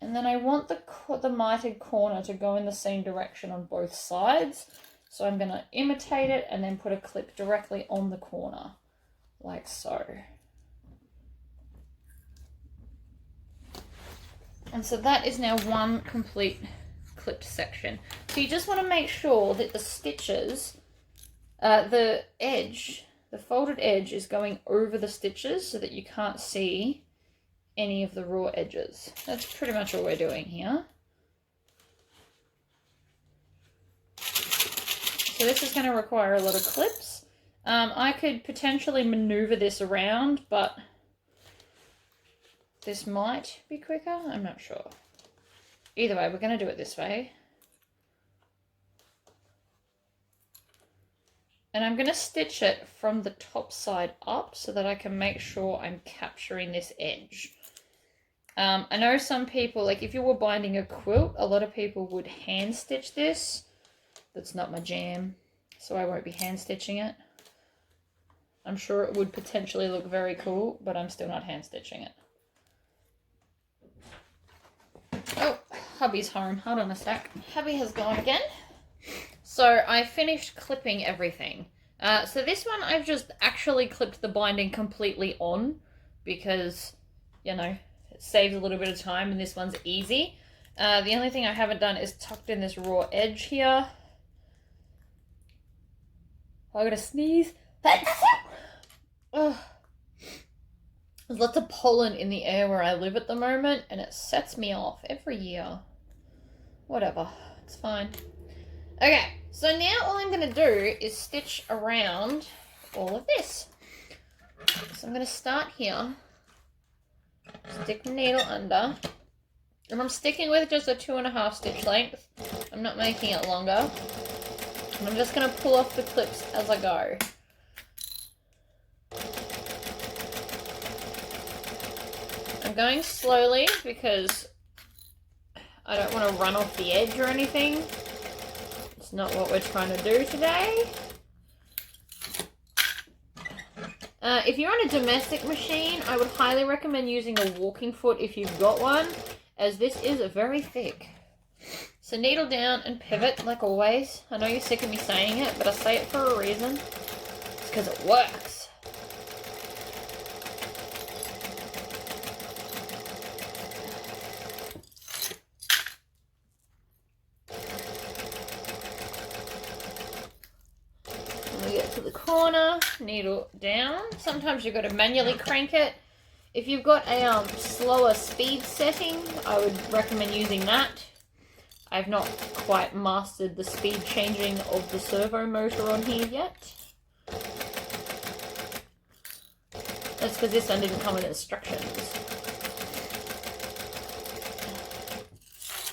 And then I want the mitered corner to go in the same direction on both sides. So I'm going to imitate it and then put a clip directly on the corner, like so. And so that is now one complete clipped section. So you just want to make sure that the stitches, the edge, the folded edge is going over the stitches so that you can't see any of the raw edges. That's pretty much all we're doing here. So this is going to require a lot of clips. I could potentially maneuver this around, but this might be quicker. I'm not sure. Either way, we're going to do it this way. And I'm going to stitch it from the top side up so that I can make sure I'm capturing this edge. I know some people, like if you were binding a quilt, a lot of people would hand stitch this. That's not my jam, so I won't be hand stitching it. I'm sure it would potentially look very cool, but I'm still not hand stitching it. Oh, hubby's home. Hold on a sec. Hubby has gone again. So I finished clipping everything. So this one I've just actually clipped the binding completely on because, you know, it saves a little bit of time and this one's easy. The only thing I haven't done is tucked in this raw edge here. I'm gonna sneeze. Ugh. There's lots of pollen in the air where I live at the moment and it sets me off every year. Whatever, it's fine. Okay, so now all I'm going to do is stitch around all of this. So I'm going to start here, stick the needle under, and I'm sticking with just a 2.5 stitch length. I'm not making it longer. And I'm just going to pull off the clips as I go. I'm going slowly because I don't want to run off the edge or anything. It's not what we're trying to do today. If you're on a domestic machine, I would highly recommend using a walking foot if you've got one, as this is very thick. So needle down and pivot like always. I know you're sick of me saying it, but I say it for a reason. It's because it works. To the corner, needle down. Sometimes you've got to manually crank it. If you've got a slower speed setting, I would recommend using that. I've not quite mastered the speed changing of the servo motor on here yet. That's because this one didn't come with instructions.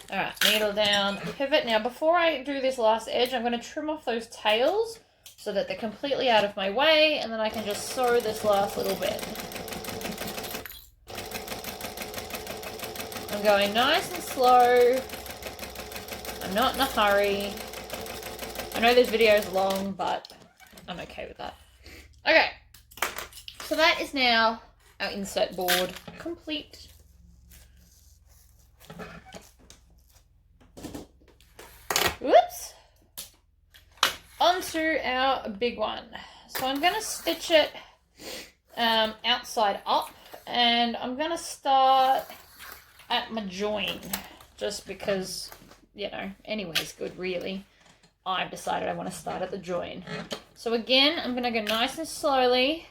Alright, needle down, pivot. Now before I do this last edge, I'm going to trim off those tails so that they're completely out of my way, and then I can just sew this last little bit. I'm going nice and slow. I'm not in a hurry. I know this video is long, but I'm okay with that. Okay, so that is now our insert board complete. Whoops! Onto our big one. So I'm going to stitch it outside up, and I'm going to start at my join, just because, you know, anyway's good really. I've decided I want to start at the join. So again, I'm going to go nice and slowly.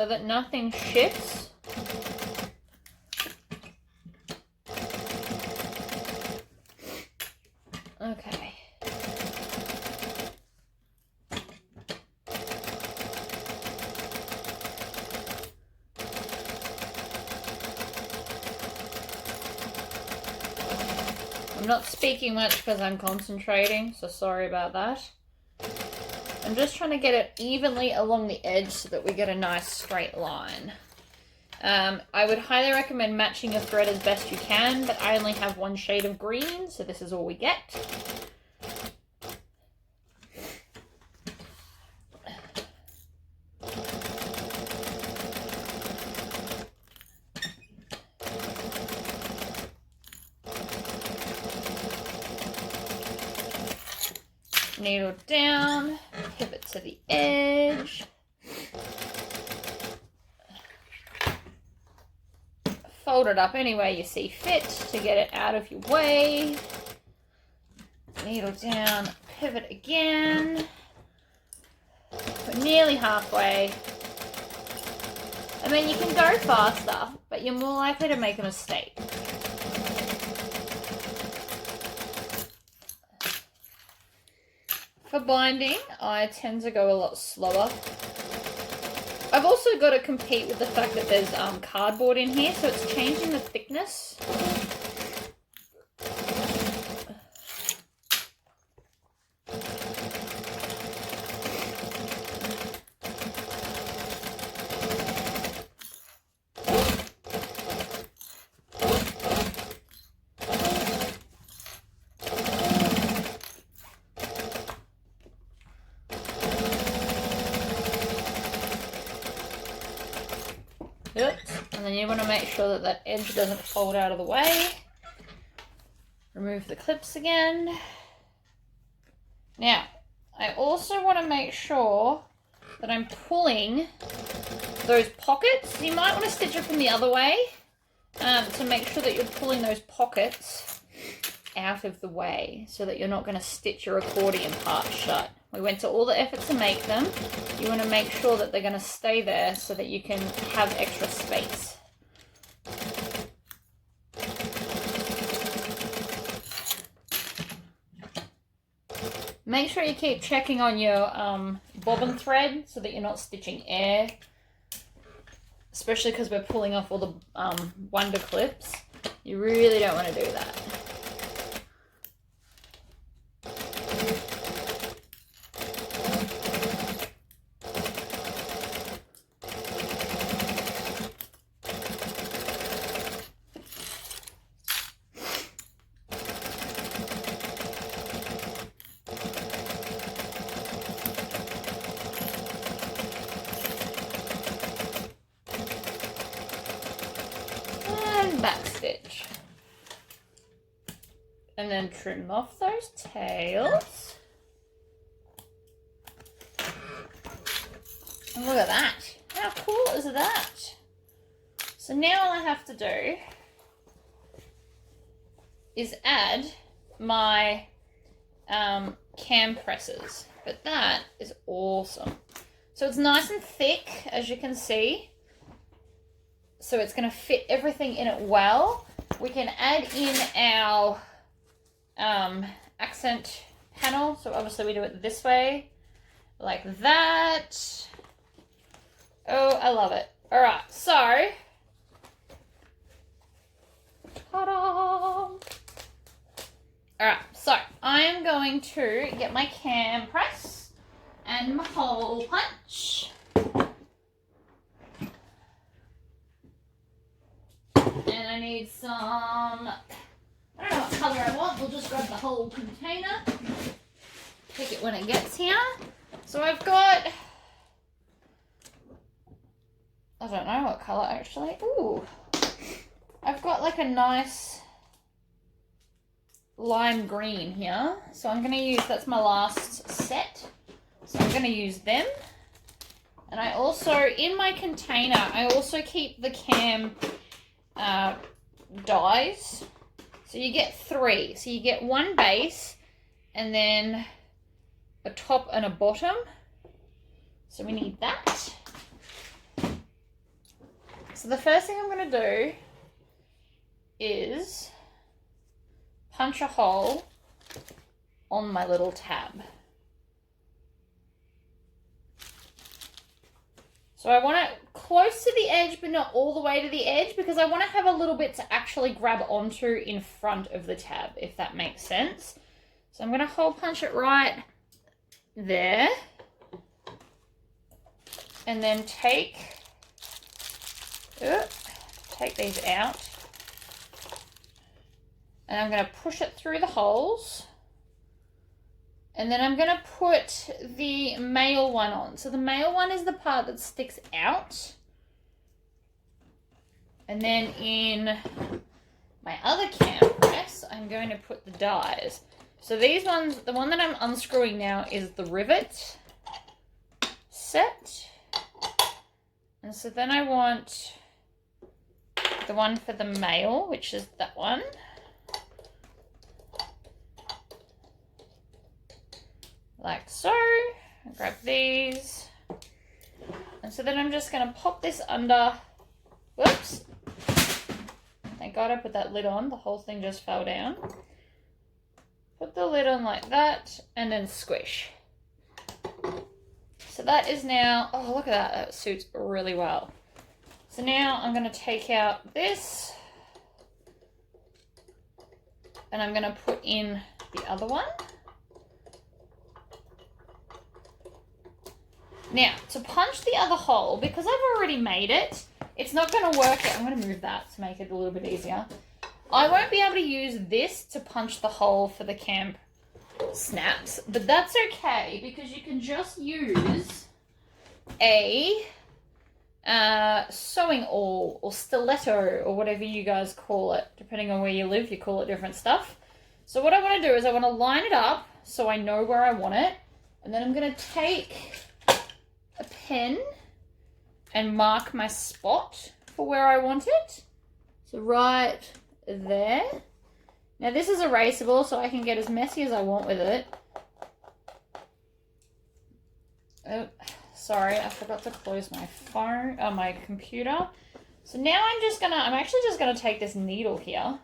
so that nothing shifts. Okay. I'm not speaking much because I'm concentrating, so sorry about that. I'm just trying to get it evenly along the edge so that we get a nice straight line. I would highly recommend matching your thread as best you can, but I only have one shade of green, so this is all we get. Needle down, pivot to the edge. Fold it up any way you see fit to get it out of your way. Needle down, pivot again. We're nearly halfway. I mean, you can go faster, but you're more likely to make a mistake. For binding, I tend to go a lot slower. I've also got to compete with the fact that there's cardboard in here, so it's changing the thickness. Oops. And then you want to make sure that that edge doesn't fold out of the way. Remove the clips again. Now, I also want to make sure that I'm pulling those pockets. You might want to stitch it from the other way to make sure that you're pulling those pockets out of the way so that you're not going to stitch your accordion part shut. We went to all the effort to make them. You want to make sure that they're going to stay there so that you can have extra space. Make sure you keep checking on your bobbin thread so that you're not stitching air, especially because we're pulling off all the wonder clips. You really don't want to do that. Back stitch, and then trim off those tails. And look at that, how cool is that? So now all I have to do is add my cam presses, but that is awesome. So it's nice and thick, as you can see. So it's going to fit everything in it well. We can add in our accent panel. So obviously we do it this way, like that. Oh, I love it. All right, so ta-da! All right, so I am going to get my cam press and my hole punch. And I need some, I don't know what colour I want, we'll just grab the whole container, pick it when it gets here. So I've got, I don't know what colour actually, ooh, I've got like a nice lime green here. So I'm going to use, that's my last set, so I'm going to use them. And I also, in my container, I also keep the cam dies. So you get 3. So you get one base and then a top and a bottom. So we need that. so the first thing I'm going to do is punch a hole on my little tab. So I want it close to the edge, but not all the way to the edge, because I want to have a little bit to actually grab onto in front of the tab, if that makes sense. So I'm going to hole punch it right there. And then take these out. And I'm going to push it through the holes. And then I'm going to put the male one on. So the male one is the part that sticks out. And then in my other cam press, I'm going to put the dies. So these ones, the one that I'm unscrewing now is the rivet set. And so then I want the one for the male, which is that one. Like so. Grab these. And so then I'm just going to pop this under. Whoops. Thank God I put that lid on. The whole thing just fell down. Put the lid on like that and then squish. So that is now, oh look at that, that suits really well. So now I'm going to take out this and I'm going to put in the other one. Now, to punch the other hole, because I've already made it, it's not going to work. I'm going to move that to make it a little bit easier. I won't be able to use this to punch the hole for the camp snaps, but that's okay because you can just use a sewing awl or stiletto or whatever you guys call it. Depending on where you live, you call it different stuff. So what I want to do is I want to line it up so I know where I want it, and then I'm going to take a pen and mark my spot for where I want it. So right there. Now this is erasable, so I can get as messy as I want with it. Oh, sorry, I forgot to close my phone, my computer. So now I'm actually just gonna take this needle here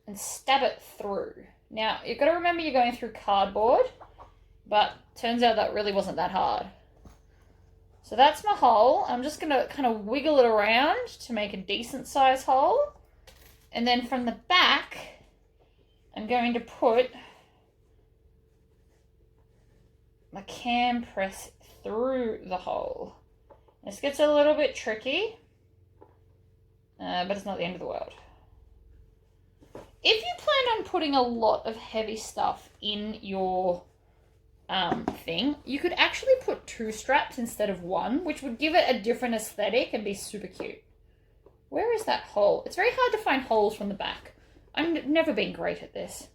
and stab it through. Now you've got to remember you're going through cardboard, but turns out that really wasn't that hard. So that's my hole. I'm just gonna kind of wiggle it around to make a decent size hole. And then from the back, I'm going to put my cam press through the hole. This gets a little bit tricky, but it's not the end of the world. If you plan on putting a lot of heavy stuff in your thing, you could actually put 2 straps instead of 1, which would give it a different aesthetic and be super cute. Where is that hole? It's very hard to find holes from the back. I've never been great at this.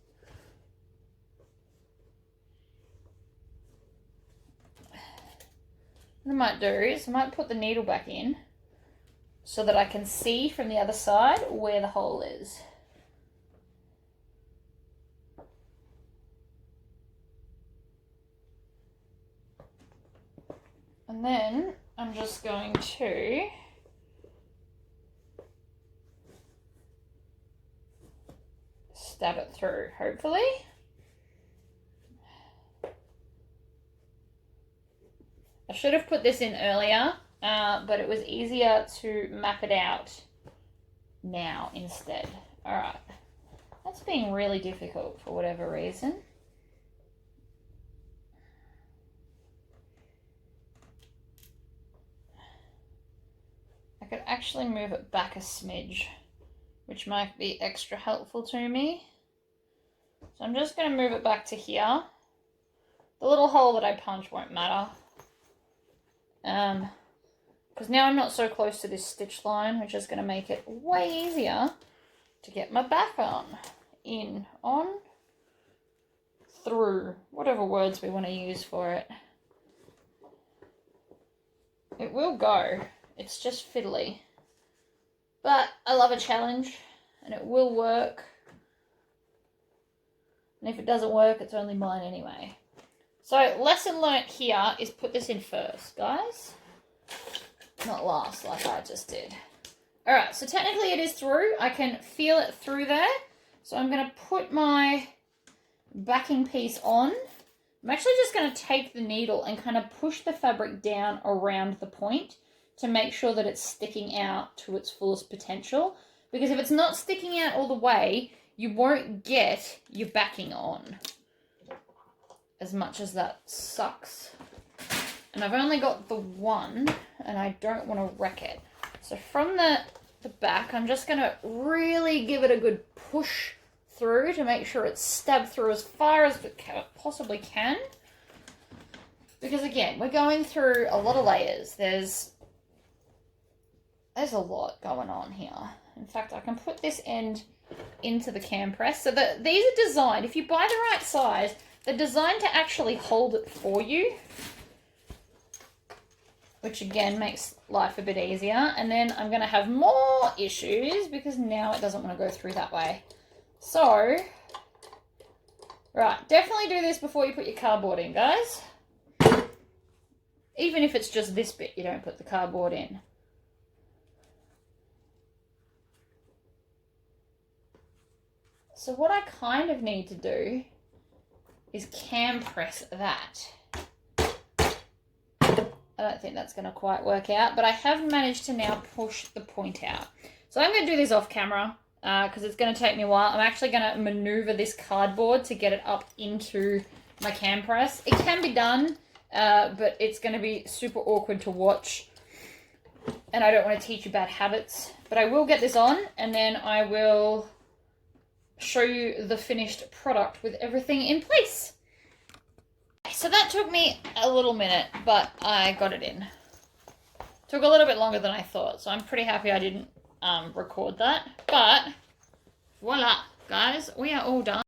What I might do is I might put the needle back in so that I can see from the other side where the hole is. And then I'm just going to stab it through, hopefully. I should have put this in earlier, but it was easier to map it out now instead. All right, that's being really difficult for whatever reason. I could actually move it back a smidge, which might be extra helpful to me. So I'm just going to move it back to here. The little hole that I punch won't matter. Because now I'm not so close to this stitch line, which is going to make it way easier to get my back on. In, on, through, whatever words we want to use for it. It will go. It's just fiddly. But I love a challenge, and it will work. And if it doesn't work, it's only mine anyway. So lesson learnt here is put this in first, guys. not last like I just did. Alright, so technically it is through. I can feel it through there. So I'm going to put my backing piece on. I'm actually just going to take the needle and kind of push the fabric down around the point to make sure that it's sticking out to its fullest potential. Because if it's not sticking out all the way, you won't get your backing on. As much as that sucks. And I've only got the one, and I don't want to wreck it. So from the back, I'm just going to really give it a good push through to make sure it's stabbed through as far as it possibly can. Because again, we're going through a lot of layers. There's a lot going on here. In fact, I can put this end into the cam press. So these are designed, if you buy the right size, they're designed to actually hold it for you. Which again makes life a bit easier. And then I'm going to have more issues because now it doesn't want to go through that way. So, right, definitely do this before you put your cardboard in, guys. Even if it's just this bit, you don't put the cardboard in. So what I kind of need to do is cam press that. I don't think that's going to quite work out, but I have managed to now push the point out. So I'm going to do this off camera because it's going to take me a while. I'm actually going to maneuver this cardboard to get it up into my cam press. It can be done, but it's going to be super awkward to watch. And I don't want to teach you bad habits. But I will get this on, and then I will show you the finished product with everything in place. So that took me a little minute, but I got it in. Took a little bit longer than I thought, so I'm pretty happy I didn't record that. But voila, guys, we are all done.